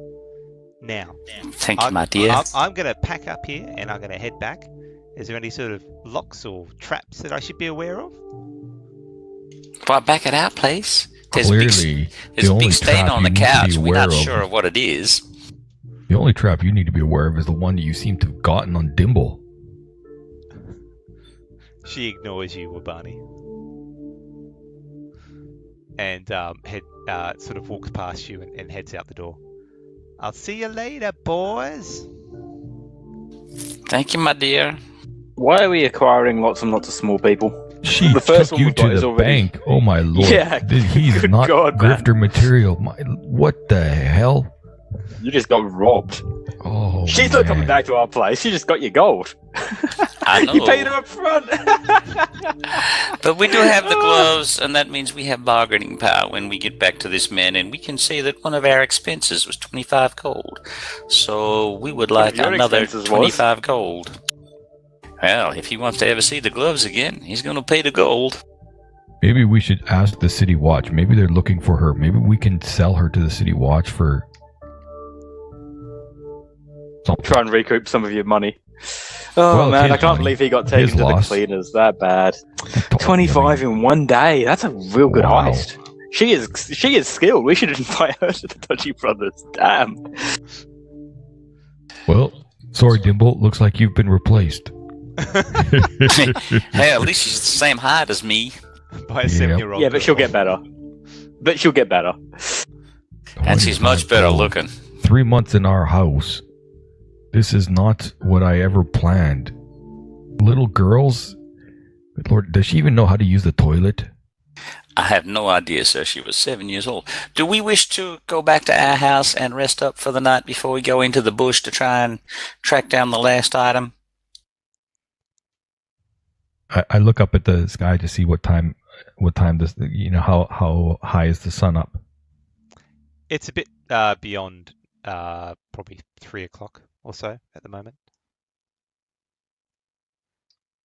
Now. Thank you, my dear. I'm going to pack up here and I'm going to head back. Is there any sort of locks or traps that I should be aware of? Well, back at our place. There's Clearly, there's a big stain on the couch. We're not sure of what it is. The only trap you need to be aware of is the one that you seem to have gotten on Dimple. She ignores you, Wabani. And sort of walks past you and heads out the door. I'll see you later, boys. Thank you, my dear. Why are we acquiring lots and lots of small people? She the first took one you to the bank. Oh my lord! Yeah, he's not God, grifter material. What the hell? You just got robbed. Oh, she's not coming back to our place. She just got your gold. I know. You paid her up front. But we do have the gloves, and that means we have bargaining power when we get back to this man, and we can see that one of our expenses was 25 gold. So we would like another 25 gold. Well, if he wants to ever see the gloves again, he's going to pay the gold. Maybe we should ask the City Watch. Maybe they're looking for her. Maybe we can sell her to the City Watch for something. Try and recoup some of your money. Oh well, man, I can't believe he got taken to the cleaners. That bad. 25 in one day. That's a real good heist. She is skilled. We should invite her to the Dodgy Brothers. Damn. Well, sorry, Dimple. Looks like you've been replaced. Hey, at least she's the same height as me. By a 7-year-old. Yeah, but she'll get better. And she's much better looking. 3 months in our house. This is not what I ever planned. Little girls? Good Lord, does she even know how to use the toilet? I have no idea, sir. She was 7 years old. Do we wish to go back to our house and rest up for the night before we go into the bush to try and track down the last item? I look up at the sky to see what time this, how high is the sun up? It's a bit beyond probably 3 o'clock or so at the moment.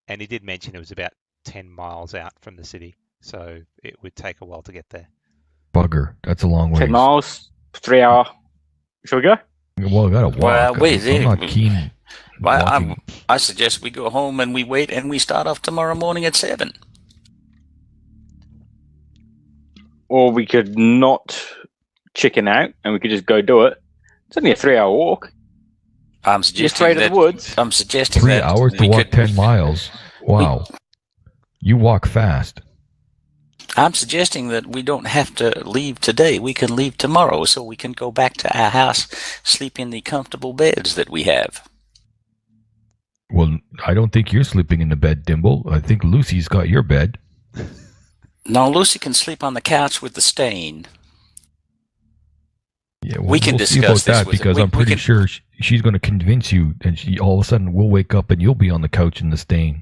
And he did mention it was about 10 miles out from the city, so it would take a while to get there. Bugger, that's a long way. 10 miles, 3 hour. Shall we go? Well, I gotta walk. Well, wait, I'm not keen. Well, I suggest we go home and we wait and we start off tomorrow morning at 7. Or we could not chicken out and we could just go do it. It's only a 3 hour walk. I'm Just suggesting straight to that the woods. I'm suggesting 3 that hours to we walk could- 10 miles. Wow. You walk fast. I'm suggesting that we don't have to leave today. We can leave tomorrow so we can go back to our house, sleep in the comfortable beds that we have. Well, I don't think you're sleeping in the bed, Dimble. I think Lucy's got your bed. No, Lucy can sleep on the couch with the stain. Yeah, We can we'll see discuss about this that with- because we- I'm we pretty can- sure she's going to convince you, and all of a sudden we'll wake up and you'll be on the couch in the stain.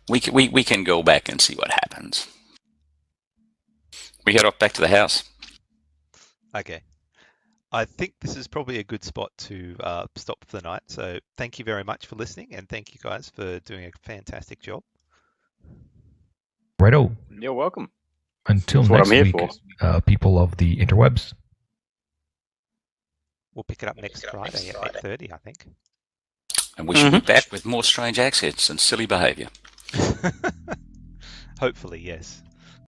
We can go back and see what happens. We head off back to the house. Okay. I think this is probably a good spot to stop for the night. So thank you very much for listening, and thank you guys for doing a fantastic job. Righto. You're welcome. Until That's what next I'm here week, for. people of the interwebs. We'll pick it up next Friday at 8:30, I think. And we should be back with more strange accents and silly behaviour. Hopefully, yes.